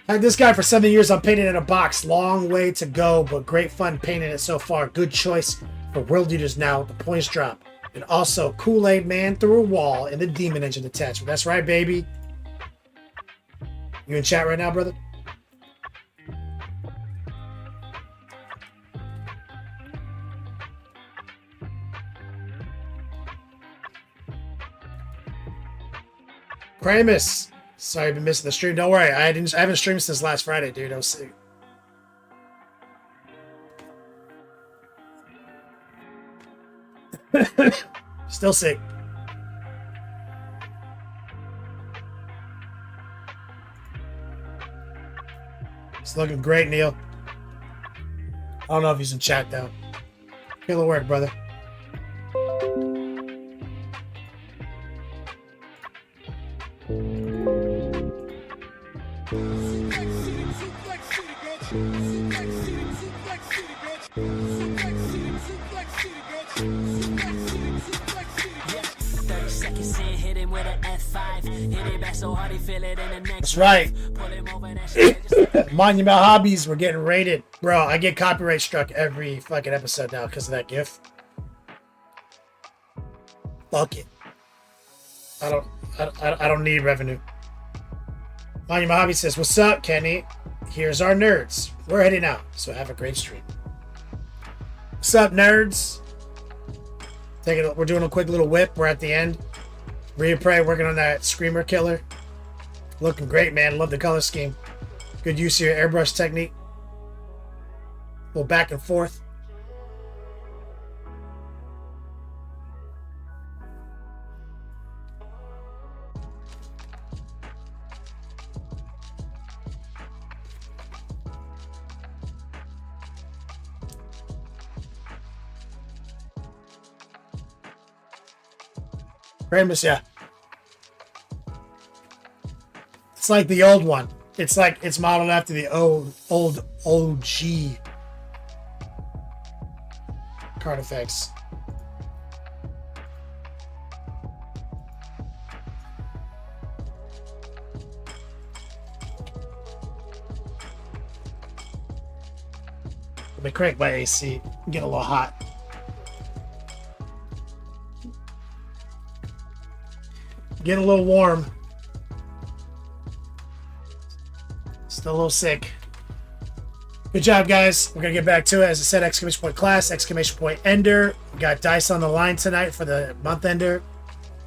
Had this guy for 7 years. I'm painting in a box. Long way to go, but great fun painting it so far. Good choice for world leaders now. The points drop. And also, Kool-Aid Man through a wall and the Demon Engine attachment. That's right, baby. You in chat right now, brother? Primus. Sorry, I've been missing the stream. Don't worry. I haven't streamed since last Friday, dude. I was sick. Still sick. It's looking great, Neil. I don't know if he's in chat though. Killer work, brother. That's right. Monument Hobbies, we're getting rated. Bro, I get copyright struck every fucking episode now because of that GIF. Fuck it. I don't need revenue. Monument Hobby says, "What's up, Kenny? Here's our nerds. We're heading out, so have a great stream." What's up, nerds? We're doing a quick little whip. We're at the end. Reapray working on that Screamer Killer. Looking great, man. Love the color scheme. Good use of your airbrush technique. A little back and forth. Ramus, yeah. It's like the old one. It's like it's modeled after the old OG card effects. Let me crank my AC. Get a little hot. Get a little warm. Still a little sick. Good job, guys. We're going to get back to it. As I said, exclamation point class, exclamation point ender. We got dice on the line tonight for the month ender.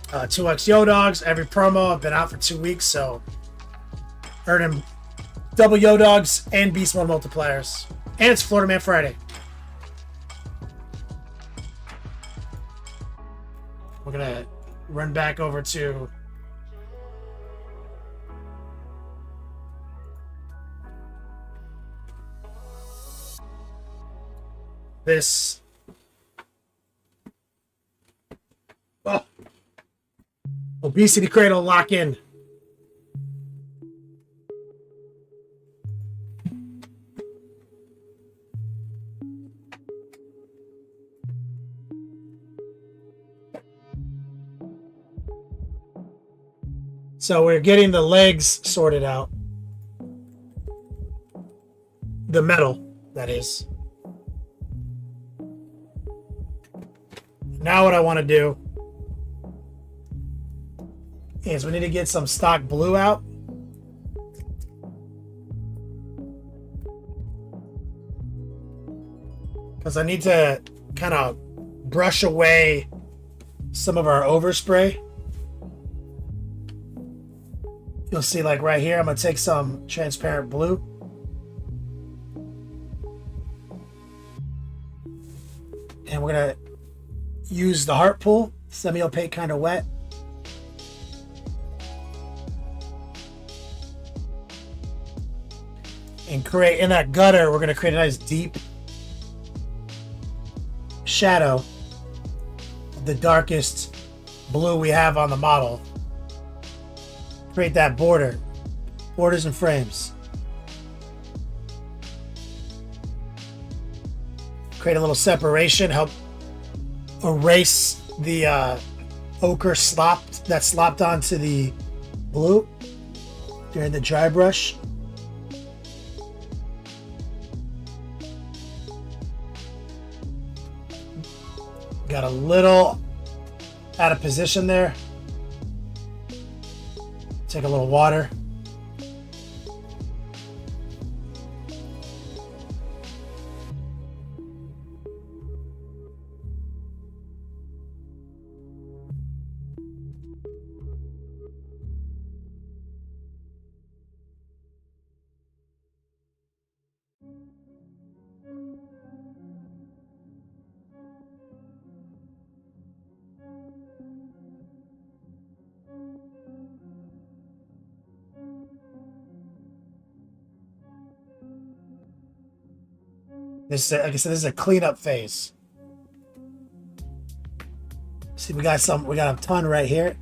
2x Yo Dogs. Every promo. I've been out for 2 weeks, so earning double Yo Dogs and Beast Mode multipliers. And it's Florida Man Friday. We're going to run back over to this. Oh. Obesity Cradle lock in. So we're getting the legs sorted out. The metal, that is. Now what I want to do is we need to get some stock blue out. Because I need to kind of brush away some of our overspray. You'll see like right here, I'm going to take some transparent blue. And we're going to use the heart pool, semi-opaque, kind of wet. And create, in that gutter, we're going to create a nice deep shadow of the darkest blue we have on the model. Create that border, borders and frames. Create a little separation, help erase the ochre that slopped onto the blue during the dry brush. Got a little out of position there. Take a little water. This, like I said, this is a cleanup phase. See, we got a ton right here.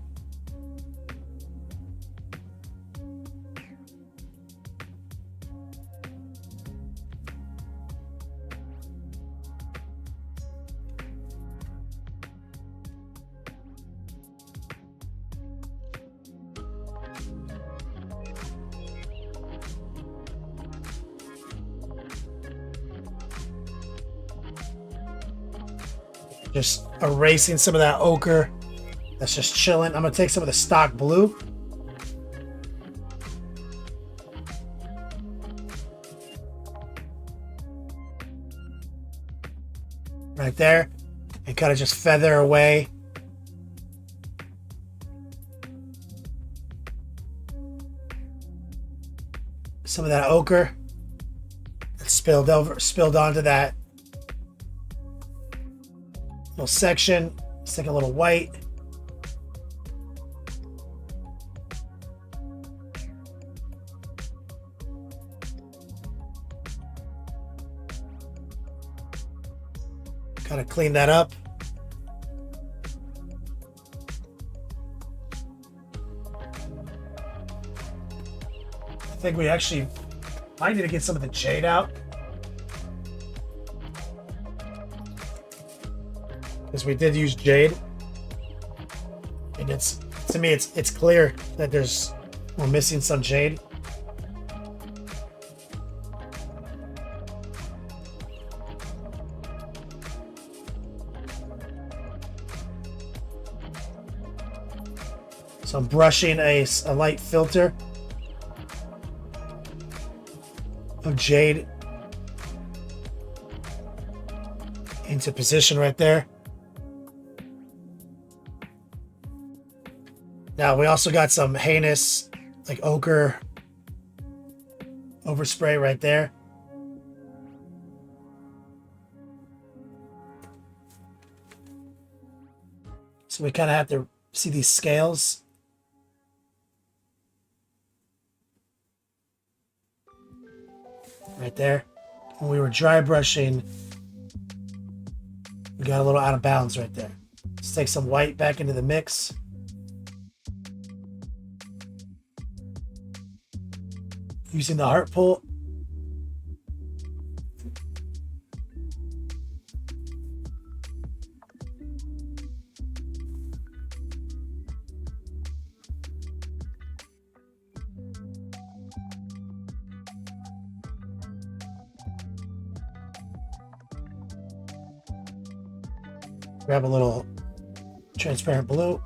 Just erasing some of that ochre that's just chilling. I'm gonna take some of the stock blue. Right there. And kind of just feather away. Some of that ochre that spilled onto that little section. Let's take a little white. Kind of clean that up. I think we actually might need to get some of the jade out. Because we did use jade, and it's, to me, it's clear that we're missing some jade. So I'm brushing a light filter of jade into position right there. Now we also got some heinous, like ochre overspray right there. So we kind of have to see these scales. Right there. When we were dry brushing, we got a little out of bounds right there. Let's take some white back into the mix. Using the heart pull. Grab a little transparent blue.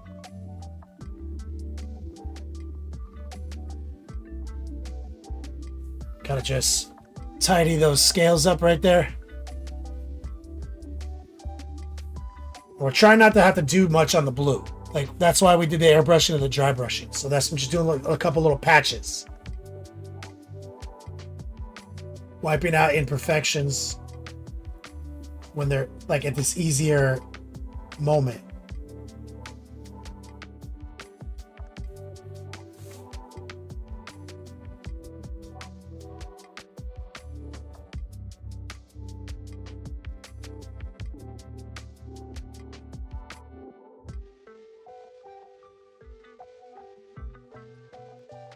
Kind of just tidy those scales up right there. We're trying not to have to do much on the blue. Like, that's why we did the airbrushing and the dry brushing. So I'm just doing a couple little patches. Wiping out imperfections when they're like at this easier moment.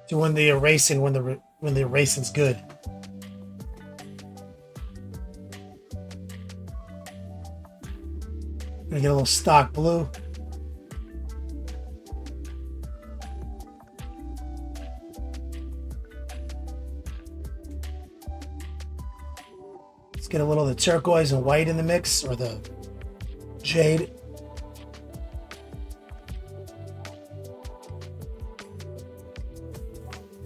Doing the erasing when the erasing's good. Gonna get a little stock blue. Let's get a little of the turquoise and white in the mix, or the jade.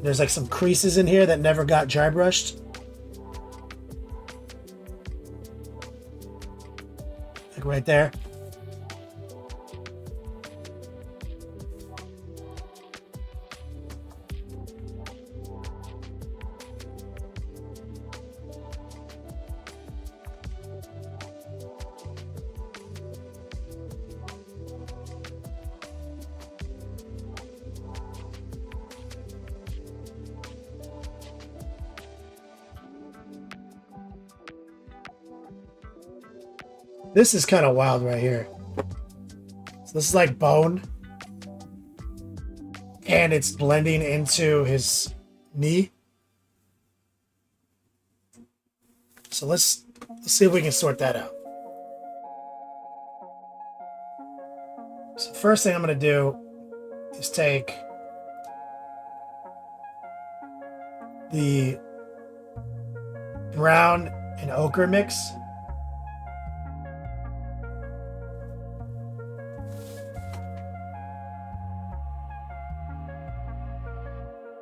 There's like some creases in here that never got dry brushed. Like right there. This is kind of wild right here. So this is like bone. And it's blending into his knee. So let's see if we can sort that out. So the first thing I'm going to do is take the brown and ochre mix.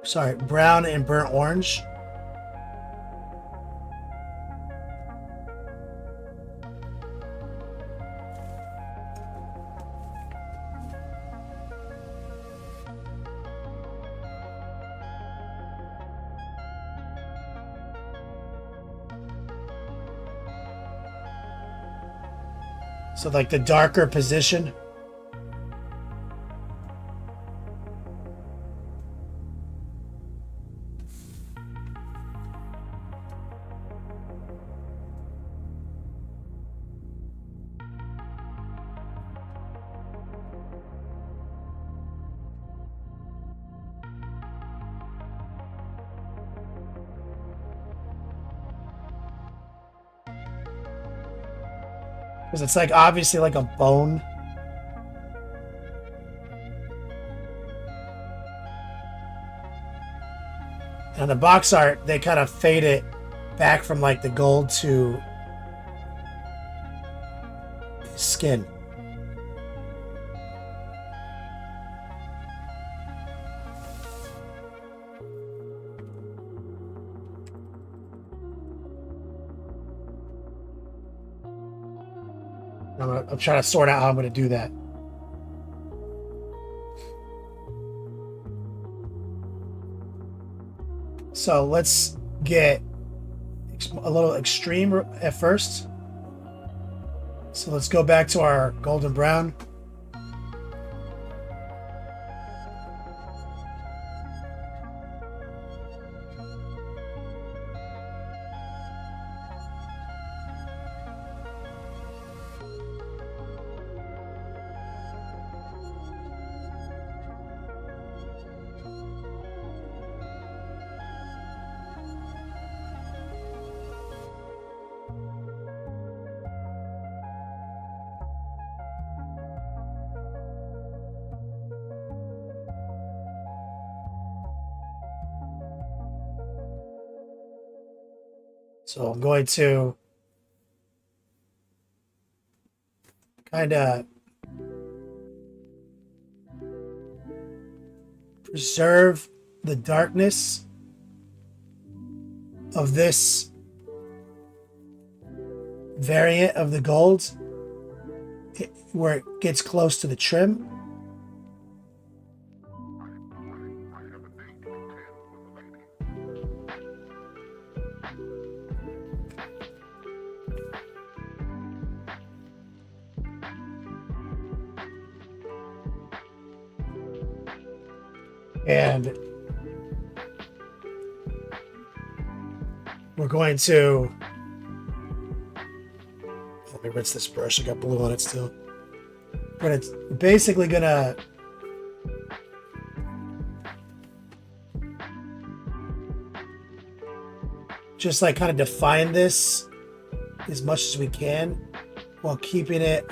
Sorry, brown and burnt orange. So like the darker position. Because it's like obviously like a bone. And the box art, they kind of fade it back from like the gold to his skin. I'm trying to sort out how I'm going to do that. So let's get a little extreme at first. So let's go back to our golden brown. So I'm going to kind of preserve the darkness of this variant of the gold where it gets close to the trim. And we're going to, let me rinse this brush. I got blue on it still. But it's basically gonna just like kind of define this as much as we can while keeping it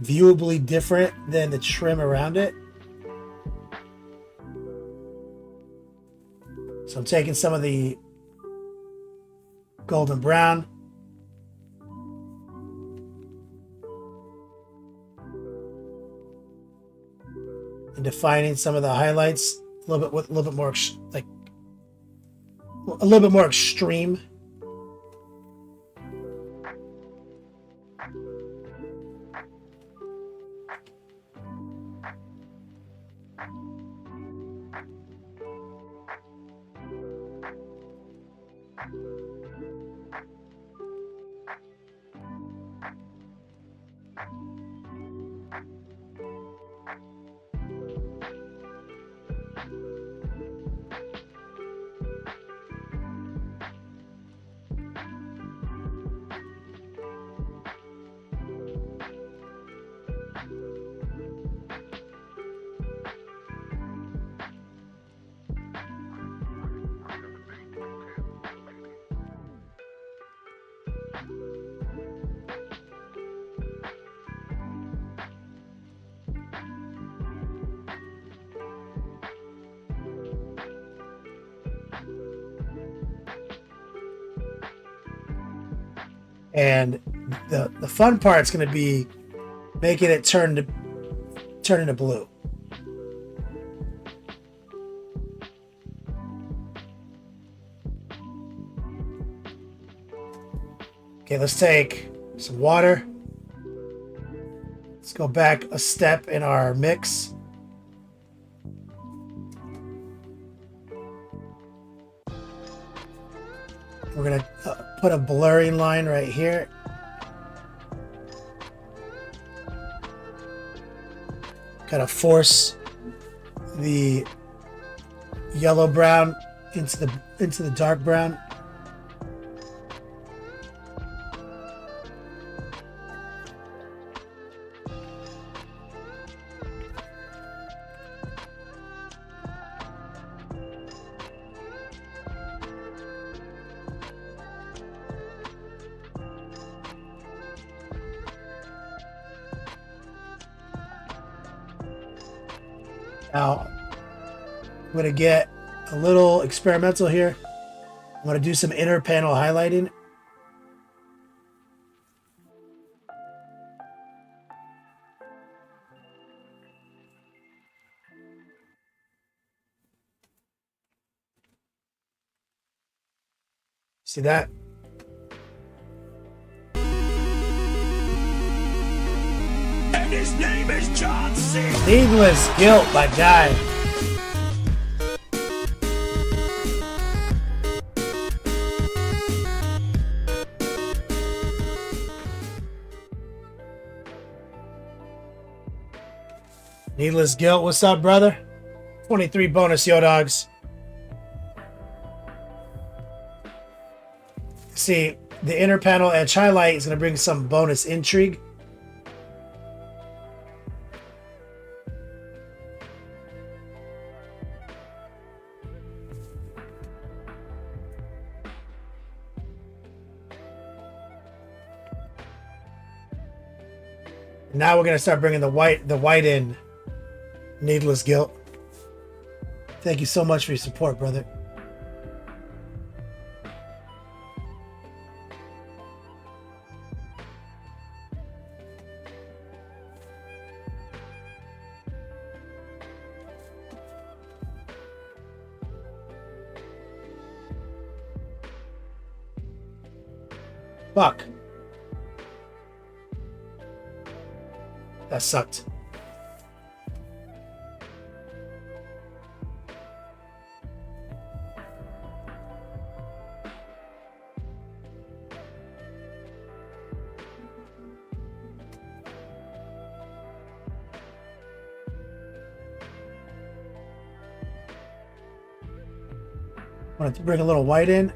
viewably different than the trim around it. So I'm taking some of the golden brown. And defining some of the highlights a little bit with a little bit more like a little bit more extreme. And the fun part's going to be making it turn into blue. Okay, let's take some water. Let's go back a step in our mix. We're going to put a blurring line right here. Kind of force the yellow brown into the dark brown. Now, I'm going to get a little experimental here. I'm going to do some inner panel highlighting. See that? And his name is John C. Needless guilt, my guy. Needless guilt, what's up, brother? 23 bonus, yo dogs. See, the inner panel edge highlight is going to bring some bonus intrigue. Now we're going to start bringing the white in. Needless guilt. Thank you so much for your support, brother. Fuck. That sucked. Want to bring a little white in.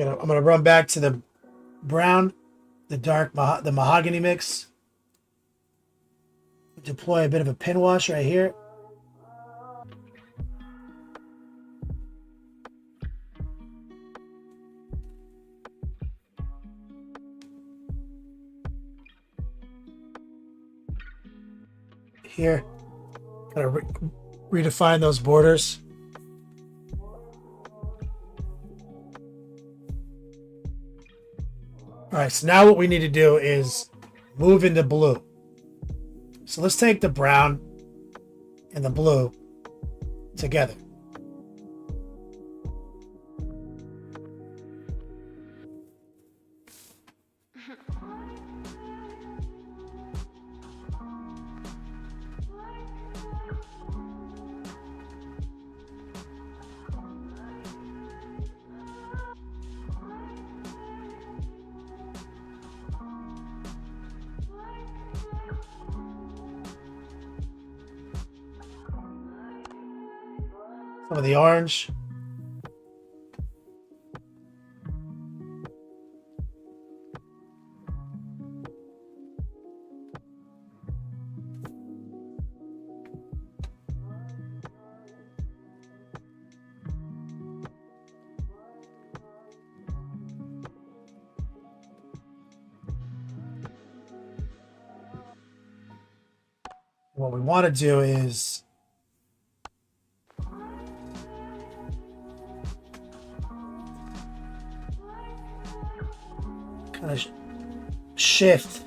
I'm going to run back to the brown, the dark, the mahogany mix. Deploy a bit of a pin wash right here. Here, kind of redefine those borders. All right, so now what we need to do is move into blue. So let's take the brown and the blue together. Some of the orange. What we want to do is kind of shift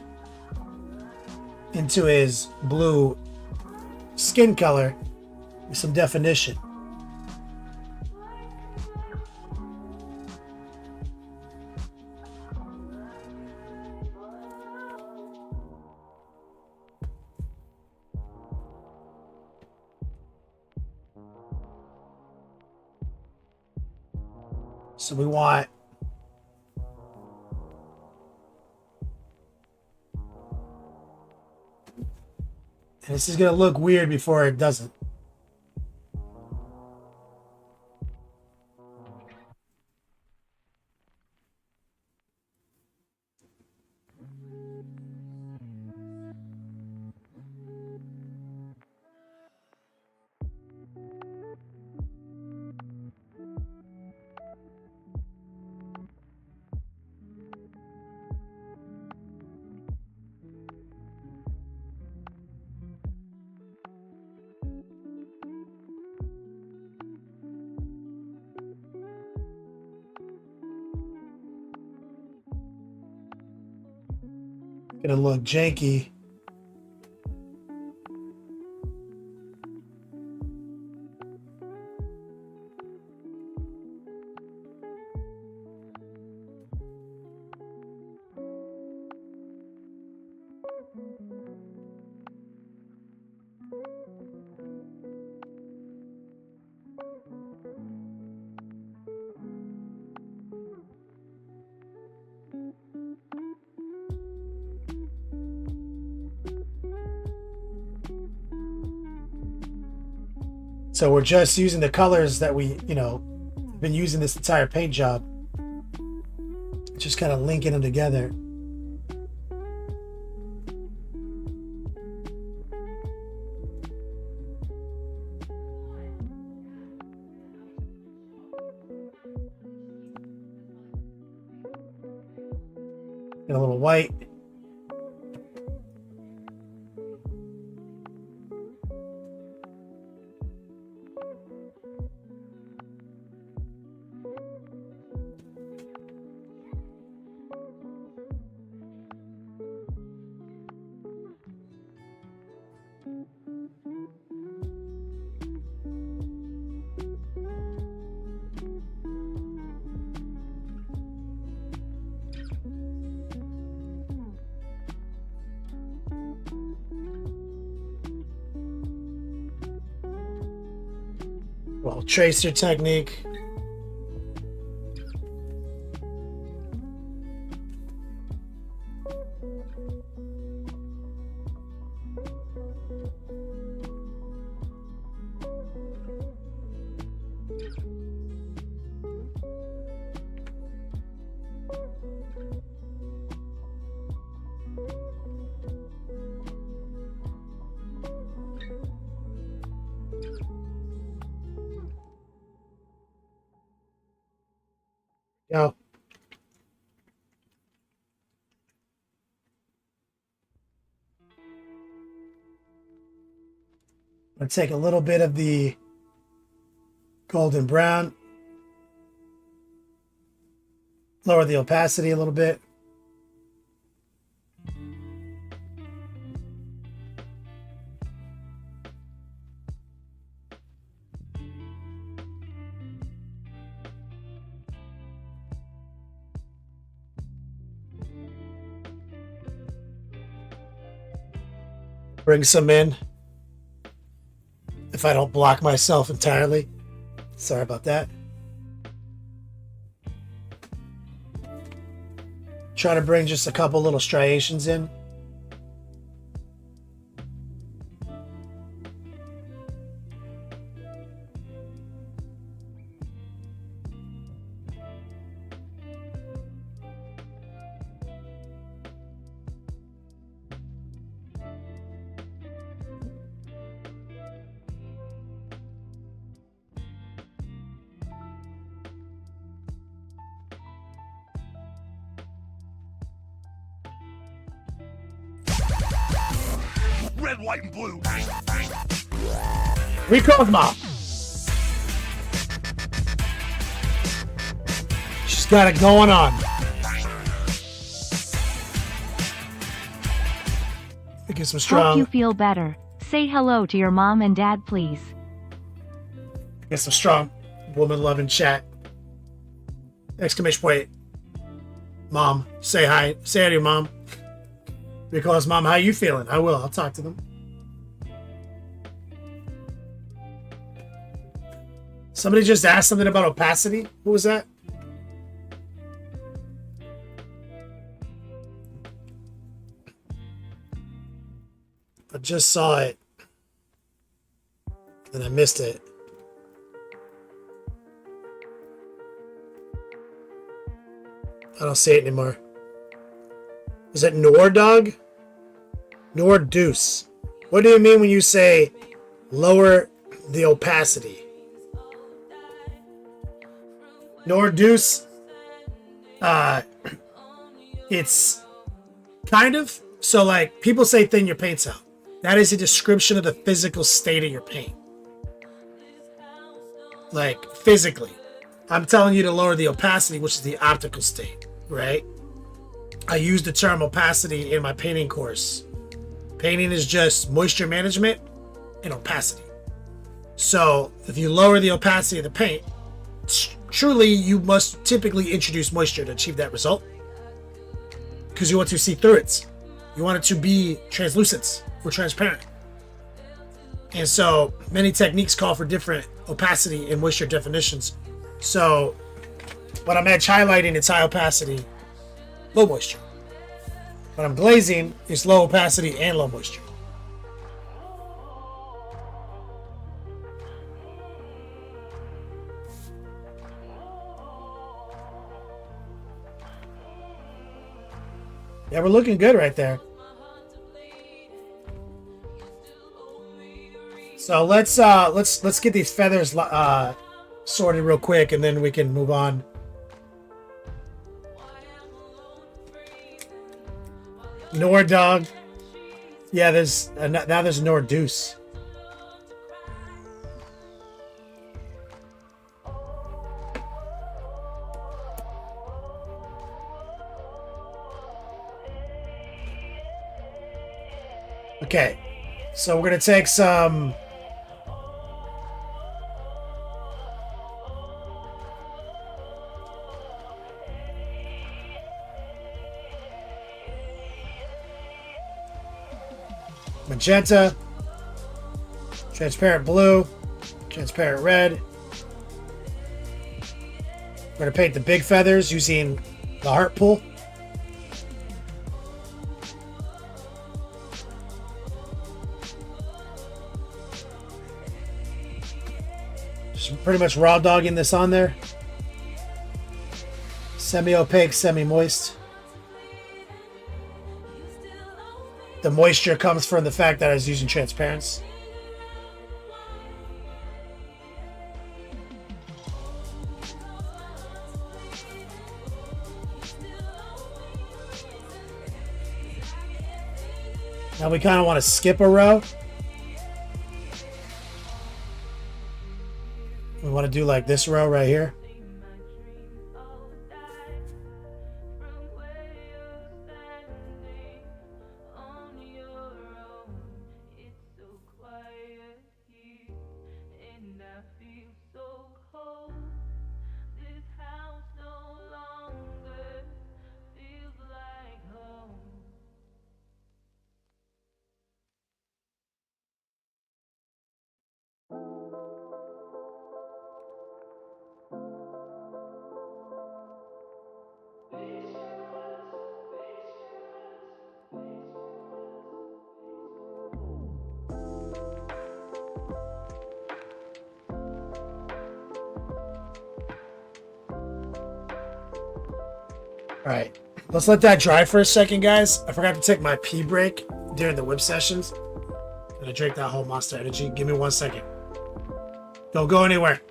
into his blue skin color with some definition. So we want and this is going to look weird before it doesn't. Gonna look janky. So we're just using the colors that we, been using this entire paint job. Just kind of linking them together. Get a little white. Well, tracer technique. Go. I'm gonna take a little bit of the golden brown, lower the opacity a little bit. Bring some in. If I don't block myself entirely. Sorry about that. Try to bring just a couple little striations in. red, white, and blue. Recall's mom. She's got it going on. Get some strong. Hope you feel better. Say hello to your mom and dad, please. Get some strong woman loving chat. Exclamation point. Mom, say hi. Say hi to your mom. Because mom, how you feeling? I will. I'll talk to them. Somebody just asked something about opacity. Who was that? I just saw it. And I missed it. I don't see it anymore. Is it Nordog? Norduce. What do you mean when you say lower the opacity? Norduce? It's kind of. So like people say thin your paints out. That is a description of the physical state of your paint. Like physically. I'm telling you to lower the opacity, which is the optical state, right? I use the term opacity in my painting course. Painting is just moisture management and opacity. So if you lower the opacity of the paint, truly you must typically introduce moisture to achieve that result. Because you want to see through it. You want it to be translucent or transparent. And so many techniques call for different opacity and moisture definitions. So when I'm edge highlighting, it's high opacity, low moisture. When I'm glazing, it's low opacity and low moisture. Yeah, we're looking good right there. So let's get these feathers sorted real quick, and then we can move on. Nordog. Yeah, there's now there's Norduce. Okay, so we're gonna take some. Magenta, transparent blue, transparent red. We're going to paint the big feathers using the heart pool. Just pretty much raw dogging this on there. Semi-opaque, semi-moist. The moisture comes from the fact that I was using transparency. Now we kind of want to skip a row. We want to do like this row right here. All right, let's let that dry for a second, guys. I forgot to take my pee break during the whip sessions. And I drank that whole Monster Energy. Give me 1 second. Don't go anywhere.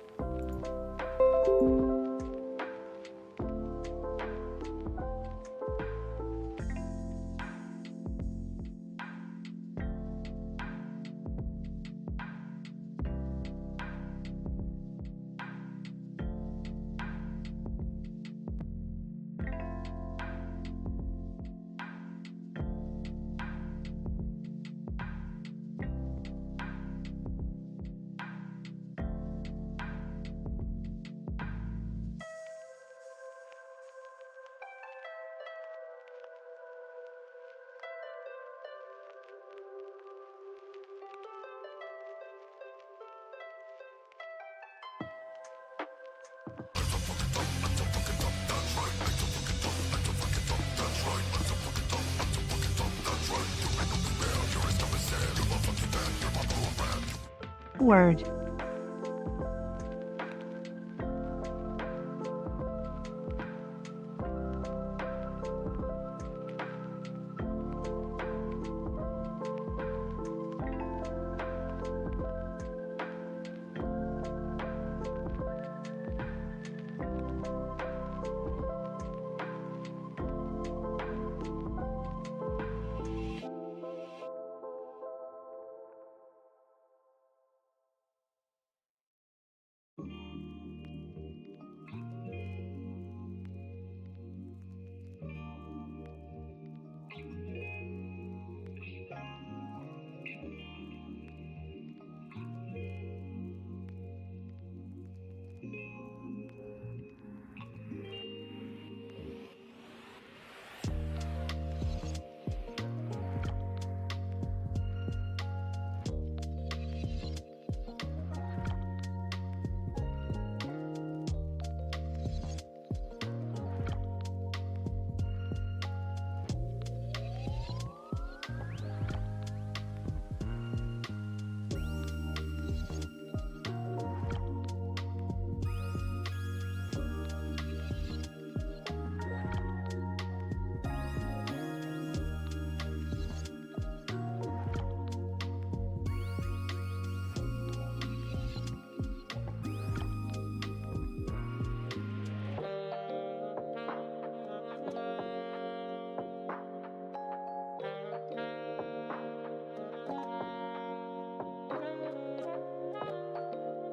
Word.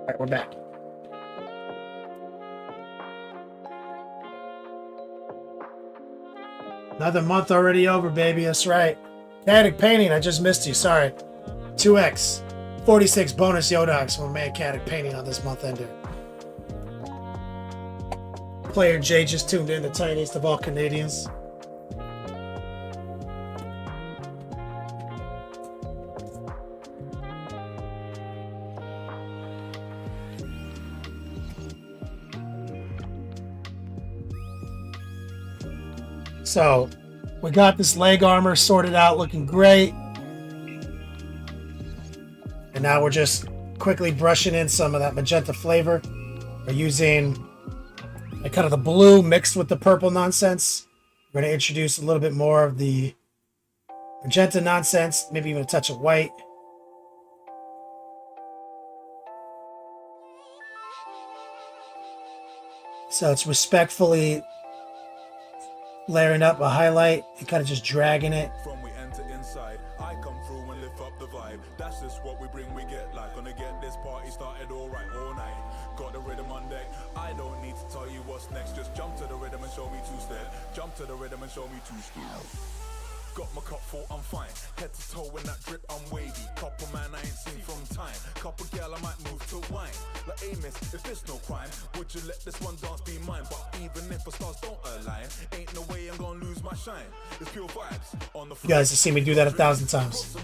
All right, we're back. Another month already over, baby. That's right. Kinetic Painting, I just missed you. Sorry. 2x. 46 bonus Yodox. My man Kinetic Painting on this month ender. Player J just tuned in, the tiniest of all Canadians. So, we got this leg armor sorted out, looking great. And now we're just quickly brushing in some of that magenta flavor. We're using kind of the blue mixed with the purple nonsense. We're going to introduce a little bit more of the magenta nonsense, maybe even a touch of white. So it's respectfully layering up a highlight and kind of just dragging it. From we enter inside, I come through and lift up the vibe. That's just what we bring, we get like. Gonna get this party started alright all night. Got the rhythm on deck. I don't need to tell you what's next. Just jump to the rhythm and show me two-step. Jump to the rhythm and show me two-step. Got my cup full, I'm fine. Head to toe in that drip, I'm wavy. Couple man I ain't seen from time. Couple girl I might move to wine. Like Amos, if it's no crime, would you let this one dance be mine? But even if the stars don't align, ain't no way I'm gonna lose my shine. It's pure vibes on the floor. You guys have seen me do that 1,000 times.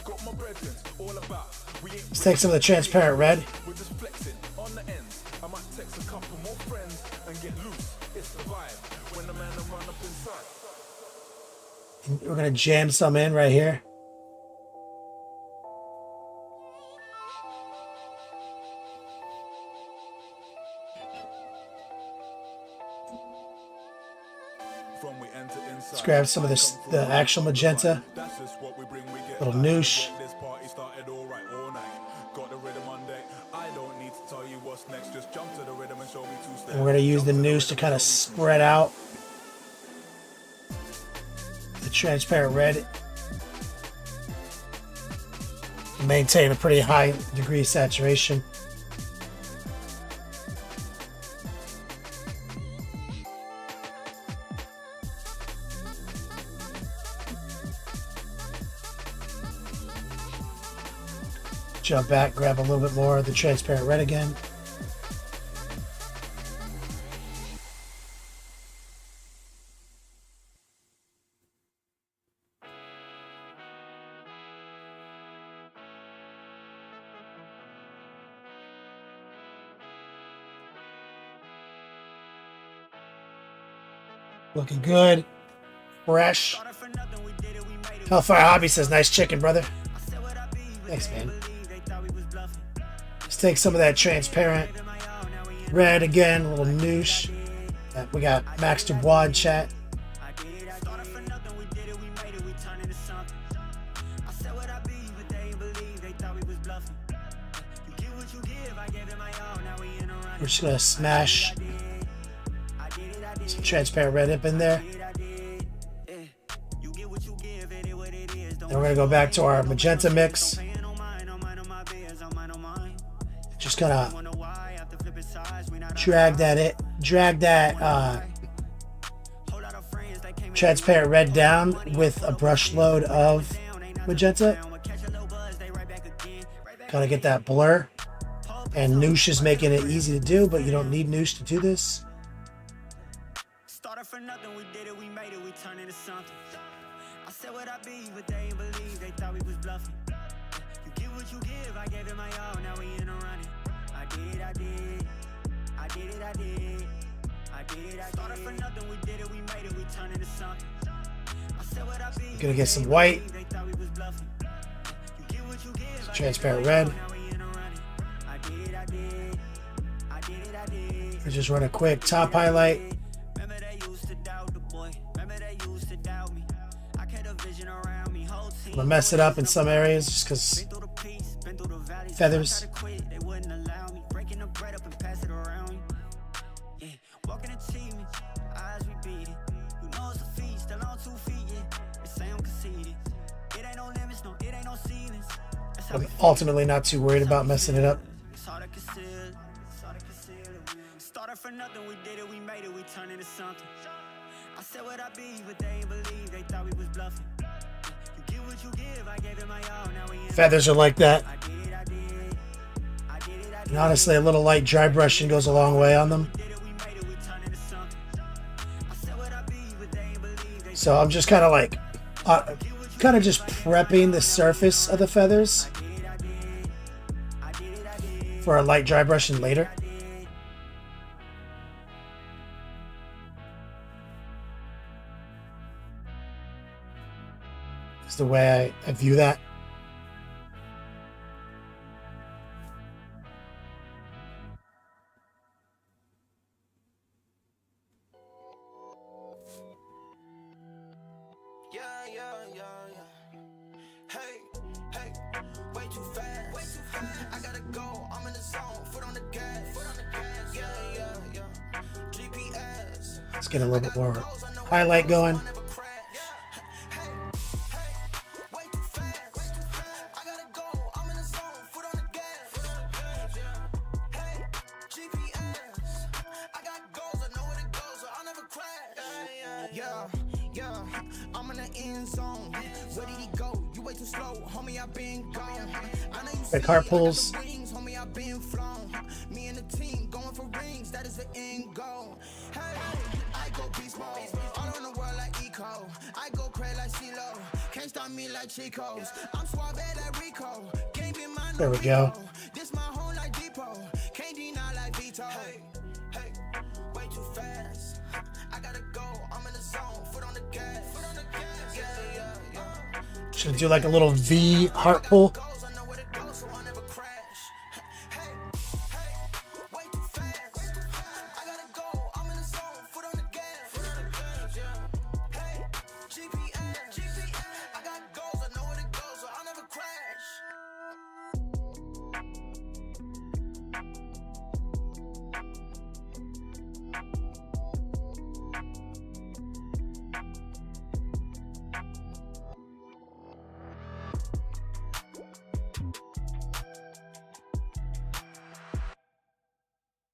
Got my brethren all about. Let's take some of the transparent red. We're just flexing on the ends. I might text a couple more friends and get loose. It's the vibe when the man run up inside. And we're going to jam some in right here. From we enter inside. Let's grab some of this, the actual magenta. That's just what we bring, we get Little like. noosh. This party started all right all night. Got the rhythm on deck. I don't need to tell you what's next. Just jump to the rhythm and show me two-step. And we're going to use the noosh to kind of spread out the transparent red. Maintain a pretty high degree of saturation. Jump back, grab a little bit more of the transparent red again. Looking good. Fresh. Hellfire Hobby says, nice chicken, brother. Thanks, man. take some of that transparent red again, a little noosh. We got Max Dubois in chat. We're just gonna smash some transparent red up in there. Then we're gonna go back to our magenta mix. Just gonna drag that transparent red down with a brush load of magenta. Gotta get that blur. And Noosh is making it easy to do, but you don't need Noosh to do this. Started from nothing, we did it, we made it, we turned into something. I said what I be, but they ain't believe, they thought we was bluffing. You get what you give, I gave it my all, now we in a running. I did it, I did. I did it, I did. I did it, I started from nothing, we did it, we made it, we turned into something. I said what I be. Gonna get some white. Transparent red. I just run a quick top highlight. I'm gonna mess it up in some areas just because feathers. I'm ultimately not too worried about messing it up. Started from nothing, we did it, we made it, we turned into something. I said what I be, but they ain't believe, they thought we was bluffing. You get what you give, I gave it my all, now we in. Feathers are like that. And honestly, a little light dry brushing goes a long way on them. So I'm just kind of like, just prepping the surface of the feathers for a light dry brushing later. It's the way I view that. Let's get a little bit more highlight going. The cart pulls. There we go. Should do like a little V heart pull.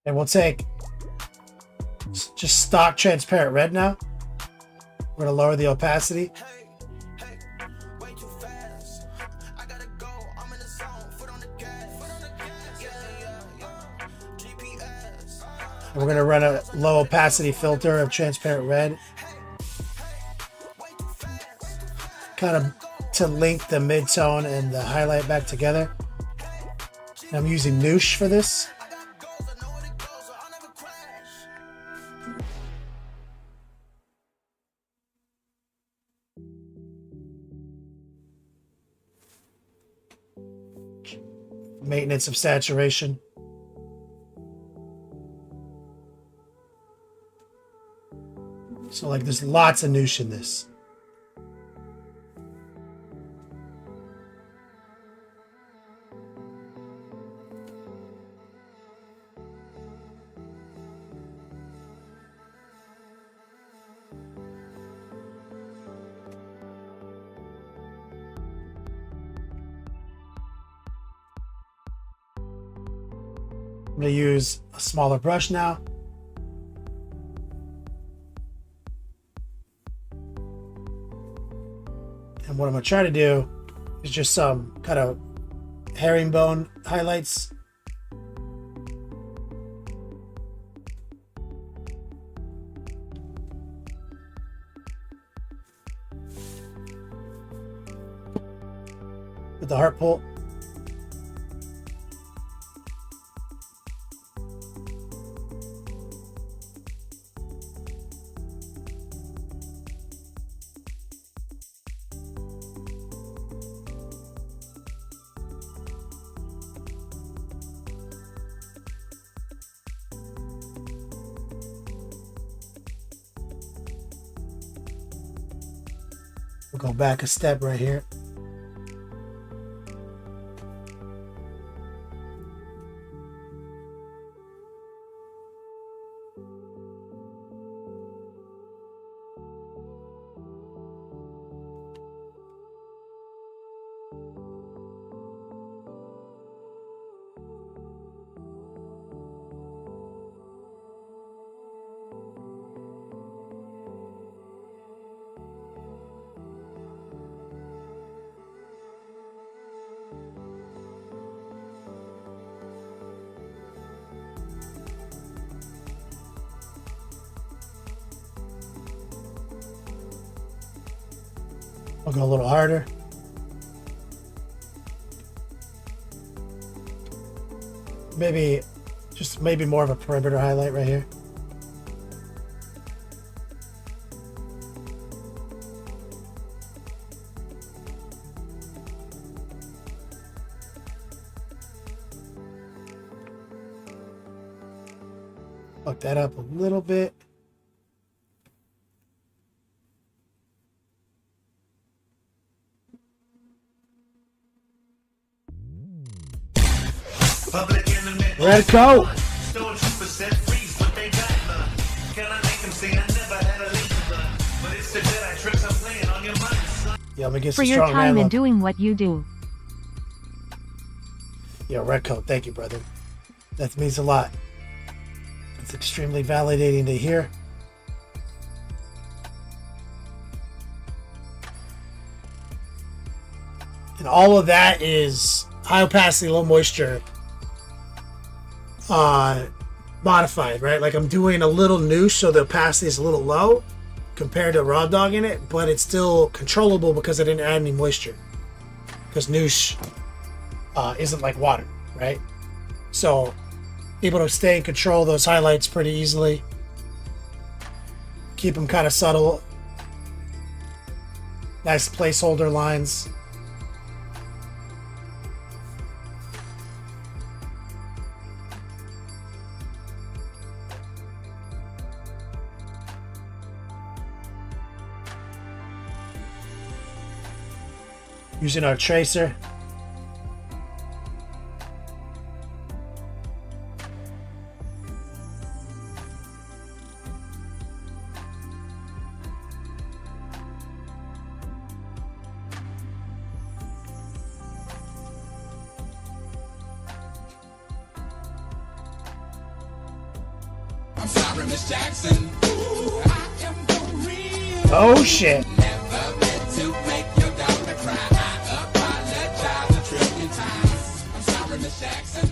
And we'll take just stock transparent red now. We're gonna lower the opacity. And we're gonna run a low opacity filter of transparent red. Kind of to link the mid-tone and the highlight back together. And I'm using Noosh for this. Maintenance of saturation. So like there's lots of noosh in this. I'm going to use a smaller brush now. And what I'm going to try to do is just some kind of herringbone highlights. With the heart pull. We'll go back a step right here. I'll go a little harder. Maybe, just maybe more of a perimeter highlight right here. Fuck that up a little bit. Red coat. Yeah, I'm gonna get For some your strong time man in love. doing what you do. Yeah, red coat. Thank you, brother. That means a lot. It's extremely validating to hear. And all of that is high opacity, low moisture modified, right? Like I'm doing a little noosh, so the opacity is a little low compared to raw dogging it, but it's still controllable because I didn't add any moisture. Because noosh isn't like water, right? So able to stay in control of those highlights pretty easily. Keep them kind of subtle. Nice placeholder lines. Using our tracer. I'm sorry, Miss Jackson. Ooh, I am for real. Oh shit. Never meant to make your daughter cry. I apologize a trillion times. I'm sorry, Miss Jackson.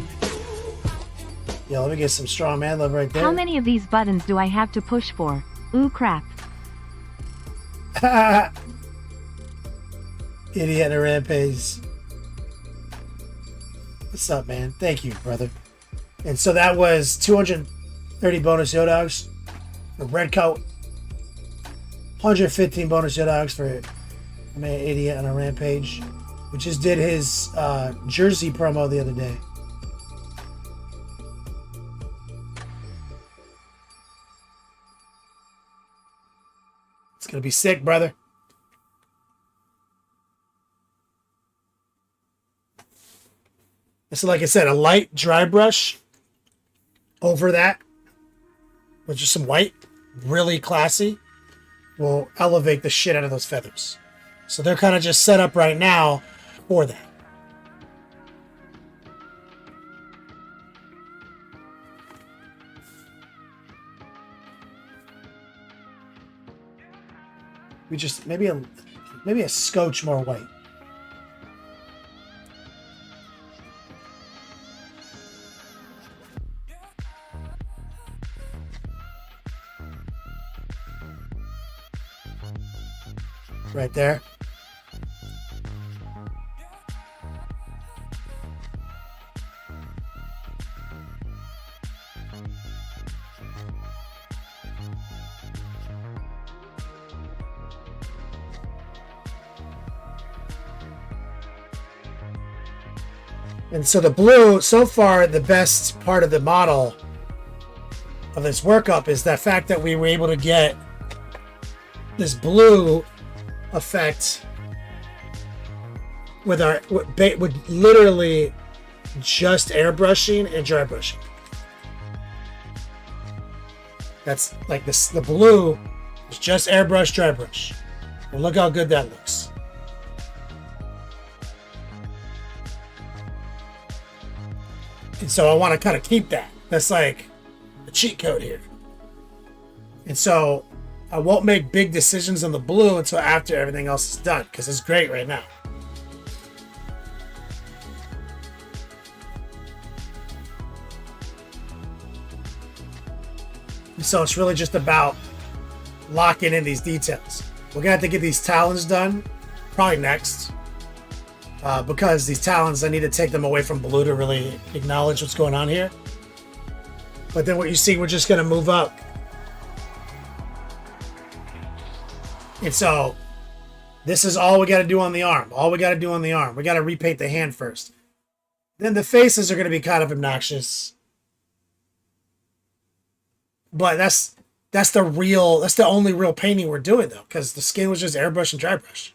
Yeah, let me get some strong man love right there. How many of these buttons do I have to push for? Ooh crap. Idiot and a rampage. What's up, man? Thank you, brother. And so that was 230 bonus yo dogs for red coat. 115 bonus yo dogs for man, idiot on a rampage. We just did his jersey promo the other day. It's gonna be sick, brother. So like I said, a light dry brush over that with just some white, really classy, will elevate the shit out of those feathers. So they're kind of just set up right now for that. We just maybe a scotch more white. Right there. And so the blue, so far, the best part of the model of this workup is that fact that we were able to get this blue effect with literally just airbrushing and dry brushing. That's like this. The blue is just airbrush, dry brush, and look how good that looks. And so I want to kind of keep that. That's like a cheat code here. And so I won't make big decisions on the blue until after everything else is done, because it's great right now. And so it's really just about locking in these details. We're gonna have to get these talons done, probably next, because these talons, I need to take them away from blue to really acknowledge what's going on here. But then what you see, we're just gonna move up. And so this is all we got to do on the arm. All we got to do on the arm. We got to repaint the hand first. Then the faces are going to be kind of obnoxious. But that's the only real painting we're doing, though, because the skin was just airbrush and dry brush.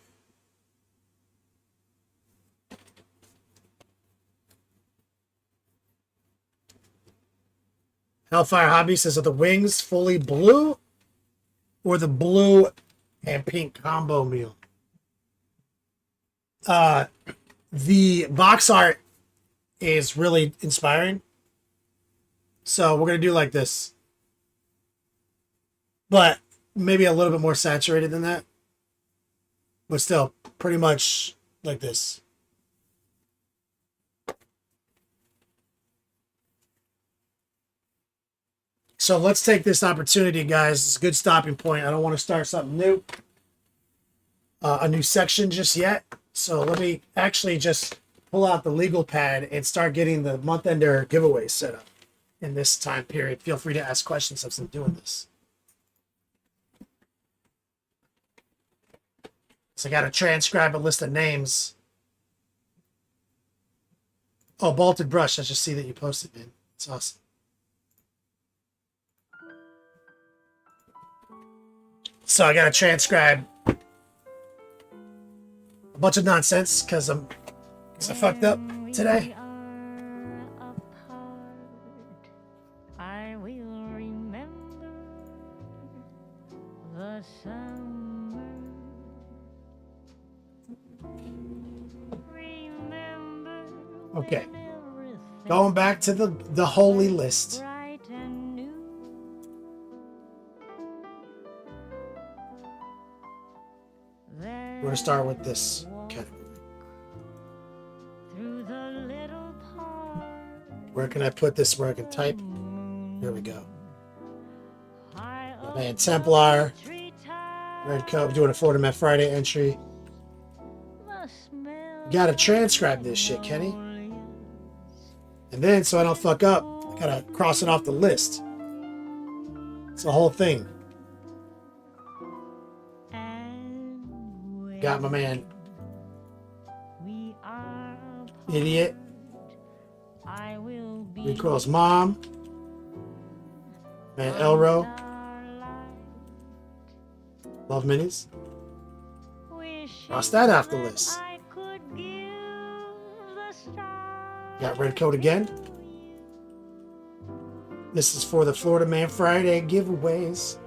Hellfire Hobby says, are the wings fully blue or the blue and pink combo meal? The box art is really inspiring. So we're going to do like this. But maybe a little bit more saturated than that. But still, pretty much like this. So let's take this opportunity, guys. It's a good stopping point. I don't want to start something new, a new section just yet. So let me actually just pull out the legal pad and start getting the month ender giveaways set up in this time period. Feel free to ask questions as I'm doing this. So I got to transcribe a list of names. Oh, Bolted Brush. I just see that you posted, man. It's awesome. So I gotta transcribe a bunch of nonsense because I fucked up today. I will remember the summer. Remember Okay. Going back to the holy list. bright and new. We're gonna start with this category. Through the little park, Where can I put this where I can type? Here we go. high My up man Templar, treetop, Red Coat, doing a Florida Met Friday entry. the smell Gotta transcribe this shit, Kenny. And then, so I don't fuck up, I gotta cross it off the list. It's the whole thing. and Got my man we Idiot. I will be Recoil's mom. Man, Elro. Love minis. Cross that off the list. I could give the stars Got red coat again. This is for the Florida Man Friday giveaways.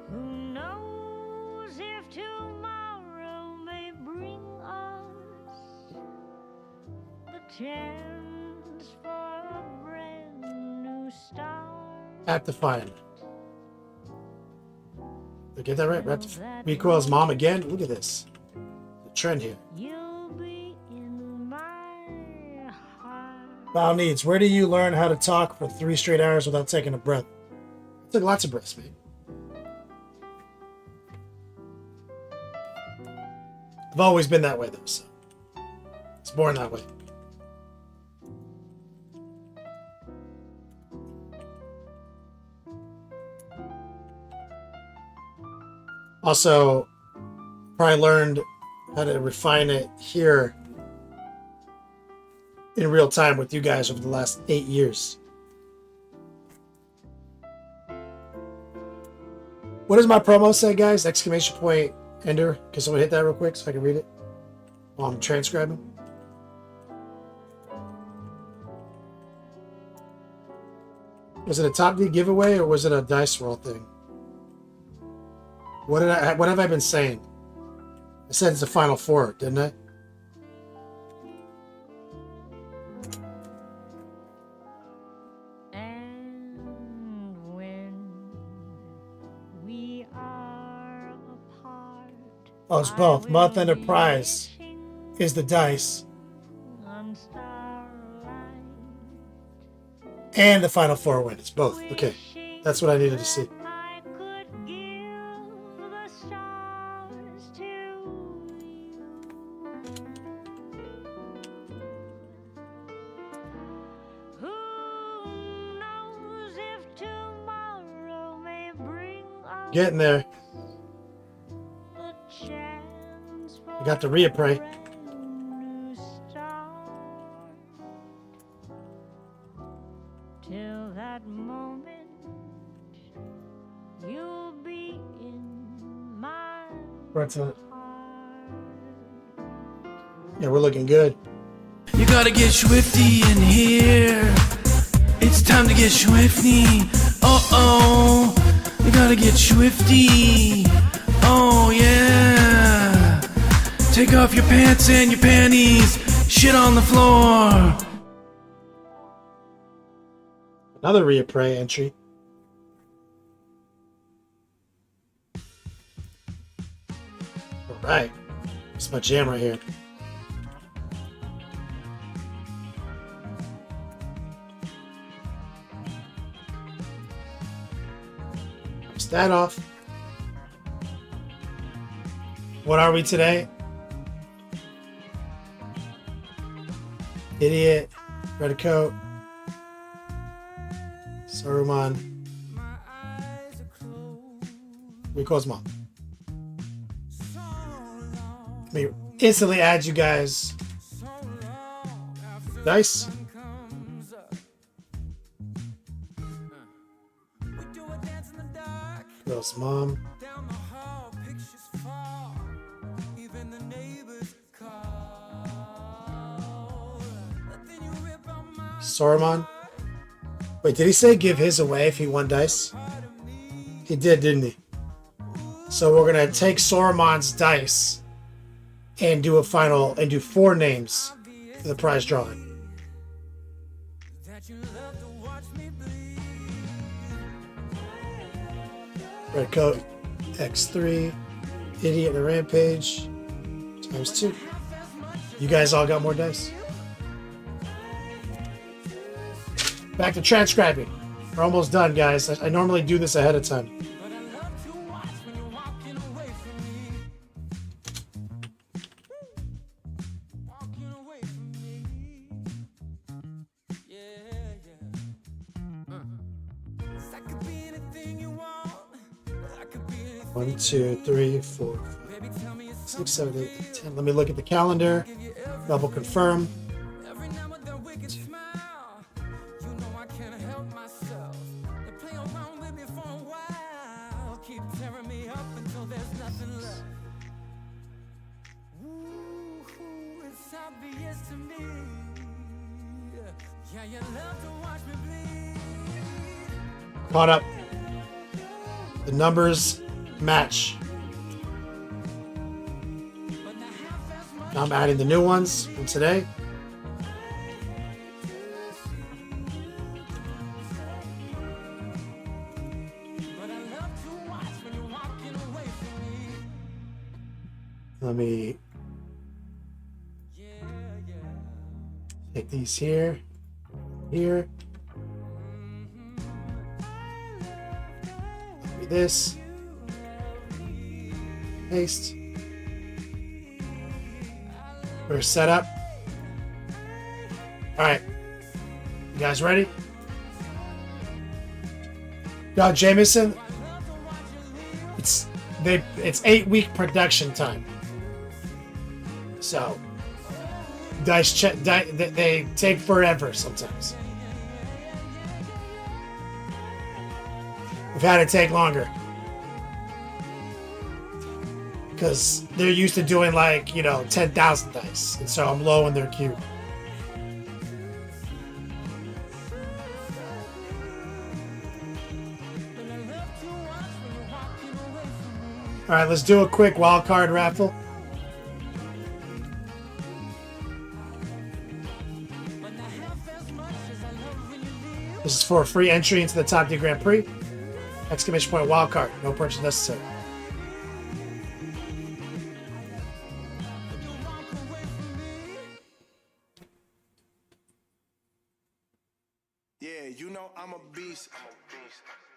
Who knows if tomorrow may bring us the chance for a brand new start. At the fire. Did I get that right? Recoil's mom again. Look at this. The trend here. You'll be in my heart. Val needs. Where do you learn how to talk for 3 straight hours without taking a breath? I took lots of breaths, man. I've always been that way, though, so it's born that way. Also, probably learned how to refine it here in real time with you guys over the last 8 years. What does my promo say, guys? Exclamation point ender. Can someone hit that real quick so I can read it while I'm transcribing? Was it a Top D giveaway or was it a dice roll thing? What have I been saying? I said it's the final 4, didn't I? And when we are apart, Oh, it's both. Month Ender prize is the dice on starlight, and the final 4 win. It's both. Okay. That's what I needed to see. I could give the stars to you. Who knows if tomorrow may bring us Getting there. a chance for I got the reappraise. a new start. Till that moment, you'll be in my Right to it. heart. Yeah, we're looking good. You gotta get swifty in here. It's time to get swifty. Uh-oh. You gotta get swifty. Oh, yeah. Take off your pants and your panties. Shit on the floor. Another reappraise entry. All right. It's my jam right here. Cross that off. What are we today? Idiot. Red coat. Saruman. Recoil's mom. Let me instantly add you guys. Dice. Girl's mom. Saruman. Wait, did he say give his away if he won dice? He did, didn't he? So we're gonna take Saruman's dice and do a final and do 4 names for the prize drawing. Red coat, X3, idiot and a rampage, times 2. You guys all got more dice. Back to transcribing. We're almost done, guys. I normally do this ahead of time. One, two, three, four, 5, 6, 7, 8, 10. Let me look at the calendar. Double confirm. Every now and then we get smile. You know I can't help myself. They play around with me for a while. Keep tearing me up until there's nothing left. Ooh, it's obvious to me. Yeah, you love to watch me bleed. Caught up. The numbers match. Now I'm adding the new ones from today. Let me take these here, here. Copy this. Paste. We're set up. All right, you guys ready? Got Jameson. It's 8-week production time. So they take forever sometimes. We've had it take longer because they're used to doing 10,000 dice, and so I'm low in their queue. All right, let's do a quick wild card raffle. This is for a free entry into the Top D Grand Prix. Exclamation point wild card. No purchase necessary. Yeah, you know I'm a beast.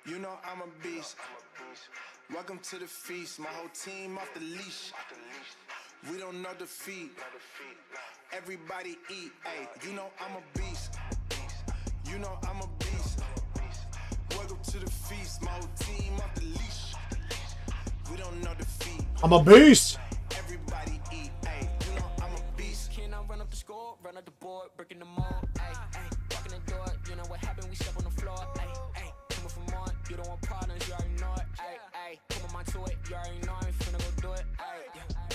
You know I'm a beast. Welcome to the feast. My whole team off the leash. We don't know defeat. Everybody eat. Hey, you know I'm a beast. You know I'm a beast. Welcome to the feast. My whole team off the leash. We don't know defeat. I'm a beast. Everybody eat. Hey, you know I'm a beast. Can I run up the score, run up the board, breaking them all? Ay, ay, walking the door, you know what happened? We step on the floor. Ay, ay, coming from on, you don't want partners, you already know it. Ay, ay, come on my to it, you already know I'm finna go do it. Ay,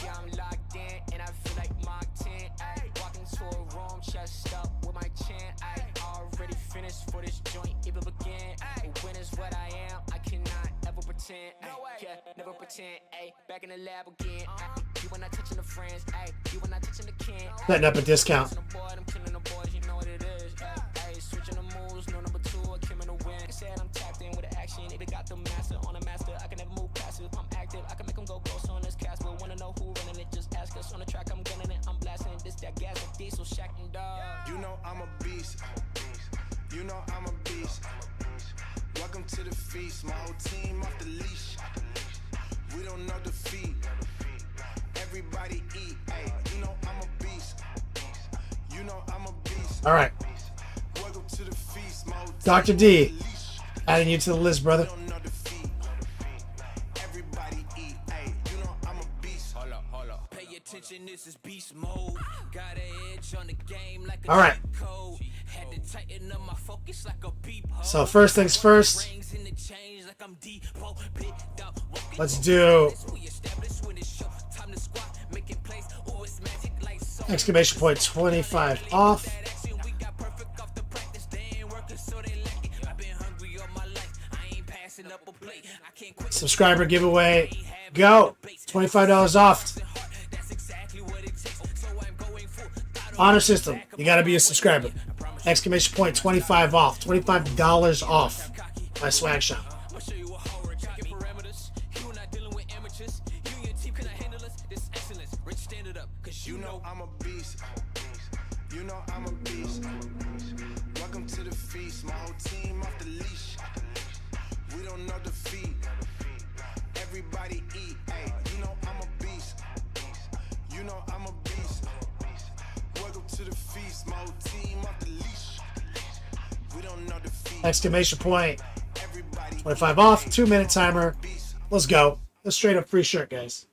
yeah, I'm locked in, and I feel like Mark 10. Ay, walking to a room, chest up with my chin. Ay, already finished for this joint, even begin. Ay, win is what I am, I cannot ever pretend. Ay, yeah, never pretend. Ay, back in the lab again. Ay, you when I touching the friends. Ay, you when I touching the can. Setting up a discount. I'm killing the boys, you know what it is. Ay, switching the moves, no number 2, I came in to win. I said I'm tapped in with the action, it got the master on a master. I can never move passive, I'm active, I can make them go ghost on this cast. But wanna know who running it, just ask us. On the track, I'm gunning it, I'm blasting this, that gas, that diesel, shack and dog. You know I'm a beast. You know I'm a beast. Welcome to the feast. My whole team off the leash. We don't know defeat. Everybody eat. Hey, you know I'm a beast. You know I'm a beast. All right, Welcome to the feast. My whole team Dr. D, adding you to the list, brother. don't know defeat. Everybody eat. Hey, you know I'm a beast. Hold up. Pay attention, this is beast mode. Got an edge on the game like a All right. cheat code. Had to tighten up my focus like a beep. So first things first, Rings in the change like I'm depot. Picked up. let's do We established when it's show. Time to squat, make it place. Ooh, it's magic like so. exclamation point 25 off. Action, we got perfect off the practice. They ain't working, so they lack it. I've been hungry all my life. I ain't passing up a plate. I can't quit. Subscriber giveaway. Go. $25 off. That's exactly what it takes. So I'm going full. Honor system. You got to be a subscriber. Exclamation point 25 off. $25 off my swag shop. I'll show you a horror. Check your parameters. You not dealing with amateurs. You and your team cannot handle us. This excellence. Rich, stand it up. Cause you You know know I'm a beast. You know I'm a beast. Welcome to the feast. My whole team off the leash. We don't know defeat. Everybody eat. Hey, you know I'm a beast. You know I'm a beast. Welcome to the feast. My whole team off the leash. We don't know defeat. Exclamation point Everybody 25 off. 2-minute timer. Let's go. A straight up free shirt, guys.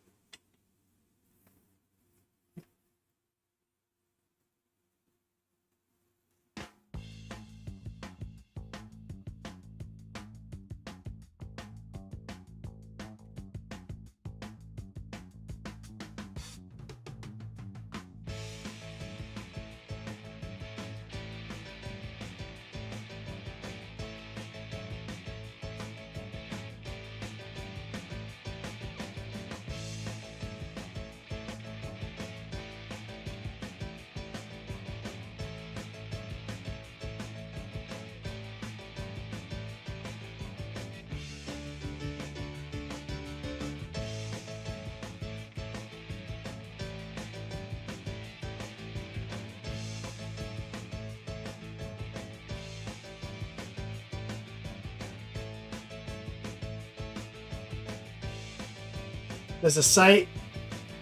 Does the site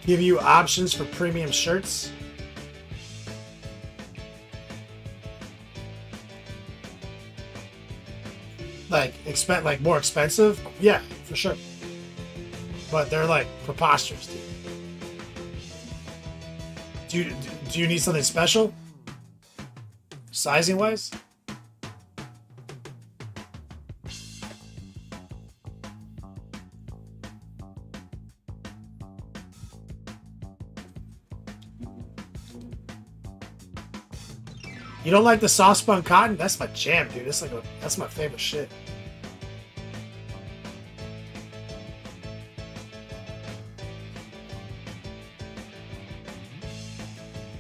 give you options for premium shirts? Like more expensive? Yeah, for sure. But they're like preposterous, dude. Do you need something special? Sizing wise? You don't like the soft spun cotton? That's my jam, dude. That's my favorite shit.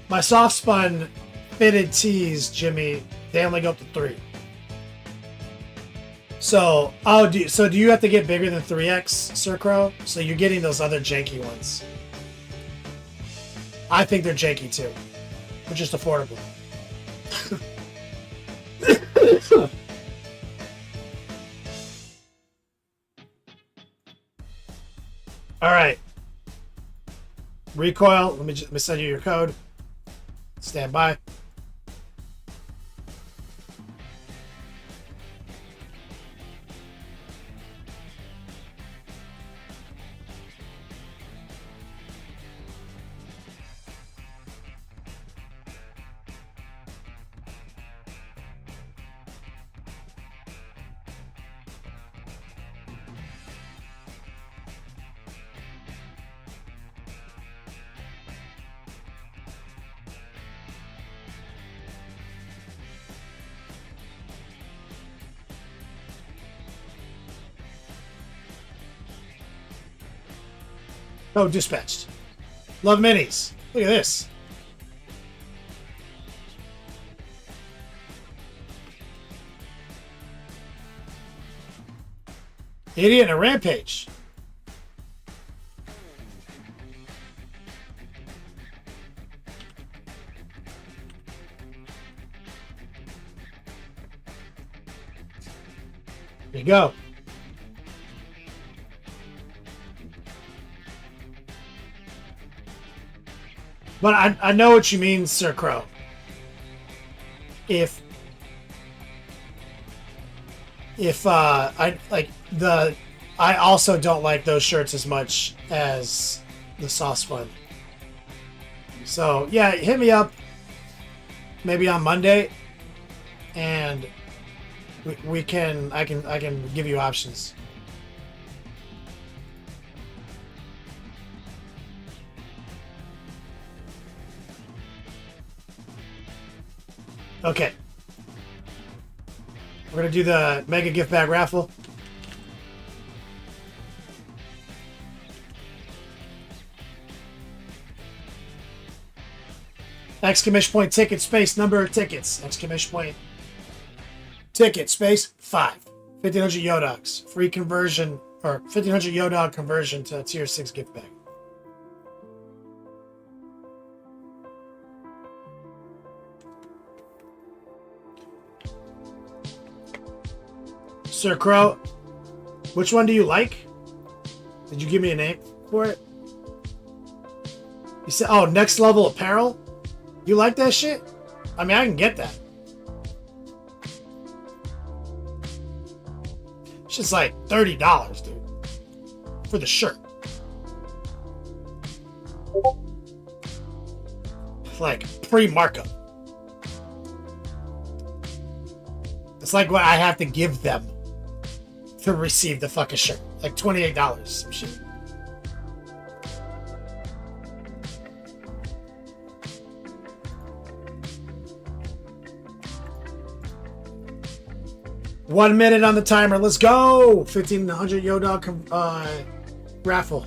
My soft spun fitted tees, Jimmy, they only go up to 3. So, do you have to get bigger than 3X, Sir Crow? So you're getting those other janky ones. I think they're janky too. They're just affordable. All right. Recoil, let me send you your code. Stand by. Oh, dispatched. Love minis. Look at this. Idiot and a rampage. There you go. But I know what you mean, Sir Crow. If I also don't like those shirts as much as the soft spun. So yeah, hit me up maybe on Monday, and I can give you options. Okay. We're going to do the mega gift bag raffle. Exclamation point ticket space number of tickets. Exclamation point ticket space 5. 1500 Yodogs. Free conversion or 1500 Yodog conversion to a tier 6 gift bag. Sir Crow, which one do you like? Did you give me a name for it? You said, oh, next level apparel? You like that shit? I mean, I can get that. Shit's like $30, dude. For the shirt. Like, pre-markup. It's like what I have to give them to receive the fucking shirt. Like $28, some shit. One minute on the timer. Let's go. 1500 Yodog raffle.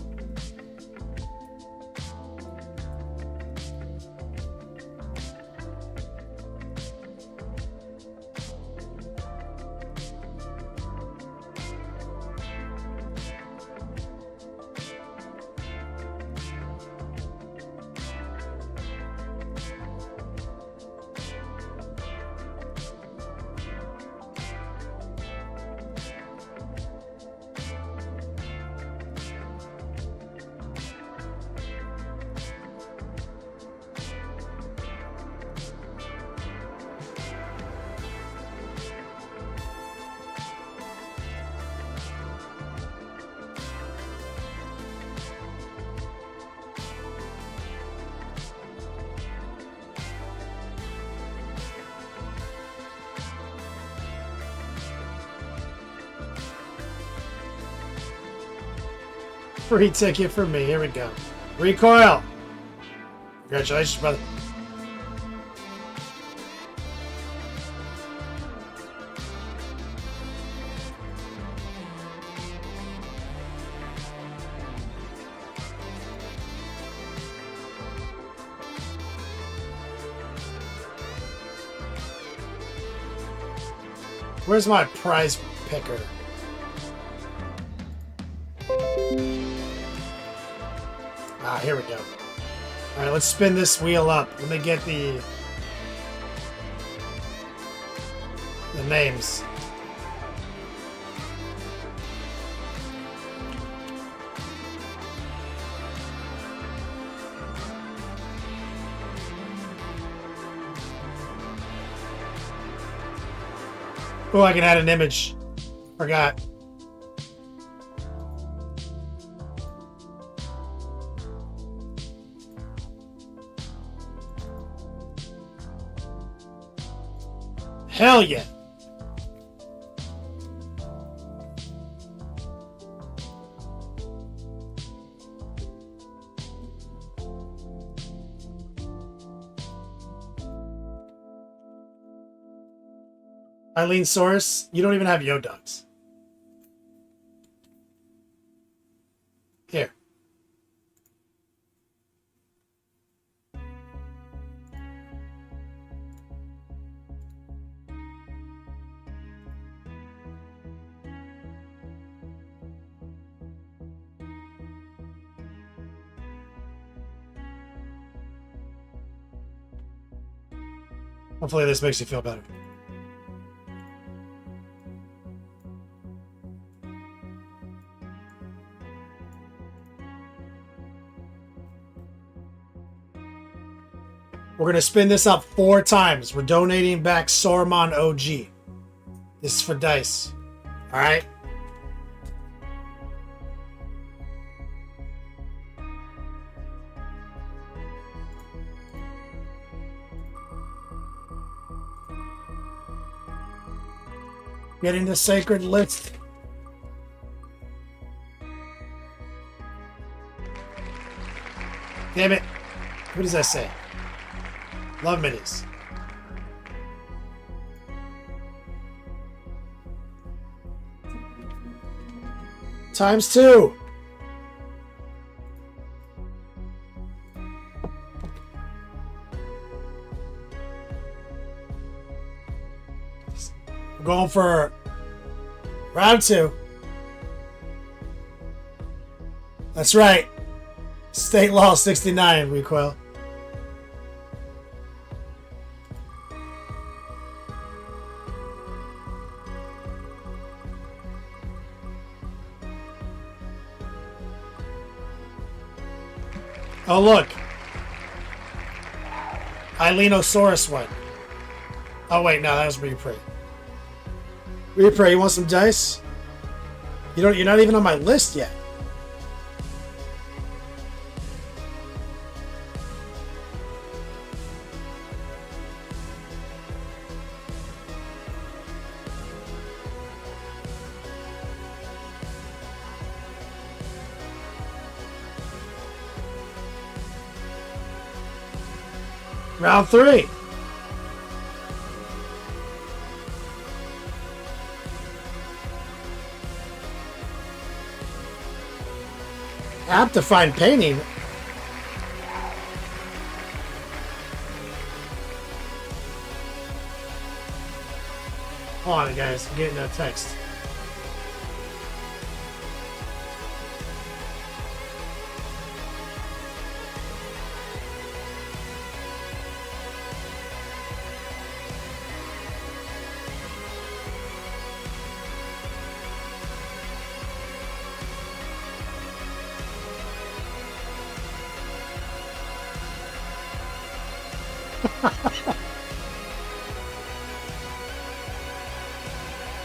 Free ticket for me. Here we go. Recoil. Congratulations, brother. Where's my prize picker? Ah, here we go. All right, let's spin this wheel up. Let me get the names. Oh, I can add an image. Forgot. Hell yeah. Eileen Source, you don't even have Yoducks. Here. Hopefully this makes you feel better. We're going to spin this up 4 times. We're donating back Saruman OG. This is for dice. All right? Getting the sacred list. Damn it. What does that say? Love minis. ×2. We're going for round 2. That's right. State Law 69, Recoil. Oh, look. Eileenosaurus went. Oh, wait, no, that was Repray. Repray, you want some dice? You're not even on my list yet. Round 3. Apt to find painting. Hold on, guys. I'm getting a text.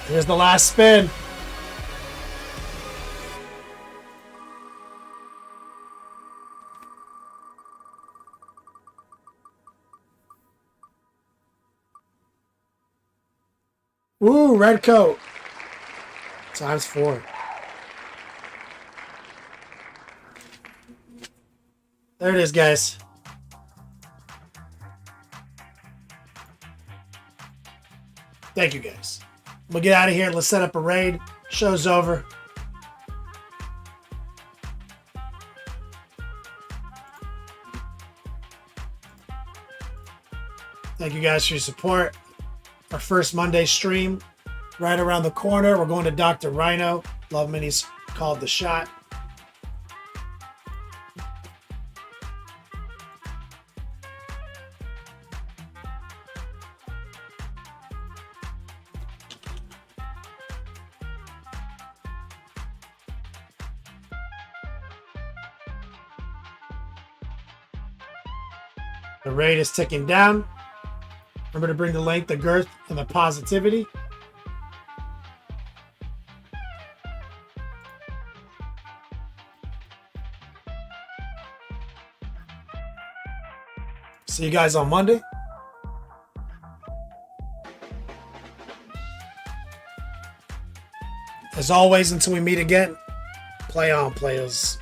Here's the last spin. Ooh, red coat. ×4. There it is, guys. Thank you, guys. We'll get out of here. Let's set up a raid. Show's over. Thank you guys for your support. Our first Monday stream right around the corner. We're going to Dr. Rhino. Love Minis called The Shot. The raid is ticking down. Remember to bring the length, the girth, and the positivity. See you guys on Monday. As always, until we meet again, play on, players.